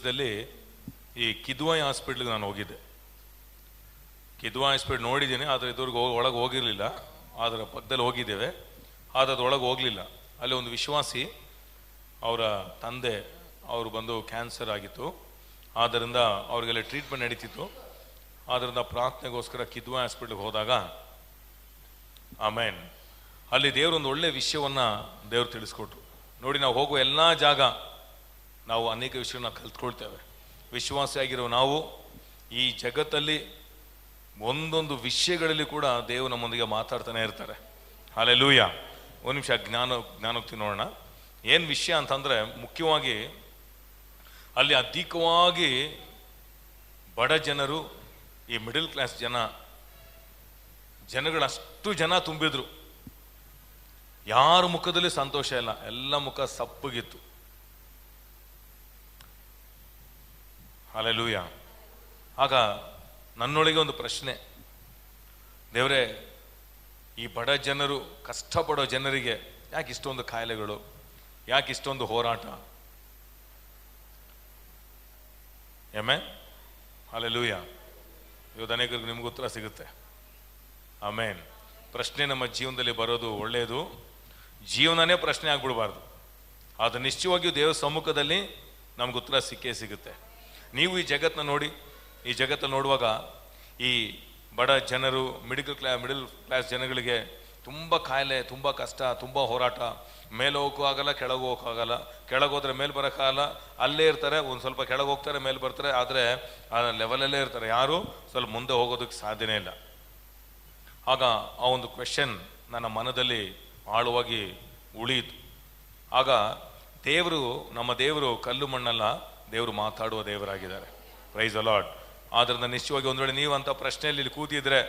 ದೇಶದಲ್ಲಿ ಈ ಕಿದ್ವಾಯಿ ಹಾಸ್ಪಿಟ್ಲಿಗೆ ನಾನು ಹೋಗಿದ್ದೆ. ಕಿದ್ವಾಯಿ ಹಾಸ್ಪಿಟ್ಲ್ ನೋಡಿದ್ದೀನಿ, ಆದರೆ ಇದುವರೆಗೂ ಒಳಗೆ ಹೋಗಿರಲಿಲ್ಲ. ಅದರ ಪಕ್ಕದಲ್ಲಿ ಹೋಗಿದ್ದೇವೆ, ಆದರೆ ಅದು ಒಳಗೆ ಹೋಗಲಿಲ್ಲ. ಅಲ್ಲಿ ಒಂದು ವಿಶ್ವಾಸಿ, ಅವರ ತಂದೆ ಅವರು ಬಂದು ಕ್ಯಾನ್ಸರ್ ಆಗಿತ್ತು, ಆದ್ದರಿಂದ ಅವರಿಗೆಲ್ಲ ಟ್ರೀಟ್ಮೆಂಟ್ ನಡೀತಿತ್ತು. ಆದ್ದರಿಂದ ಪ್ರಾರ್ಥನೆಗೋಸ್ಕರ ಕಿದ್ವಾಯಿ ಹಾಸ್ಪಿಟ್ಲಿಗೆ ಹೋದಾಗ ಆಮೇನ್ ಅಲ್ಲಿ ದೇವರೊಂದು ಒಳ್ಳೆಯ ವಿಷಯವನ್ನು ದೇವರು ತಿಳಿಸ್ಕೊಟ್ರು. ನೋಡಿ, ನಾವು ಹೋಗುವ ಎಲ್ಲ ಜಾಗ ನಾವು ಅನೇಕ ವಿಷಯನ ಕಲ್ತ್ಕೊಳ್ತೇವೆ. ವಿಶ್ವಾಸಿಯಾಗಿರೋ ನಾವು ಈ ಜಗತ್ತಲ್ಲಿ ಒಂದೊಂದು ವಿಷಯಗಳಲ್ಲಿ ಕೂಡ ದೇವರು ನಮ್ಮೊಂದಿಗೆ ಮಾತಾಡ್ತಾನೆ ಇರ್ತಾರೆ. ಹಲ್ಲೆಲೂಯ. ಒಂದು ನಿಮಿಷ ಜ್ಞಾನೋಕ್ತಿ ನೋಡೋಣ. ಏನು ವಿಷಯ ಅಂತಂದರೆ, ಮುಖ್ಯವಾಗಿ ಅಲ್ಲಿ ಅಧಿಕವಾಗಿ ಬಡ ಜನರು, ಈ ಮಿಡಲ್ ಕ್ಲಾಸ್ ಜನಗಳಷ್ಟು ಜನ ತುಂಬಿದ್ರು. ಯಾರ ಮುಖದಲ್ಲಿ ಸಂತೋಷ ಇಲ್ಲ, ಎಲ್ಲ ಮುಖ ಸಪ್ಪಗಿತ್ತು. ಹಲ್ಲೆಲೂಯ. ಆಗ ನನ್ನೊಳಗೆ ಒಂದು ಪ್ರಶ್ನೆ, ದೇವರೇ, ಈ ಬಡ ಜನರು, ಕಷ್ಟಪಡೋ ಜನರಿಗೆ ಯಾಕೆ ಇಷ್ಟೊಂದು ಕಾಯಿಲೆಗಳು, ಯಾಕೆ ಇಷ್ಟೊಂದು ಹೋರಾಟ? ಆಮೆನ್. ಹಲ್ಲೆಲೂಯ. ಇವತ್ತು ಅನೇಕರಿಗೆ ನಿಮ್ಗೆ ಉತ್ತರ ಸಿಗುತ್ತೆ. ಆಮೇನ್. ಪ್ರಶ್ನೆ ನಮ್ಮ ಜೀವನದಲ್ಲಿ ಬರೋದು ಒಳ್ಳೆಯದು, ಜೀವನನೇ ಪ್ರಶ್ನೆ ಆಗ್ಬಿಡ್ಬಾರ್ದು. ಅದು ನಿಶ್ಚಯವಾಗಿಯೂ ದೇವರ ಸಮ್ಮುಖದಲ್ಲಿ ನಮ್ಗೆ ಉತ್ತರ ಸಿಕ್ಕೇ ಸಿಗುತ್ತೆ. ನೀವು ಈ ಜಗತ್ತನ್ನ ನೋಡಿ, ಈ ಜಗತ್ತನ್ನು ನೋಡುವಾಗ ಈ ಬಡ ಜನರು, ಮಿಡಲ್ ಕ್ಲಾಸ್ ಜನಗಳಿಗೆ ತುಂಬ ಕಾಯಿಲೆ, ತುಂಬ ಕಷ್ಟ, ತುಂಬ ಹೋರಾಟ. ಮೇಲೆ ಹೋಗೋಕ್ಕೂ ಆಗಲ್ಲ, ಕೆಳಗೆ ಹೋಗೋಕ್ಕಾಗಲ್ಲ. ಕೆಳಗೆ ಹೋದ್ರೆ ಮೇಲೆ ಬರೋಕ್ಕಾಗಲ್ಲ, ಅಲ್ಲೇ ಇರ್ತಾರೆ. ಒಂದು ಸ್ವಲ್ಪ ಕೆಳಗೆ ಹೋಗ್ತಾರೆ, ಮೇಲೆ ಬರ್ತಾರೆ, ಆದರೆ ಆ ಲೆವೆಲಲ್ಲೇ ಇರ್ತಾರೆ. ಯಾರು ಸ್ವಲ್ಪ ಮುಂದೆ ಹೋಗೋದಕ್ಕೆ ಸಾಧ್ಯನೇ ಇಲ್ಲ. ಆಗ ಆ ಒಂದು ಕ್ವೆಶನ್ ನನ್ನ ಮನದಲ್ಲಿ ಆಳವಾಗಿ ಉಳಿಯಿತು. ಆಗ ದೇವರು, ನಮ್ಮ ದೇವರು ಕಲ್ಲು ಮಣ್ಣಲ್ಲ, ದೇವರು ಮಾತಾಡುವ ದೇವರಾಗಿದ್ದಾರೆ. Price the lord. ಆದ್ದರಿಂದ ನಿಶ್ಚಯವಾಗಿ ಒಂದು ವೇಳೆ ನೀವು ಅಂಥ ಪ್ರಶ್ನೆಯಲ್ಲಿ ಇಲ್ಲಿ ಕೂತಿದ್ರೆ,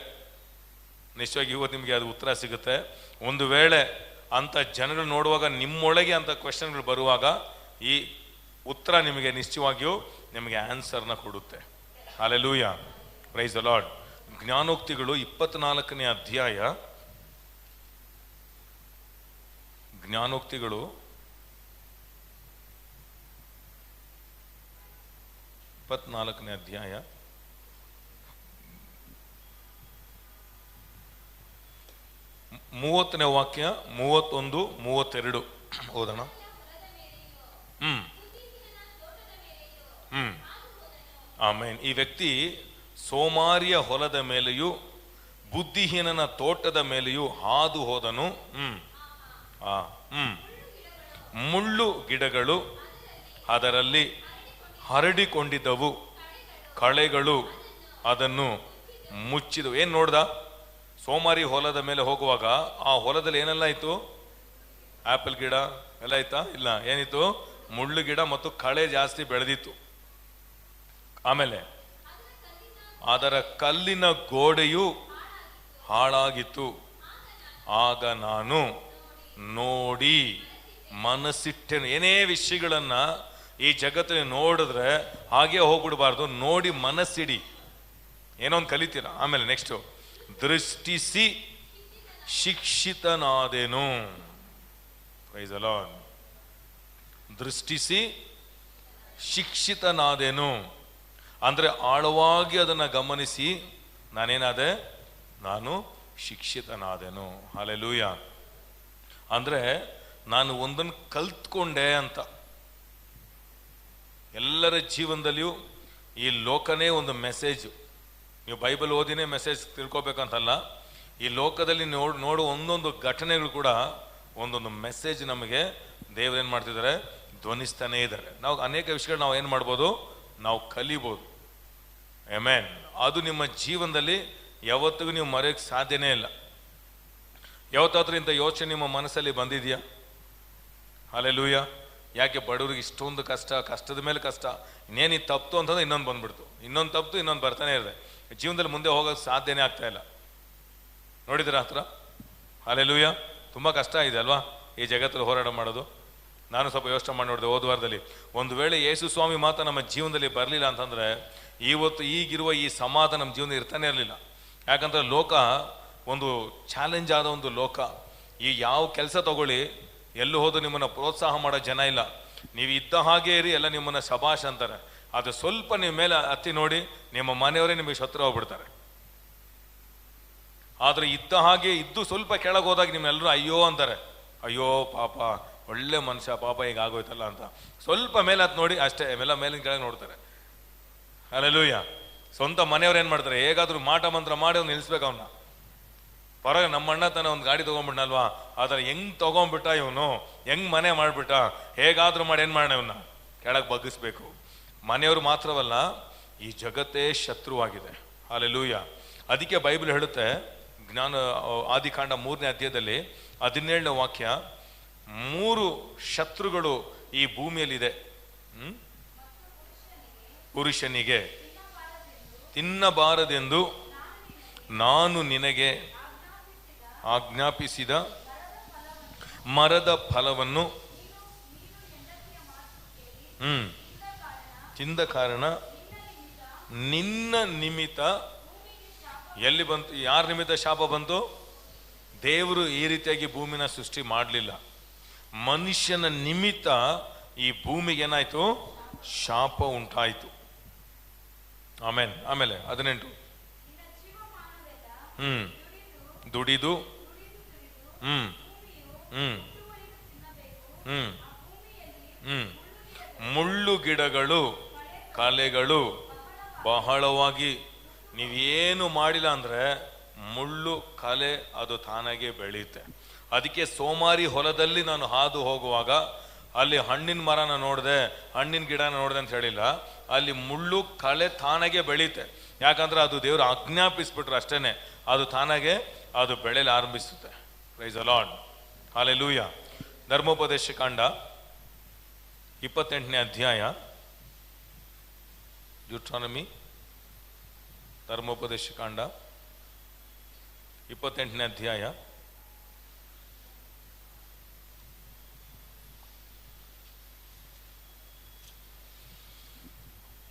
ನಿಶ್ಚಯವಾಗಿ ಇವತ್ತು ನಿಮಗೆ ಅದು ಉತ್ತರ ಸಿಗುತ್ತೆ. ಒಂದು ವೇಳೆ ಅಂಥ ಜನಗಳು ನೋಡುವಾಗ, ನಿಮ್ಮೊಳಗೆ ಅಂಥ ಕ್ವೆಶನ್ಗಳು ಬರುವಾಗ, ಈ ಉತ್ತರ ನಿಮಗೆ ನಿಶ್ಚಯವಾಗಿಯೂ ನಿಮಗೆ ಆನ್ಸರ್ನ ಕೊಡುತ್ತೆ. ಹಲ್ಲೆಲೂಯ. Praise the Lord. ಜ್ಞಾನೋಕ್ತಿಗಳು 24ನೇ ಅಧ್ಯಾಯ, ಜ್ಞಾನೋಕ್ತಿಗಳು 24ನೇ ಅಧ್ಯಾಯ 30ನೇ ವಾಕ್ಯ, 31, 32 ಓದೋಣ. ಆಮೇನ್. ಈ ವ್ಯಕ್ತಿ ಸೋಮಾರಿಯ ಹೊಲದ ಮೇಲೆಯೂ ಬುದ್ಧಿಹೀನನ ತೋಟದ ಮೇಲೆಯೂ ಹಾದು ಹೋದನು. ಮುಳ್ಳು ಗಿಡಗಳು ಅದರಲ್ಲಿ ಹರಡಿಕೊಂಡಿದ್ದವು, ಕಳೆಗಳು ಅದನ್ನು ಮುಚ್ಚಿದವು. ಏನು ನೋಡ್ದ? ಸೋಮಾರಿ ಹೊಲದ ಮೇಲೆ ಹೋಗುವಾಗ ಆ ಹೊಲದಲ್ಲಿ ಏನೆಲ್ಲ ಇತ್ತು? ಆಪಲ್ ಗಿಡ ಎಲ್ಲ ಇತ್ತಾ? ಇಲ್ಲ. ಏನಿತ್ತು? ಮುಳ್ಳು ಗಿಡ ಮತ್ತು ಕಳೆ ಜಾಸ್ತಿ ಬೆಳೆದಿತ್ತು. ಆಮೇಲೆ ಅದರ ಕಲ್ಲಿನ ಗೋಡೆಯು ಹಾಳಾಗಿತ್ತು. ಆಗ ನಾನು ನೋಡಿ ಮನಸ್ಸಿಟ್ಟೆನು. ಏನೇ ವಿಷಯಗಳನ್ನ ಈ ಜಗತ್ತಲ್ಲಿ ನೋಡಿದ್ರೆ ಹಾಗೆ ಹೋಗ್ಬಿಡ್ಬಾರ್ದು, ನೋಡಿ ಮನಸ್ಸಿಡಿ. ಏನೋ ಒಂದು ಕಲಿತೀರ. ಆಮೇಲೆ ನೆಕ್ಸ್ಟು, ದೃಷ್ಟಿಸಿ ಶಿಕ್ಷಿತನಾದೆನು. Praise the Lord. ದೃಷ್ಟಿಸಿ ಶಿಕ್ಷಿತನಾದೆನು ಅಂದರೆ ಆಳವಾಗಿ ಅದನ್ನು ಗಮನಿಸಿ ನಾನೇನಾದೆ? ನಾನು ಶಿಕ್ಷಿತನಾದೆನು. ಹಲ್ಲೆಲೂಯ. ಅಂದರೆ ನಾನು ಒಂದನ್ನು ಕಲ್ತ್ಕೊಂಡೆ ಅಂತ. ಎಲ್ಲರ ಜೀವನದಲ್ಲಿಯೂ ಈ ಲೋಕನೇ ಒಂದು ಮೆಸೇಜು. ನೀವು ಬೈಬಲ್ ಓದಿನೇ ಮೆಸೇಜ್ ತಿಳ್ಕೊಬೇಕಂತಲ್ಲ. ಈ ಲೋಕದಲ್ಲಿ ನೋಡುವ ಒಂದೊಂದು ಘಟನೆಗಳು ಕೂಡ ಒಂದೊಂದು ಮೆಸೇಜ್ ನಮಗೆ ದೇವರೇನು ಮಾಡ್ತಿದ್ದಾರೆ? ಧ್ವನಿಸ್ತಾನೇ ಇದ್ದಾರೆ. ನಾವು ಅನೇಕ ವಿಷಯಗಳು ನಾವು ಏನು ಮಾಡ್ಬೋದು? ನಾವು ಕಲಿಬೋದು. ಆಮೆನ್. ಅದು ನಿಮ್ಮ ಜೀವನದಲ್ಲಿ ಯಾವತ್ತಿಗೂ ನೀವು ಮರೆಯೋಕ್ಕೆ ಸಾಧ್ಯನೇ ಇಲ್ಲ. ಯಾವತ್ತಾದ್ರೂ ಇಂಥ ಯೋಚನೆ ನಿಮ್ಮ ಮನಸ್ಸಲ್ಲಿ ಬಂದಿದೆಯಾ? ಹಲ್ಲೆಲೂಯ. ಯಾಕೆ ಬಡವರಿಗೆ ಇಷ್ಟೊಂದು ಕಷ್ಟ, ಕಷ್ಟದ ಮೇಲೆ ಕಷ್ಟ, ಇನ್ನೇನು ತಪ್ತು ಅಂತಂದ್ರೆ ಇನ್ನೊಂದು ಬಂದ್ಬಿಡ್ತು, ಇನ್ನೊಂದು ತಪ್ತು, ಇನ್ನೊಂದು ಬರ್ತಾನೆ ಇದೆ. ಜೀವನದಲ್ಲಿ ಮುಂದೆ ಹೋಗೋಕ್ಕೆ ಸಾಧ್ಯನೇ ಆಗ್ತಾ ಇಲ್ಲ. ನೋಡಿದ್ರ ಹತ್ರ? ಹಲ್ಲೆಲೂಯ. ತುಂಬ ಕಷ್ಟ ಇದೆ ಅಲ್ವಾ ಈ ಜಗತ್ತಲ್ಲಿ ಹೋರಾಟ ಮಾಡೋದು. ನಾನು ಸ್ವಲ್ಪ ಯೋಚನೆ ಮಾಡಿ ನೋಡಿದೆ ಹೋದ ವಾರದಲ್ಲಿ. ಒಂದು ವೇಳೆ ಯೇಸು ಸ್ವಾಮಿ ಮಾತ್ರ ನಮ್ಮ ಜೀವನದಲ್ಲಿ ಬರಲಿಲ್ಲ ಅಂತಂದರೆ ಇವತ್ತು ಈಗಿರುವ ಈ ಸಮಾಧಾನ ನಮ್ಮ ಜೀವನ ಇರ್ತಾನೆ ಇರಲಿಲ್ಲ. ಯಾಕಂದರೆ ಲೋಕ ಒಂದು ಚಾಲೆಂಜ್ ಆದ ಒಂದು ಲೋಕ. ಈ ಯಾವ ಕೆಲಸ ತಗೊಳ್ಳಿ, ಎಲ್ಲೂ ಹೋದು ನಿಮ್ಮನ್ನು ಪ್ರೋತ್ಸಾಹ ಮಾಡೋ ಜನ ಇಲ್ಲ. ನೀವು ಇದ್ದ ಹಾಗೆ ಇರಿ, ಎಲ್ಲ ನಿಮ್ಮನ್ನು ಶಬಾಷ್ ಅಂತಾರೆ. ಅದು ಸ್ವಲ್ಪ ನಿಮ್ಮ ಮೇಲೆ ಹತ್ತಿ ನೋಡಿ, ನಿಮ್ಮ ಮನೆಯವರೇ ನಿಮಗೆ ಶತ್ರು ಹೋಗ್ಬಿಡ್ತಾರೆ. ಆದರೆ ಇದ್ದ ಹಾಗೆ ಇದ್ದು ಸ್ವಲ್ಪ ಕೆಳಗೆ ಹೋದಾಗ ನಿಮ್ಮೆಲ್ಲರೂ ಅಯ್ಯೋ ಅಂತಾರೆ, ಅಯ್ಯೋ ಪಾಪ ಒಳ್ಳೆ ಮನುಷ್ಯ, ಪಾಪ ಈಗ ಆಗೋಯ್ತಲ್ಲ ಅಂತ. ಸ್ವಲ್ಪ ಮೇಲೆ ಹತ್ತು ನೋಡಿ ಅಷ್ಟೇ, ಎಲ್ಲ ಮೇಲಿನ ಕೆಳಗೆ ನೋಡ್ತಾರೆ. ಹಲ್ಲೆಲೂಯಾ. ಸ್ವಂತ ಮನೆಯವ್ರು ಏನು ಮಾಡ್ತಾರೆ, ಹೇಗಾದ್ರೂ ಮಾಟ ಮಂತ್ರ ಮಾಡಿ ಅವ್ನು ನಿಲ್ಲಿಸ್ಬೇಕು ಅವನ್ನ. ಪರವಾಗಿ ನಮ್ಮ ಅಣ್ಣ ತಾನೆ ಒಂದು ಗಾಡಿ ತೊಗೊಂಡ್ಬಿಟ್ನಲ್ವಾ, ಆದರೆ ಹೆಂಗ್ ತೊಗೊಂಡ್ಬಿಟ್ಟ ಇವನು, ಹೆಂಗ್ ಮನೆ ಮಾಡಿಬಿಟ್ಟ, ಹೇಗಾದ್ರೂ ಮಾಡಿ ಏನು ಮಾಡೋಣ ಇವನ್ನ ಕೆಳಗೆ ಬಗ್ಗಿಸ್ಬೇಕು. ಮನೆಯವರು ಮಾತ್ರವಲ್ಲ, ಈ ಜಗತ್ತೇ ಶತ್ರುವಾಗಿದೆ. ಹಲ್ಲೆಲೂಯಾ. ಅದಕ್ಕೆ ಬೈಬಲ್ ಹೇಳುತ್ತೆ, ಜ್ಞಾನ ಆದಿಕಾಂಡ 3ನೇ ಅಧ್ಯಾಯದಲ್ಲಿ 17ನೇ ವಾಕ್ಯ, 3 ಶತ್ರುಗಳು ಈ ಭೂಮಿಯಲ್ಲಿದೆ. ಪುರುಷನಿಗೆ ತಿನ್ನಬಾರದೆಂದು ನಾನು ನಿನಗೆ ಆಜ್ಞಾಪಿಸಿದ ಮರದ ಫಲವನ್ನು ತಿಂದ ಕಾರಣ ನಿನ್ನ ನಿಮಿತ್ತ ಎಲ್ಲಿ ಬಂತು? ಯಾರ ನಿಮಿತ್ತ ಶಾಪ ಬಂತು? ದೇವರು ಈ ರೀತಿಯಾಗಿ ಭೂಮಿನ ಸೃಷ್ಟಿ ಮಾಡಲಿಲ್ಲ. ಮನುಷ್ಯನ ನಿಮಿತ್ತ ಈ ಭೂಮಿಗೆ ಏನಾಯ್ತು? ಶಾಪ ಉಂಟಾಯಿತು. ಆಮೇನ್. ಆಮೇಲೆ 18, ದುಡಿದು ಮುಳ್ಳು ಗಿಡಗಳು, ಕಲೆಗಳು ಬಹಳವಾಗಿ, ನೀವೇನು ಮಾಡಿಲ್ಲ ಅಂದ್ರೆ ಮುಳ್ಳು ಕಲೆ ಅದು ತಾನಾಗೆ ಬೆಳೆಯುತ್ತೆ. ಅದಕ್ಕೆ ಸೋಮಾರಿ ಹೊಲದಲ್ಲಿ ನಾನು ಹಾದು ಹೋಗುವಾಗ ಅಲ್ಲಿ ಹಣ್ಣಿನ ಮರನ ನೋಡಿದೆ, ಹಣ್ಣಿನ ಗಿಡನ ನೋಡಿದೆ ಅಂತ ಹೇಳಿಲ್ಲ, ಅಲ್ಲಿ ಮುಳ್ಳು ಕಲೆ ತಾನಾಗೆ ಬೆಳೆಯುತ್ತೆ. ಯಾಕಂದ್ರೆ ಅದು ದೇವರು ಆಜ್ಞಾಪಿಸ್ಬಿಟ್ರು ಅಷ್ಟೇನೆ, ಅದು ತಾನಾಗೆ ಅದು ಬೆಳೆಯಲು ಆರಂಭಿಸುತ್ತೆ. Praise the lord. ಹಲ್ಲೆಲೂಯಾ. ಧರ್ಮೋಪದೇಶ ಕಾಂಡ 28ನೇ ಅಧ್ಯಾಯ, ಡ್ಯೂಟ್ರಾನಮಿ, ಧರ್ಮೋಪದೇಶ ಕಾಂಡ 28ನೇ ಅಧ್ಯಾಯ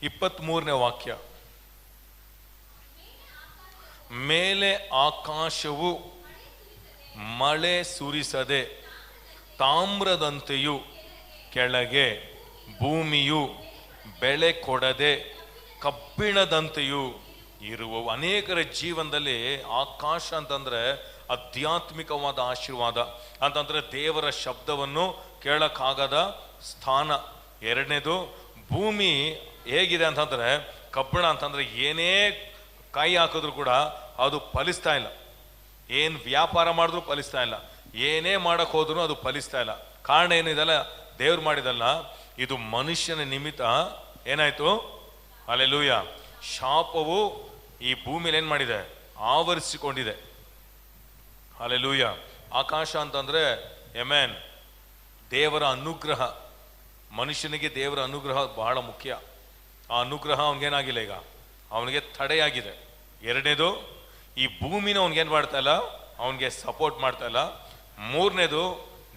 23ನೇ ವಾಕ್ಯ. ಮೇಲೆ ಆಕಾಶವು ಮಳೆ ಸುರಿಸದೆ ತಾಮ್ರದಂತೆಯೂ ಕೆಳಗೆ ಭೂಮಿಯು ಬೆಳೆ ಕೊಡದೆ ಕಬ್ಬಿಣದಂತೆಯೂ ಇರುವವು. ಅನೇಕರ ಜೀವನದಲ್ಲಿ ಆಕಾಶ ಅಂತಂದ್ರೆ ಆಧ್ಯಾತ್ಮಿಕವಾದ ಆಶೀರ್ವಾದ ಅಂತಂದ್ರೆ ದೇವರ ಶಬ್ದವನ್ನು ಕೇಳಕ್ಕಾಗದ ಸ್ಥಾನ. ಎರಡನೇದು, ಭೂಮಿ ಹೇಗಿದೆ ಅಂತಂದ್ರೆ ಕಬ್ಬಿಣ ಅಂತಂದ್ರೆ ಏನೇ ಕಾಯಿ ಹಾಕಿದ್ರು ಕೂಡ ಅದು ಫಲಿಸ್ತಾ ಇಲ್ಲ. ಏನು ವ್ಯಾಪಾರ ಮಾಡಿದ್ರು ಫಲಿಸ್ತಾ ಇಲ್ಲ, ಏನೇ ಮಾಡಕ್ ಹೋದ್ರು ಅದು ಫಲಿಸ್ತಾ ಇಲ್ಲ. ಕಾರಣ ಏನಿದೆಲ್ಲ ದೇವ್ರು ಮಾಡಿದಲ್ಲ, ಇದು ಮನುಷ್ಯನ ನಿಮಿತ್ತ ಏನಾಯ್ತು? ಹಲ್ಲೆಲೂಯಾ. ಶಾಪವು ಈ ಭೂಮಿಲಿ ಏನ್ ಮಾಡಿದೆ? ಆವರಿಸಿಕೊಂಡಿದೆ. ಹಲ್ಲೆಲೂಯಾ. ಆಕಾಶ ಅಂತಂದ್ರೆ ಎಮೆನ್, ದೇವರ ಅನುಗ್ರಹ. ಮನುಷ್ಯನಿಗೆ ದೇವರ ಅನುಗ್ರಹ ಬಹಳ ಮುಖ್ಯ. ಆ ಅನುಗ್ರಹ ಅವನಿಗೇನಾಗಿಲ್ಲ, ಈಗ ಅವನಿಗೆ ತಡೆಯಾಗಿದೆ. ಎರಡನೇದು, ಈ ಭೂಮಿನ ಅವನಿಗೇನು ಮಾಡ್ತಾ ಇಲ್ಲ, ಅವನಿಗೆ ಸಪೋರ್ಟ್ ಮಾಡ್ತಾ ಇಲ್ಲ. ಮೂರನೇದು,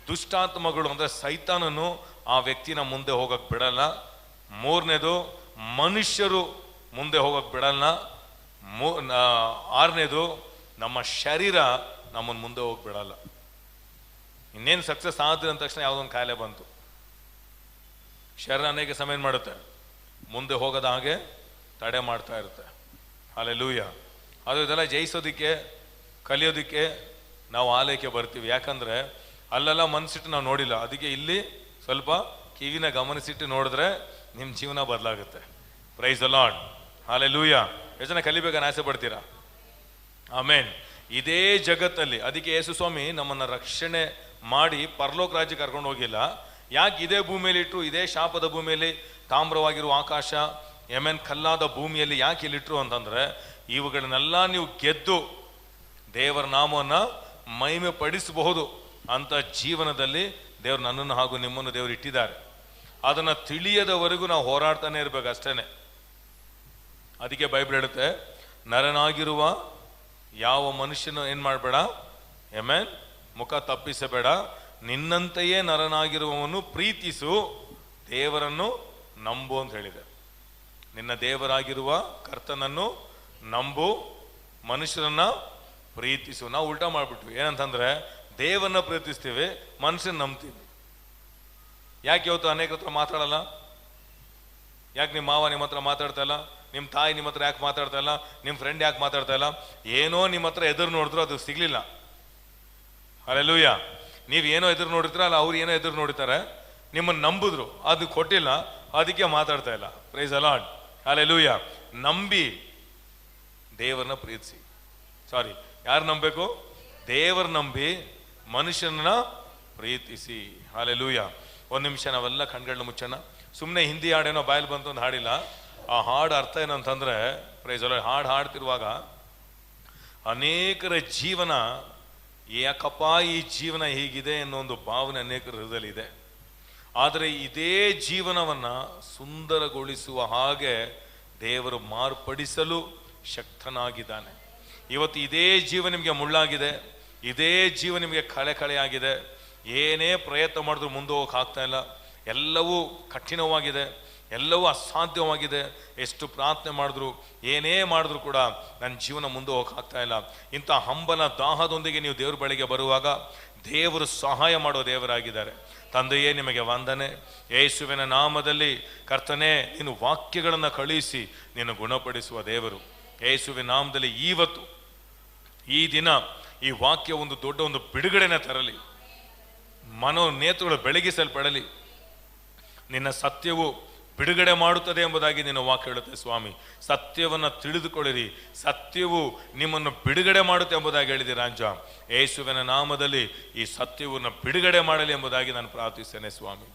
ದುಷ್ಟಾತ್ಮಗಳು ಅಂದ್ರೆ ಸೈತಾನನು ಆ ವ್ಯಕ್ತಿನ ಮುಂದೆ ಹೋಗಕ್ ಬಿಡಲ್ಲ. ಮೂರನೇದು, ಮನುಷ್ಯರು ಮುಂದೆ ಹೋಗಕ್ ಬಿಡಲ್ಲ. ಆರನೇದು, ನಮ್ಮ ಶರೀರ ನಮ್ಮನ್ನು ಮುಂದೆ ಹೋಗಿ ಬಿಡಲ್ಲ. ಇನ್ನೇನು ಸಕ್ಸಸ್ ಆದ್ರೆ ಅಂದ ತಕ್ಷಣ ಯಾವುದೊಂದು ಕಾಯಿಲೆ ಬಂತು, ಶರೀರ ಅನೇಕ ಸಮಯ ಏನು ಮಾಡುತ್ತೆ, ಮುಂದೆ ಹೋಗೋದ ಹಾಗೆ ತಡೆ ಮಾಡ್ತಾ ಇರುತ್ತೆ. ಹಲ್ಲೆಲೂಯಾ. ಅದು ಇದೆಲ್ಲ ಜಯಿಸೋದಕ್ಕೆ, ಕಲಿಯೋದಕ್ಕೆ ನಾವು ಆಲಯಕ್ಕೆ ಬರ್ತೀವಿ. ಯಾಕಂದ್ರೆ ಅಲ್ಲೆಲ್ಲ ಮನಸ್ಸಿಟ್ಟು ನಾವು ನೋಡಿಲ್ಲ. ಅದಕ್ಕೆ ಇಲ್ಲಿ ಸ್ವಲ್ಪ ಕಿವಿನ ಗಮನಿಸಿಟ್ಟು ನೋಡಿದ್ರೆ ನಿಮ್ಮ ಜೀವನ ಬದಲಾಗುತ್ತೆ. Praise the lord. ಹಲ್ಲೆಲೂಯಾ. ಎಷ್ಟು ಜನ ಕಲಿಬೇಕನ್ನ ಆಸೆ ಪಡ್ತೀರಾ? ಆಮೇನ್. ಇದೇ ಜಗತ್ತಲ್ಲಿ, ಅದಕ್ಕೆ ಯೇಸು ಸ್ವಾಮಿ ನಮ್ಮನ್ನ ರಕ್ಷಣೆ ಮಾಡಿ ಪರಲೋಕ ರಾಜ್ಯ ಕರ್ಕೊಂಡು ಹೋಗಿಲ್ಲ. ಯಾಕೆ ಇದೇ ಭೂಮಿಯಲ್ಲಿ ಇಟ್ಟರು? ಇದೇ ಶಾಪದ ಭೂಮಿಯಲ್ಲಿ, ತಾಮ್ರವಾಗಿರುವ ಆಕಾಶ, ಎಮೆನ್ ಕಲ್ಲಾದ ಭೂಮಿಯಲ್ಲಿ ಯಾಕೆ ಇಲ್ಲಿಟ್ರು ಅಂತಂದ್ರೆ, ಇವುಗಳನ್ನೆಲ್ಲ ನೀವು ಗೆದ್ದು ದೇವರ ನಾಮವನ್ನ ಮಹಿಮೆ ಪಡಿಸಬಹುದು ಅಂತ ಜೀವನದಲ್ಲಿ ದೇವ್ರು ನನ್ನನ್ನು ಹಾಗೂ ನಿಮ್ಮನ್ನು ದೇವರು ಇಟ್ಟಿದ್ದಾರೆ. ಅದನ್ನ ತಿಳಿಯದವರೆಗೂ ನಾವು ಹೋರಾಡ್ತಾನೆ ಇರ್ಬೇಕು ಅಷ್ಟೇನೆ. ಅದಕ್ಕೆ ಬೈಬಲ್ ಹೇಳುತ್ತೆ, ನರನಾಗಿರುವ ಯಾವ ಮನುಷ್ಯನು ಏನ್ ಮಾಡಬೇಡ, ಎಮೆನ್, ಮುಖ ತಪ್ಪಿಸಬೇಡ, ನಿನ್ನಂತೆಯೇ ನರನಾಗಿರುವವನು ಪ್ರೀತಿಸು, ದೇವರನ್ನು ನಂಬು ಅಂತ ಹೇಳಿದೆ. ನಿನ್ನ ದೇವರಾಗಿರುವ ಕರ್ತನನ್ನು ನಂಬು, ಮನುಷ್ಯರನ್ನ ಪ್ರೀತಿಸು. ನಾವು ಉಲ್ಟಾ ಮಾಡ್ಬಿಟ್ವಿ. ಏನಂತಂದ್ರೆ ದೇವರನ್ನ ಪ್ರೀತಿಸ್ತೀವಿ, ಮನುಷ್ಯನ ನಂಬ್ತೀವಿ. ಯಾಕೆ ಇವತ್ತು ಅನೇಕ ಹತ್ರ ಮಾತಾಡಲ್ಲ? ಯಾಕೆ ನಿಮ್ಮ ಮಾವ ನಿಮ್ಮ ಹತ್ರ ಮಾತಾಡ್ತಾ ಇಲ್ಲ, ನಿಮ್ಮ ತಾಯಿ ನಿಮ್ಮ ಹತ್ರ ಯಾಕೆ ಮಾತಾಡ್ತಾ ಇಲ್ಲ, ನಿಮ್ಮ ಫ್ರೆಂಡ್ ಯಾಕೆ ಮಾತಾಡ್ತಾ ಇಲ್ಲ? ಏನೋ ನಿಮ್ಮ ಹತ್ರ ಎದುರು ನೋಡಿದ್ರು ಅದು ಸಿಗ್ಲಿಲ್ಲ. ಹಲ್ಲೆಲೂಯಾ. ನೀವೇನೋ ಎದುರು ನೋಡಿರ್ತೀರ, ಅಲ್ಲ ಅವ್ರು ಏನೋ ಎದುರು ನೋಡಿರ್ತಾರೆ, ನಿಮ್ಮನ್ನು ನಂಬಿದ್ರು, ಅದು ಕೊಟ್ಟಿಲ್ಲ, ಅದಕ್ಕೆ ಮಾತಾಡ್ತಾ ಇಲ್ಲ. Praise the lord. ಹಲ್ಲೆಲೂಯಾ. ನಂಬಿ ದೇವರನ್ನ ಪ್ರೀತಿಸಿ. ಸಾರಿ, ಯಾರು ನಂಬಬೇಕು? ದೇವರ ನಂಬಿ ಮನುಷ್ಯನ ಪ್ರೀತಿಸಿ. ಹಲ್ಲೆಲೂಯಾ. ಒಂದು ನಿಮಿಷ ನಾವೆಲ್ಲ ಕಣ್ಗಳನ್ನ ಮುಚ್ಚೋಣ. ಸುಮ್ಮನೆ ಹಿಂದಿ ಹಾಡೇನೋ ಬಾಯಲ್ಲಿ ಬಂತು ಒಂದು ಹಾಡಿಲ್ಲ. ಆ ಹಾಡು ಅರ್ಥ ಏನಂತಂದ್ರೆ, ಪ್ರೈಸ್ ದಿ ಲಾರ್ಡ್, ಹಾಡು ಹಾಡ್ತಿರುವಾಗ ಅನೇಕರ ಜೀವನ, ಯಾಕಪ್ಪ ಈ ಜೀವನ ಹೀಗಿದೆ ಅನ್ನೋ ಒಂದು ಭಾವನೆ ಅನೇಕರ ಹೃದಯದಲ್ಲಿ ಇದೆ. ಆದರೆ ಇದೇ ಜೀವನವನ್ನ ಸುಂದರಗೊಳಿಸುವ ಹಾಗೆ ದೇವರು ಮಾರ್ಪಡಿಸಲು ಶಕ್ತನಾಗಿದ್ದಾನೆ. ಇವತ್ತು ಇದೇ ಜೀವ ನಿಮಗೆ ಮುಳ್ಳಾಗಿದೆ, ಇದೇ ಜೀವ ನಿಮಗೆ ಕಳೆಯಾಗಿದೆ, ಏನೇ ಪ್ರಯತ್ನ ಮಾಡಿದ್ರು ಮುಂದೆ ಹೋಗಕ್ಕೆ ಆಗ್ತಾ ಇಲ್ಲ, ಎಲ್ಲವೂ ಕಠಿಣವಾಗಿದೆ, ಎಲ್ಲವೂ ಅಸಾಧ್ಯವಾಗಿದೆ. ಎಷ್ಟು ಪ್ರಾರ್ಥನೆ ಮಾಡಿದ್ರು, ಏನೇ ಮಾಡಿದ್ರು ಕೂಡ ನನ್ನ ಜೀವನ ಮುಂದೆ ಹೋಗಕ್ಕಾಗ್ತಾ ಇಲ್ಲ. ಇಂಥ ಹಂಬಲ ದಾಹದೊಂದಿಗೆ ನೀವು ದೇವ್ರ ಬಳಿಗೆ ಬರುವಾಗ ದೇವರು ಸಹಾಯ ಮಾಡೋ ದೇವರಾಗಿದ್ದಾರೆ. ತಂದೆಯೇ, ನಿಮಗೆ ವಂದನೆ. ಯೇಸುವಿನ ನಾಮದಲ್ಲಿ ಕರ್ತನೇ, ನೀನು ವಾಕ್ಯಗಳನ್ನು ಕಳುಹಿಸಿ ನೀನು ಗುಣಪಡಿಸುವ ದೇವರು. ಯೇಸುವಿನ ನಾಮದಲ್ಲಿ ಇವತ್ತು ಈ ದಿನ ಈ ವಾಕ್ಯ ಒಂದು ದೊಡ್ಡ ಒಂದು ಬಿಡುಗಡೆನ ತರಲಿ, ನೇತ್ರಗಳು ಬೆಳಗಿಸಲ್ಪಡಲಿ. ನಿನ್ನ ಸತ್ಯವು ಬಿಡುಗಡೆ ಮಾಡುತ್ತದೆ ಎಂಬುದಾಗಿ ನಿನ್ನ ವಾಕ್ಯ ಹೇಳುತ್ತೆ ಸ್ವಾಮಿ. ಸತ್ಯವನ್ನು ತಿಳಿದುಕೊಳ್ಳಿರಿ, ಸತ್ಯವು ನಿಮ್ಮನ್ನು ಬಿಡುಗಡೆ ಮಾಡುತ್ತೆ ಎಂಬುದಾಗಿ ಹೇಳಿದೆ ರಾಜ. ಯೇಸುವಿನ ನಾಮದಲ್ಲಿ ಈ ಸತ್ಯವನ್ನು ಬಿಡುಗಡೆ ಮಾಡಲಿ ಎಂಬುದಾಗಿ ನಾನು ಪ್ರಾರ್ಥಿಸ್ತೇನೆ ಸ್ವಾಮಿ.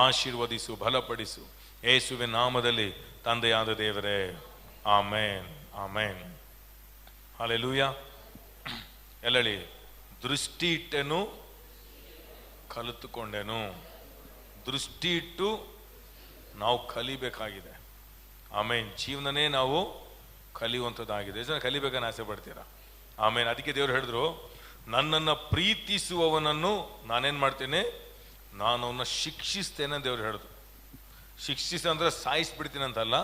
ಆಶೀರ್ವದಿಸು, ಬಲಪಡಿಸು, ಯೇಸುವಿನ ನಾಮದಲ್ಲಿ ತಂದೆಯಾದ ದೇವರೇ. ಆಮೇನ್, ಆಮೇನ್. ಹಲ್ಲೆಲೂಯಾ. ಎಲ್ಲಳಿ, ದೃಷ್ಟಿ ಇಟ್ಟೆನು ಕಲಿತುಕೊಂಡೆನು. ದೃಷ್ಟಿ ಇಟ್ಟು ನಾವು ಕಲಿಬೇಕಾಗಿದೆ. ಆಮೇನ್. ಜೀವನನೇ ನಾವು ಕಲಿಯುವಂಥದ್ದಾಗಿದೆ. ಜನ ಕಲಿಬೇಕನ್ನ ಆಸೆ ಪಡ್ತೀರಾ? ಆಮೇನ್. ಅದಕ್ಕೆ ದೇವರು ಹೇಳಿದ್ರು, ನನ್ನನ್ನು ಪ್ರೀತಿಸುವವನನ್ನು ನಾನೇನು ಮಾಡ್ತೇನೆ, ನಾನು ಅವನ್ನ ಶಿಕ್ಷಿಸ್ತೇನೆ ಅಂತ ದೇವ್ರು ಹೇಳಿದ್ರು. ಶಿಕ್ಷಿಸಂದ್ರೆ ಸಾಯಿಸ್ಬಿಡ್ತೀನಿ ಅಂತಲ್ಲ,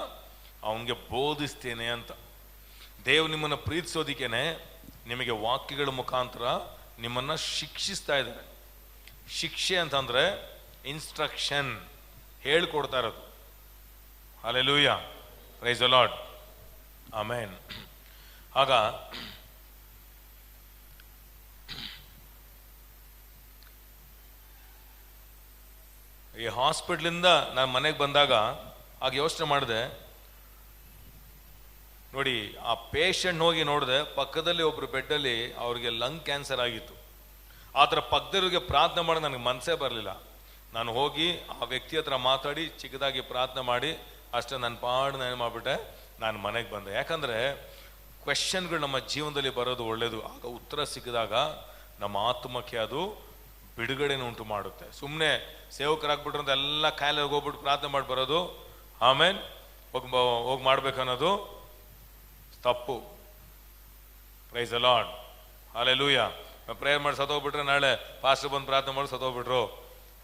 ಅವನಿಗೆ ಬೋಧಿಸ್ತೇನೆ ಅಂತ. ದೇವ್ರು ನಿಮ್ಮನ್ನು ಪ್ರೀತಿಸೋದಿಕ್ಕೇನೆ ನಿಮಗೆ ವಾಕ್ಯಗಳ ಮುಖಾಂತರ ನಿಮ್ಮನ್ನು ಶಿಕ್ಷಿಸ್ತಾ ಇದ್ದಾರೆ. ಶಿಕ್ಷೆ ಅಂತಂದ್ರೆ ಇನ್ಸ್ಟ್ರಕ್ಷನ್, ಹೇಳ್ಕೊಡ್ತಾ ಇರೋದು. Hallelujah. Praise the Lord. Amen. ಆಗ ಈ ಹಾಸ್ಪಿಟ್ಲಿಂದ ನಾನು ಮನೆಗೆ ಬಂದಾಗ ಆಗ ಯೋಚನೆ ಮಾಡಿದೆ ನೋಡಿ, ಆ ಪೇಷಂಟ್ ಹೋಗಿ ನೋಡಿದೆ, ಪಕ್ಕದಲ್ಲಿ ಒಬ್ರು ಬೆಡ್ಡಲ್ಲಿ ಅವ್ರಿಗೆ ಲಂಗ್ ಕ್ಯಾನ್ಸರ್ ಆಗಿತ್ತು. ಆ ಥರ ಪಕ್ಕದವ್ರಿಗೆ ಪ್ರಾರ್ಥನೆ ಮಾಡಿ ನನಗೆ ಮನಸ್ಸೇ ಬರಲಿಲ್ಲ. ನಾನು ಹೋಗಿ ಆ ವ್ಯಕ್ತಿ ಹತ್ರ ಮಾತಾಡಿ ಚಿಕ್ಕದಾಗಿ ಪ್ರಾರ್ಥನೆ ಮಾಡಿ ಅಷ್ಟೇ ನನ್ನ ಪಾಡನ್ನ ಏನು ಮಾಡಿಬಿಟ್ಟೆ, ನಾನು ಮನೆಗೆ ಬಂದೆ. ಯಾಕಂದರೆ ಕ್ವೆಶನ್ಗಳು ನಮ್ಮ ಜೀವನದಲ್ಲಿ ಬರೋದು ಒಳ್ಳೆಯದು. ಆಗ ಉತ್ತರ ಸಿಕ್ಕಿದಾಗ ನಮ್ಮ ಆತ್ಮಕ್ಕೆ ಅದು ಬಿಡುಗಡೆನ ಉಂಟು ಮಾಡುತ್ತೆ. ಸುಮ್ಮನೆ ಸೇವಕರಾಗ್ಬಿಟ್ರು ಅಂತ ಎಲ್ಲ ಕಾಯಿಲೆ ಹೋಗ್ಬಿಟ್ಟು ಪ್ರಾರ್ಥನೆ ಮಾಡಿ ಬರೋದು, ಆಮೇಲೆ ಹೋಗಿ ಮಾಡ್ಬೇಕನ್ನೋದು ತಪ್ಪು. Praise the lord. Hallelujah. Prayer ಮಾಡಿ ಸತ್ತೋಗ್ಬಿಟ್ರೆ ನಾಳೆ ಪಾಸ್ಟರ್ ಬಂದು ಪ್ರಾರ್ಥನೆ ಮಾಡಿ ಸತ್ತೋಗ್ಬಿಟ್ರು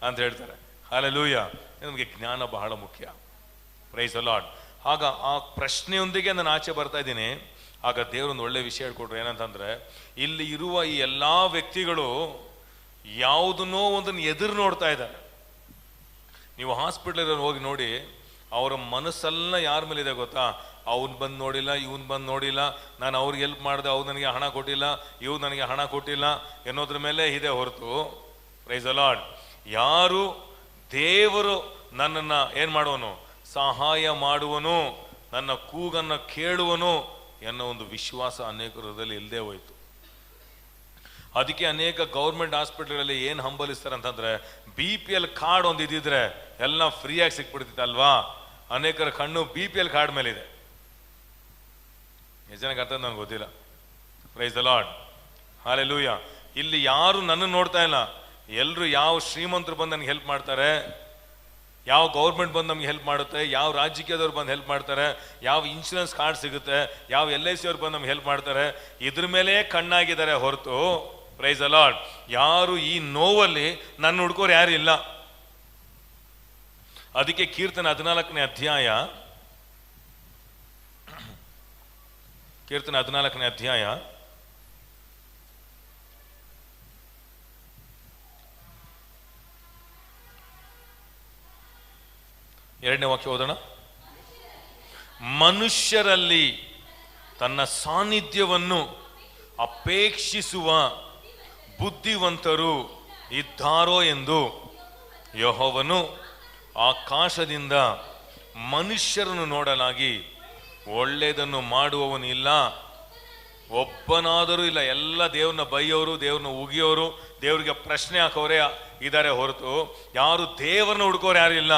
ಅಂತ ಹೇಳ್ತಾರೆ. ಹಲ್ಲೆಲೂಯಾ. ನಮಗೆ ಜ್ಞಾನ ಬಹಳ ಮುಖ್ಯ. Praise the lord. ಆಗ ಆ ಪ್ರಶ್ನೆಯೊಂದಿಗೆ ನಾನು ಆಚೆ ಬರ್ತಾ ಇದ್ದೀನಿ. ಆಗ ದೇವರೊಂದು ಒಳ್ಳೆ ವಿಷಯ ಹೇಳ್ಕೊಟ್ರು. ಏನಂತಂದ್ರೆ, ಇಲ್ಲಿ ಇರುವ ಈ ಎಲ್ಲ ವ್ಯಕ್ತಿಗಳು ಯಾವುದನ್ನೋ ಒಂದನ್ನು ಎದುರು ನೋಡ್ತಾ ಇದ್ದಾರೆ. ನೀವು ಹಾಸ್ಪಿಟ್ಲ್ ಹೋಗಿ ನೋಡಿ, ಅವರ ಮನಸ್ಸೆಲ್ಲ ಯಾರ ಮೇಲಿದೆ ಗೊತ್ತಾ? ಅವ್ನು ಬಂದು ನೋಡಿಲ್ಲ, ಇವನು ಬಂದು ನೋಡಿಲ್ಲ, ನಾನು ಅವ್ರಿಗೆ ಹೆಲ್ಪ್ ಮಾಡಿದೆ, ಅವ್ರು ನನಗೆ ಹಣ ಕೊಟ್ಟಿಲ್ಲ, ಇವ್ರು ನನಗೆ ಹಣ ಕೊಟ್ಟಿಲ್ಲ ಎನ್ನೋದ್ರ ಮೇಲೆ ಇದೆ ಹೊರತು, ಪ್ರೈಸ್ ದಿ ಲಾರ್ಡ್, ಯಾರು ದೇವರು ನನ್ನನ್ನು ಏನು ಮಾಡುವನು, ಸಹಾಯ ಮಾಡುವನು, ನನ್ನ ಕೂಗನ್ನು ಕೇಳುವನು ಎನ್ನೋ ಒಂದು ವಿಶ್ವಾಸ ಅನೇಕರಲ್ಲಿ ಇಲ್ಲದೆ ಹೋಯಿತು. ಅದಕ್ಕೆ ಅನೇಕ ಗೌರ್ಮೆಂಟ್ ಹಾಸ್ಪಿಟಲ್ಗಳಲ್ಲಿ ಏನು ಹಂಬಲಿಸ್ತಾರೆ ಅಂತಂದ್ರೆ, BPL ಕಾರ್ಡ್ ಒಂದು ಇದ್ದಿದ್ರೆ ಎಲ್ಲ ಫ್ರೀಯಾಗಿ ಸಿಕ್ಬಿಡ್ತಿತ್ತಲ್ವಾ. ಅನೇಕರ ಕಣ್ಣು BPL ಕಾರ್ಡ್ ಮೇಲಿದೆ. ಎಷ್ಟು ಜನಕ್ಕೆ ಅರ್ಥ ನನಗೆ ಗೊತ್ತಿಲ್ಲ. Praise the lord. ಹಲ್ಲೆಲೂಯಾ. ಇಲ್ಲಿ ಯಾರು ನನ್ನನ್ನು ನೋಡ್ತಾ ಇಲ್ಲ, ಎಲ್ಲರೂ ಯಾವ ಶ್ರೀಮಂತರು ಬಂದು ನನಗೆ ಹೆಲ್ಪ್ ಮಾಡ್ತಾರೆ, ಯಾವ ಗೌರ್ಮೆಂಟ್ ಬಂದು ನಮ್ಗೆ ಹೆಲ್ಪ್ ಮಾಡುತ್ತೆ, ಯಾವ ರಾಜಕೀಯದವ್ರು ಬಂದು ಹೆಲ್ಪ್ ಮಾಡ್ತಾರೆ, ಯಾವ ಇನ್ಶೂರೆನ್ಸ್ ಕಾರ್ಡ್ ಸಿಗುತ್ತೆ, ಯಾವ LIC ಅವ್ರು ಬಂದು ನಮ್ಗೆ ಹೆಲ್ಪ್ ಮಾಡ್ತಾರೆ, ಇದ್ರ ಮೇಲೆ ಕಣ್ಣಾಗಿದ್ದಾರೆ ಹೊರತು, ಪ್ರೈಸ್ ದಿ ಲಾರ್ಡ್, ಯಾರು ಈ ನೋವಲ್ಲಿ ನನ್ನ ಹುಡ್ಕೋರು ಯಾರು ಇಲ್ಲ. ಅದಕ್ಕೆ ಕೀರ್ತನೆ 14ನೇ ಅಧ್ಯಾಯ 2ನೇ ವಾಕ್ಯ ಓದೋಣ. ಮನುಷ್ಯರಲ್ಲಿ ತನ್ನ ಸಾನ್ನಿಧ್ಯವನ್ನು ಅಪೇಕ್ಷಿಸುವ ಬುದ್ಧಿವಂತರು ಇದ್ದಾರೋ ಎಂದು ಯೆಹೋವನು ಆಕಾಶದಿಂದ ಮನುಷ್ಯರನ್ನು ನೋಡಲಾಗಿ ಒಳ್ಳೆಯದನ್ನು ಮಾಡುವವನು ಇಲ್ಲ, ಒಬ್ಬನಾದರೂ ಇಲ್ಲ. ಎಲ್ಲ ದೇವ್ರನ್ನ ಬೈಯೋರು, ದೇವ್ರನ್ನ ಉಗಿಯೋರು, ದೇವ್ರಿಗೆ ಪ್ರಶ್ನೆ ಹಾಕೋರೇ ಇದ್ದಾರೆ ಹೊರತು ಯಾರು ದೇವರನ್ನ ಹುಡುಕೋರು ಯಾರು ಇಲ್ಲ.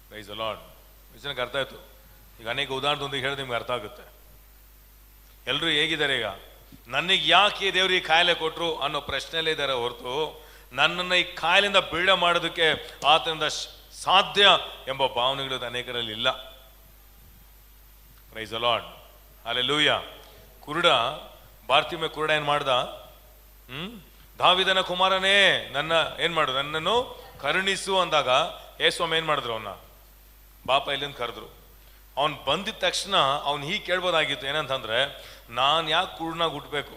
Praise the lord. ಜನಕ್ಕೆ ಅರ್ಥ ಆಯ್ತು. ಈಗ ಅನೇಕ ಉದಾಹರಣೆಯೊಂದಿಗೆ ಹೇಳಿದ್ರೆ ನಿಮ್ಗೆ ಅರ್ಥ ಆಗುತ್ತೆ. ಎಲ್ಲರೂ ಹೇಗಿದ್ದಾರೆ ಈಗ, ನನಗೆ ಯಾಕೆ ದೇವ್ರಿಗೆ ಕಾಯಿಲೆ ಕೊಟ್ಟರು ಅನ್ನೋ ಪ್ರಶ್ನೆಯಲ್ಲೇ ಇದ್ದಾರೆ ಹೊರತು ನನ್ನನ್ನು ಈ ಕಾಯಿಲೆಯಿಂದ ಬಿಡುಗಡೆ ಮಾಡೋದಕ್ಕೆ ಆತನಿಂದ ಸಾಧ್ಯ ಎಂಬ ಭಾವನೆಗಳು ಅನೇಕರಲ್ಲಿ ಇಲ್ಲ. Praise the lord. ಹಲ್ಲೆಲೂಯ. ಕುರುಡ, ಬಾರ್ತಿಮೆ ಕುರುಡ ಏನ್ ಮಾಡ್ದ? ದಾವಿದನ ಕುಮಾರನೇ ನನ್ನ ಏನ್ ಮಾಡು, ನನ್ನನ್ನು ಕರುಣಿಸು ಅಂದಾಗ ಯೇಸುಸ್ವಾಮಿ ಏನ್ ಮಾಡಿದ್ರು? ಅವನ್ನ ಬಾಪ ಇಲ್ಲಿಂದ ಕರೆದ್ರು. ಅವನ್ ಬಂದಿದ ತಕ್ಷಣ ಅವ್ನು ಹೀಗೆ ಕೇಳ್ಬೋದಾಗಿತ್ತು, ಏನಂತಂದ್ರೆ, ನಾನು ಯಾಕೆ ಕುರುಡನಾಗಿ ಹುಟ್ಟಬೇಕು?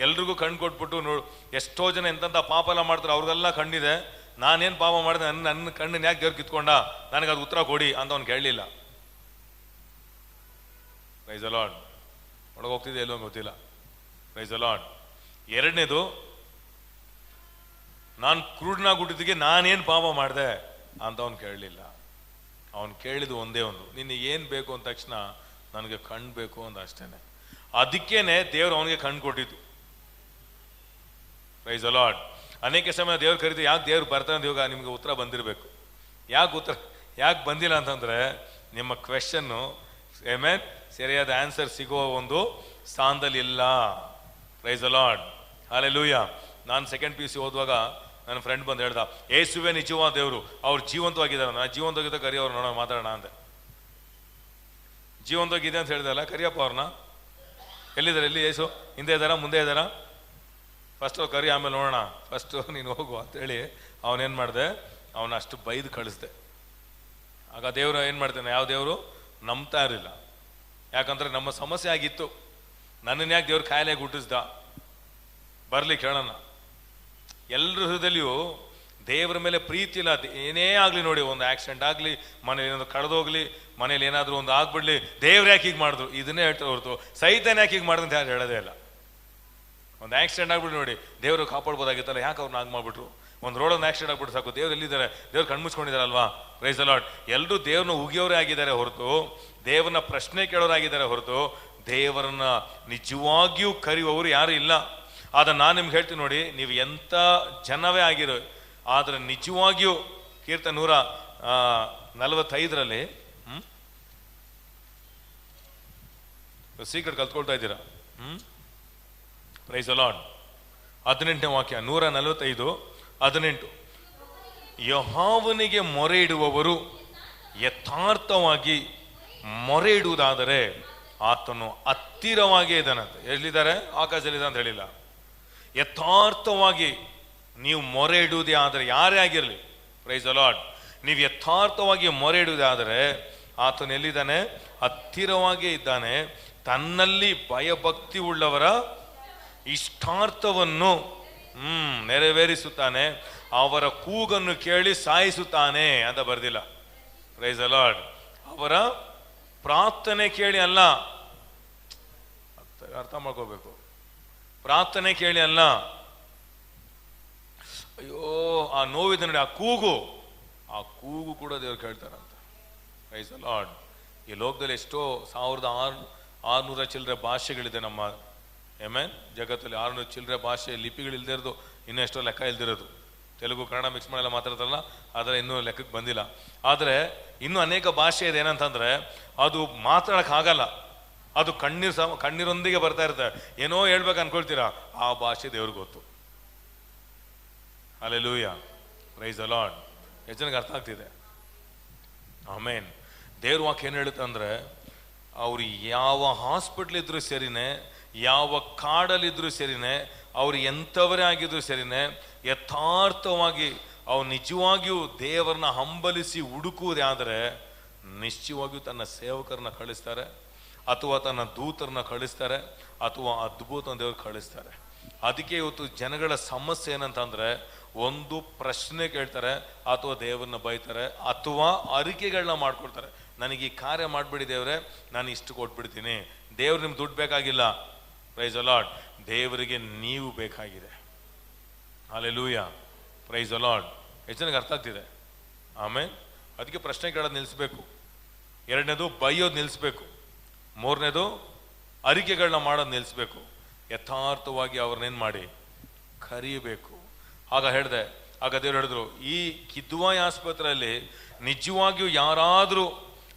ಎಲ್ರಿಗೂ ಕಣ್ಣು ಕೊಟ್ಬಿಟ್ಟು ನೋಡು, ಎಷ್ಟೋ ಜನ ಎಂತ ಪಾಪ ಎಲ್ಲ ಮಾಡ್ತಾರೆ, ಅವ್ರಿಗೆಲ್ಲ ಕಣ್ಣಿದೆ, ನಾನೇನು ಪಾಪ ಮಾಡಿದೆ, ನನ್ನ ಕಣ್ಣನ್ನು ಯಾಕೆ ದೇವ್ರು ಕಿತ್ಕೊಂಡ, ನನಗೆ ಅದು ಉತ್ತರ ಕೊಡಿ ಅಂತ ಅವ್ನು ಕೇಳಲಿಲ್ಲ. Praise the lord. ಒಳಗೆ ಹೋಗ್ತಿದ್ದೆ ಎಲ್ಲೋ ಗೊತ್ತಿಲ್ಲ. Praise the lord. ಎರಡನೇದು, ನಾನು ಕುರುಡನಾಗಿ ಹುಟ್ಟಿದಿಗೆ ನಾನೇನು ಪಾಪ ಮಾಡಿದೆ ಅಂತ ಅವ್ನು ಕೇಳಲಿಲ್ಲ. ಅವನು ಕೇಳಿದ್ದು ಒಂದೇ ಒಂದು, ನಿನಗೆ ಏನು ಬೇಕು ಅಂದ ತಕ್ಷಣ ನನಗೆ ಕಣ್ಣು ಬೇಕು ಅಂದ ಅಷ್ಟೇನೆ. ಅದಕ್ಕೇನೆ ದೇವ್ರು ಅವನಿಗೆ ಕಣ್ಣು ಕೊಟ್ಟಿದ್ದು. Praise the lord. ಅನೇಕ ಸಮಯ ದೇವ್ರು ಕರೀತು, ಯಾಕೆ ದೇವ್ರು ಬರ್ತಾನೆ ಇವಾಗ ನಿಮ್ಗೆ ಉತ್ತರ ಬಂದಿರಬೇಕು. ಯಾಕೆ ಬಂದಿಲ್ಲ ಅಂತಂದ್ರೆ ನಿಮ್ಮ ಕ್ವೆಶನ್ನು ಆಮೆನ್ ಸರಿಯಾದ ಆನ್ಸರ್ ಸಿಗುವ ಒಂದು ಸ್ಥಾನದಲ್ಲಿ ಇಲ್ಲ. Praise the lord. ಹಲ್ಲೆಲೂಯ. ನಾನು ಸೆಕೆಂಡ್ PUC ಓದುವಾಗ ನನ್ನ ಫ್ರೆಂಡ್ ಬಂದು ಹೇಳ್ದ, ಯೇಸುವೆ ನಿಜವಾದ ದೇವರು, ಅವ್ರು ಜೀವಂತವಾಗಿದ್ದಾರೆ. ನಾನು ಜೀವಂತವಾಗಿದ್ದ ಕರಿ ಅವ್ರು ನೋಡೋಣ ಮಾತಾಡೋಣ ಅಂದೆ. ಜೀವಂತವಾಗಿದೆ ಅಂತ ಹೇಳಿದಲ್ಲ, ಕರಿಯಪ್ಪ ಅವ್ರನ್ನ. ಎಲ್ಲಿದ್ದಾರೆ? ಎಲ್ಲಿ ಯೇಸು? ಹಿಂದೆ ಇದ್ದಾರಾ ಮುಂದೆ ಇದ್ದಾರಾ? ಫಸ್ಟ್ ಅವ್ರು ಕರಿ, ಆಮೇಲೆ ನೋಡೋಣ, ಫಸ್ಟು ನೀನು ಹೋಗು ಅಂತೇಳಿ ಅವನೇನು ಮಾಡಿದೆ, ಅವನ ಅಷ್ಟು ಬೈದು ಕಳಿಸ್ದೆ. ಆಗ ದೇವರು ಏನು ಮಾಡ್ತಾನೆ, ಯಾವ ದೇವರು ನಂಬ್ತಾ ಇರಲಿಲ್ಲ. ಯಾಕಂದ್ರೆ ನಮ್ಮ ಸಮಸ್ಯೆ ಆಗಿತ್ತು. ನನ್ನನ್ನು ಯಾಕೆ ದೇವ್ರು ಕಾಯಿಲೆಗೆ ಹುಟ್ಟಿಸ್ದ, ಬರಲಿ ಕೇಳೋಣ. ಎಲ್ಲರ ಹೃದಯದಲ್ಲಿಯೂ ದೇವರ ಮೇಲೆ ಪ್ರೀತಿ ಇಲ್ಲ. ಏನೇ ಆಗಲಿ ನೋಡಿ, ಒಂದು ಆಕ್ಸಿಡೆಂಟ್ ಆಗಲಿ, ಮನೇಲಿ ಏನಾದ್ರು ಕಳೆದೋಗ್ಲಿ, ಮನೇಲಿ ಏನಾದರೂ ಒಂದು ಆಗ್ಬಿಡ್ಲಿ, ದೇವ್ರು ಯಾಕೆ ಹೀಗೆ ಮಾಡಿದ್ರು ಇದನ್ನೇ ಹೇಳ್ತಾ ಹೊರತು ಸೈತಾನ ಯಾಕೆ ಹೀಗೆ ಮಾಡಿದ್ರು ಅಂತ ಯಾರು ಹೇಳೋದೇ ಇಲ್ಲ. ಒಂದು ಆಕ್ಸಿಡೆಂಟ್ ಆಗ್ಬಿಟ್ಟು ನೋಡಿ, ದೇವರು ಕಾಪಾಡ್ಬೋದಾಗಿತ್ತಲ್ಲ, ಯಾಕೆ ಅವ್ರನ್ನ ಆಗಿ ಮಾಡ್ಬಿಟ್ರು? ಒಂದು ರೋಡೊಂದು ಆಕ್ಸಿಡೆಂಟ್ ಆಗ್ಬಿಟ್ಟು ಸಾಕು, ದೇವ್ರು ಎಲ್ಲಿದ್ದಾರೆ, ದೇವ್ರು ಕಣ್ಮುಚ್ಕೊಂಡಿದ್ದಾರಲ್ವಾ? Price the lord. ಎಲ್ಲರೂ ದೇವ್ರನ್ನ ಉಗಿಯೋರೇ ಆಗಿದ್ದಾರೆ ಹೊರತು, ದೇವ್ರನ್ನ ಪ್ರಶ್ನೆ ಕೇಳೋರಾಗಿದ್ದಾರೆ ಹೊರತು, ದೇವರನ್ನ ನಿಜವಾಗಿಯೂ ಕರೆಯುವವರು ಯಾರು ಇಲ್ಲ. ಆದ್ರೆ ನಾನು ನಿಮ್ಗೆ ಹೇಳ್ತೀನಿ ನೋಡಿ, ನೀವು ಎಂಥ ಜನವೇ ಆಗಿರೋ, ಆದರೆ ನಿಜವಾಗಿಯೂ ಕೀರ್ತನೆ 145 ಸೀಕ್ರೆಟ್ ಕಲ್ತ್ಕೊಳ್ತಾ ಇದ್ದೀರಾ? Price the lord. 18ನೇ ವಾಕ್ಯ, 145:18. ಯೆಹೋವನಿಗೆ ಮೊರೆ ಇಡುವವರು ಯಥಾರ್ಥವಾಗಿ ಮೊರೆ ಇಡುವುದಾದರೆ ಆತನು ಹತ್ತಿರವಾಗೇ ಇದ್ದಾನಂತೆ. ಎಲ್ಲಿದ್ದಾರೆ? ಆಕಾಶದಲ್ಲಿದೆ ಅಂತ ಹೇಳಿಲ್ಲ. ಯಥಾರ್ಥವಾಗಿ ನೀವು ಮೊರೆ ಇಡುವುದೇ ಆದರೆ, ಯಾರೇ ಆಗಿರಲಿ, ಪ್ರೈಸ್ ದಿ ಲಾರ್ಡ್, ನೀವು ಯಥಾರ್ಥವಾಗಿ ಮೊರೆ ಇಡುವುದೇ ಆದರೆ ಆತನು ಎಲ್ಲಿದ್ದಾನೆ? ಹತ್ತಿರವಾಗೇ ಇದ್ದಾನೆ. ತನ್ನಲ್ಲಿ ಭಯಭಕ್ತಿ ಉಳ್ಳವರ ಇಷ್ಟಾರ್ಥವನ್ನು ನೆರವೇರಿಸುತ್ತಾನೆ, ಅವರ ಕೂಗನ್ನು ಕೇಳಿ ಸಾಯಿಸುತ್ತಾನೆ ಅಂತ ಬರ್ದಿಲ್ಲ. Price the lord. ಅವರ ಪ್ರಾರ್ಥನೆ ಕೇಳಿ ಅಲ್ಲ, ಅರ್ಥ ಮಾಡ್ಕೋಬೇಕು. ಪ್ರಾರ್ಥನೆ ಕೇಳಿ ಅಲ್ಲ. ಅಯ್ಯೋ ಆ ನೋವಿದೆ ನೋಡಿ, ಆ ಕೂಗು ಕೂಡ ದೇವ್ರು ಕೇಳ್ತಾರಂತ. Price the Lord. ಈ ಲೋಕದಲ್ಲಿ ಎಷ್ಟೋ 1600 ಚಿಲ್ಲರೆ ಭಾಷೆಗಳಿದೆ ನಮ್ಮ ಜಗತ್ತಲ್ಲಿ. 600 ಚಿಲ್ಲರೆ ಭಾಷೆ ಲಿಪಿಗಳಿಲ್ದೇ ಇರೋದು ಇನ್ನೂ ಎಷ್ಟೋ ಲೆಕ್ಕ ಇಲ್ದಿರೋದು. ತೆಲುಗು ಕನ್ನಡ ಮಿಕ್ಸ್ ಮಾಡೆಲ್ಲ ಮಾತಾಡ್ತಾರಲ್ಲ, ಆದರೆ ಇನ್ನೂ ಲೆಕ್ಕಕ್ಕೆ ಬಂದಿಲ್ಲ. ಆದರೆ ಇನ್ನೂ ಅನೇಕ ಭಾಷೆ ಇದೆ. ಏನಂತಂದ್ರೆ ಅದು ಮಾತಾಡೋಕ್ಕಾಗಲ್ಲ, ಅದು ಕಣ್ಣೀರೊಂದಿಗೆ ಬರ್ತಾ ಇರುತ್ತೆ. ಏನೋ ಹೇಳ್ಬೇಕು ಅನ್ಕೊಳ್ತೀರಾ, ಆ ಭಾಷೆ ದೇವ್ರಿಗೆ ಗೊತ್ತು. ಹಲ್ಲೆಲೂಯಾ. Praise the lord. ಎಷ್ಟು ಜನಕ್ಕೆ ಅರ್ಥ ಆಗ್ತಿದೆ? ಆಮೇನ್. ದೇವ್ರ ವಾಕ್ಯ ಏನು ಹೇಳುತ್ತೆ ಅಂದರೆ, ಅವ್ರು ಯಾವ ಹಾಸ್ಪಿಟ್ಲ್ ಇದ್ರೂ ಸರಿನೇ, ಯಾವ ಕಾಡಲ್ಲಿದ್ರೂ ಸರಿನೇ, ಅವ್ರು ಎಂಥವರೇ ಆಗಿದ್ರು ಸರಿನೇ, ಯಥಾರ್ಥವಾಗಿ ಅವ್ರು ನಿಜವಾಗಿಯೂ ದೇವರನ್ನ ಹಂಬಲಿಸಿ ಹುಡುಕುವುದೇ ಆದರೆ ನಿಶ್ಚಯವಾಗಿಯೂ ತನ್ನ ಸೇವಕರನ್ನ ಕಳಿಸ್ತಾರೆ, ಅಥವಾ ತನ್ನ ದೂತರನ್ನ ಕಳಿಸ್ತಾರೆ, ಅಥವಾ ಅದ್ಭುತ ದೇವರು ಕಳಿಸ್ತಾರೆ. ಅದಕ್ಕೆ ಇವತ್ತು ಜನಗಳ ಸಮಸ್ಯೆ ಏನಂತಂದ್ರೆ, ಒಂದು ಪ್ರಶ್ನೆ ಕೇಳ್ತಾರೆ, ಅಥವಾ ದೇವ್ರನ್ನ ಬೈತಾರೆ, ಅಥವಾ ಅರಿಕೆಗಳನ್ನ ಮಾಡ್ಕೊಳ್ತಾರೆ. ನನಗೆ ಈ ಕಾರ್ಯ ಮಾಡಿಬಿಡಿ ದೇವ್ರೆ, ನಾನು ಇಷ್ಟು ಕೊಟ್ಬಿಡ್ತೀನಿ. ದೇವ್ರು ನಿಮ್ಗೆ ದುಡ್ಡು ಬೇಕಾಗಿಲ್ಲ. Price the lord. ದೇವರಿಗೆ ನೀವು ಬೇಕಾಗಿದೆ. ಹಲ್ಲೆಲೂಯಾ. Praise the Lord. ಎಷ್ಟು ಜನಕ್ಕೆ ಅರ್ಥ ಆಗ್ತಿದೆ? ಆಮೇಲೆ ಅದಕ್ಕೆ ಪ್ರಶ್ನೆ ಕೇಳೋದು ನಿಲ್ಲಿಸ್ಬೇಕು. ಎರಡನೇದು ಬೈಯೋದು ನಿಲ್ಲಿಸ್ಬೇಕು. ಮೂರನೇದು ಅರಿಕೆಗಳನ್ನ ಮಾಡೋದು ನಿಲ್ಲಿಸ್ಬೇಕು. ಯಥಾರ್ಥವಾಗಿ ಅವ್ರನ್ನೇನು ಮಾಡಿ ಕರೀಬೇಕು. ಆಗ ಹೇಳಿದೆ, ಆಗ ದೇವ್ರು ಹೇಳಿದ್ರು, ಈ ಕಿದ್ವಾಯಿ ಆಸ್ಪತ್ರೆಯಲ್ಲಿ ನಿಜವಾಗಿಯೂ ಯಾರಾದರೂ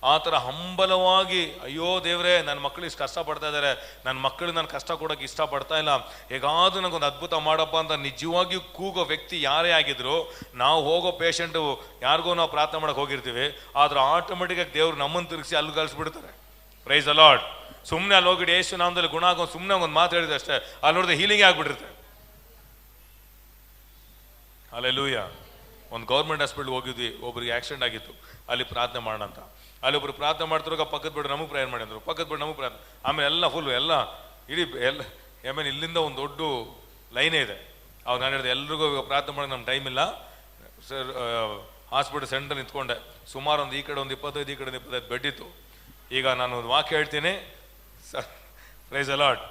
ಆ ಥರ ಹಂಬಲವಾಗಿ, ಅಯ್ಯೋ ದೇವ್ರೆ ನನ್ನ ಮಕ್ಕಳು ಇಷ್ಟು ಕಷ್ಟಪಡ್ತಾ ಇದ್ದಾರೆ, ನನ್ನ ಮಕ್ಕಳು ನಾನು ಕಷ್ಟ ಕೊಡೋಕೆ ಇಷ್ಟಪಡ್ತಾ ಇಲ್ಲ, ಹೇಗಾದ್ರೂ ನನಗೊಂದು ಅದ್ಭುತ ಮಾಡಪ್ಪ ಅಂತ ನಿಜವಾಗಿಯೂ ಕೂಗೋ ವ್ಯಕ್ತಿ ಯಾರೇ ಆಗಿದ್ರು, ನಾವು ಹೋಗೋ ಪೇಷಂಟು ಯಾರಿಗೋ ನಾವು ಪ್ರಾರ್ಥನೆ ಮಾಡೋಕೆ ಹೋಗಿರ್ತೀವಿ, ಆದ್ರೆ ಆಟೋಮೆಟಿಕಾಗಿ ದೇವ್ರು ನಮ್ಮನ್ನು ತಿರುಗಿಸಿ ಅಲ್ಲಿ ಕಳಿಸ್ಬಿಡ್ತಾರೆ. Price the lord. ಸುಮ್ಮನೆ ಅಲ್ಲಿ ಹೋಗಿಟ್ಟು ಯೇಸು ನಾಮದಲ್ಲಿ ಗುಣ ಆಗೋದು ಸುಮ್ಮನೆ ಒಂದು ಮಾತು ಹೇಳಿದ್ರೆ ಅಷ್ಟೇ, ಅಲ್ಲಿ ನೋಡಿದ್ರೆ ಹೀಲಿಂಗ್ ಆಗ್ಬಿಟ್ಟಿರುತ್ತೆ. ಹಲ್ಲೆಲೂಯಾ. ಒಂದು ಗೌರ್ಮೆಂಟ್ ಹಾಸ್ಪಿಟ್ಲ್ ಹೋಗಿದ್ವಿ, ಒಬ್ರಿಗೆ ಆಕ್ಸಿಡೆಂಟ್ ಆಗಿತ್ತು, ಅಲ್ಲಿ ಪ್ರಾರ್ಥನೆ ಮಾಡೋಣ ಅಂತ. ಅಲ್ಲಿ ಒಬ್ರು ಪ್ರಾರ್ಥನೆ ಮಾಡ್ತಿರುವಾಗ ಪಕ್ಕದ ಬಿಟ್ಟು ನಮಗೆ ಪ್ರೇಯರ್ ಮಾಡಿದ್ರು, ಪಕ್ಕದ ಬಿಟ್ಟು ನಮಗೆ ಪ್ರಾರ್ಥನೆ. ಆಮೇಲೆ ಎಲ್ಲ ಫುಲ್ಲು ಎಲ್ಲ ಇಡೀ ಎಲ್ಲ ಆಮೇಲೆ ಇಲ್ಲಿಂದ ಒಂದು ದೊಡ್ಡ ಲೈನೇ ಇದೆ. ಅವಾಗ ನಾನು ಹೇಳಿದೆ, ಎಲ್ರಿಗೂ ಪ್ರಾರ್ಥನೆ ಮಾಡೋಕೆ ನಮ್ಮ ಟೈಮ್ ಇಲ್ಲ ಸರ್. ಹಾಸ್ಪಿಟಲ್ ಸೆಂಟರ್ ನಿಂತ್ಕೊಂಡೆ, ಸುಮಾರು ಒಂದು ಈ ಕಡೆ ಒಂದು 25, ಈ ಕಡೆ 25 ಬೆಡ್ ಇತ್ತು. ಈಗ ನಾನು ಒಂದು ವಾಕ್ಯ ಹೇಳ್ತೀನಿ ಸರ್. Price the lord.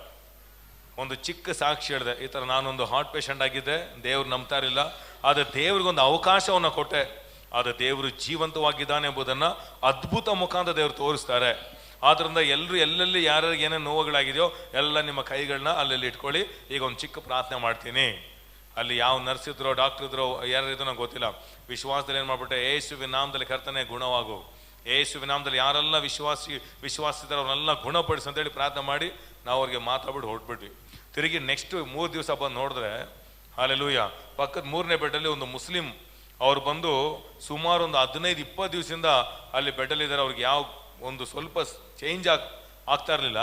ಒಂದು ಚಿಕ್ಕ ಸಾಕ್ಷಿ ಹೇಳಿದೆ, ಈ ಥರ ನಾನೊಂದು ಹಾರ್ಟ್ ಪೇಷಂಟ್ ಆಗಿದ್ದೆ, ದೇವ್ರು ನಂಬ್ತಾ ಇರಲಿಲ್ಲ, ಆದರೆ ದೇವ್ರಿಗೊಂದು ಅವಕಾಶವನ್ನು ಕೊಟ್ಟೆ, ಆದರೆ ದೇವರು ಜೀವಂತವಾಗಿದ್ದಾನೆ ಎಂಬುದನ್ನು ಅದ್ಭುತ ಮುಖಾಂತರ ದೇವರು ತೋರಿಸ್ತಾರೆ. ಆದ್ದರಿಂದ ಎಲ್ಲರೂ ಎಲ್ಲೆಲ್ಲಿ ಯಾರ್ಯಾರಿಗೆ ಏನೇನು ನೋವುಗಳಾಗಿದೆಯೋ ಎಲ್ಲ ನಿಮ್ಮ ಕೈಗಳನ್ನ ಅಲ್ಲೆಲ್ಲಿ ಇಟ್ಕೊಳ್ಳಿ. ಈಗ ಒಂದು ಚಿಕ್ಕ ಪ್ರಾರ್ಥನೆ ಮಾಡ್ತೀನಿ. ಅಲ್ಲಿ ಯಾವ ನರ್ಸ್ ಇದ್ರೋ ಡಾಕ್ಟರ್ ಇದ್ರೋ ಯಾರಿದ್ರು ನಂಗೆ ಗೊತ್ತಿಲ್ಲ, ವಿಶ್ವಾಸದಲ್ಲಿ ಏನು ಮಾಡ್ಬಿಟ್ಟೆ, ಯೇಸುವಿನ ನಾಮದಲ್ಲಿ ಕರ್ತನೆ ಗುಣವಾಗು, ಯೇಸುವಿನ ನಾಮದಲ್ಲಿ ಯಾರೆಲ್ಲ ವಿಶ್ವಾಸಿದಾರೋ ಅವ್ರನ್ನೆಲ್ಲ ಗುಣಪಡಿಸು ಅಂತೇಳಿ ಪ್ರಾರ್ಥನೆ ಮಾಡಿ ನಾವು ಅವ್ರಿಗೆ ಮಾತಾಡ್ಬಿಟ್ಟು ಹೊರಟ್ಬಿಟ್ವಿ. ತಿರುಗಿ ನೆಕ್ಸ್ಟ್ 3 ದಿವಸ ಬಂದು ನೋಡಿದ್ರೆ, ಹಲ್ಲೆಲೂಯಾ, ಪಕ್ಕದ 3ನೇ ಬೆಡ್ಡಲ್ಲಿ ಒಂದು ಮುಸ್ಲಿಂ ಅವ್ರು ಬಂದು ಸುಮಾರು ಒಂದು 15-20 ದಿವಸದಿಂದ ಅಲ್ಲಿ ಬೆಡ್ಡಲ್ಲಿದ್ದಾರೆ. ಅವ್ರಿಗೆ ಯಾವ ಒಂದು ಸ್ವಲ್ಪ ಚೇಂಜ್ ಆಗ್ತಾ ಇರಲಿಲ್ಲ.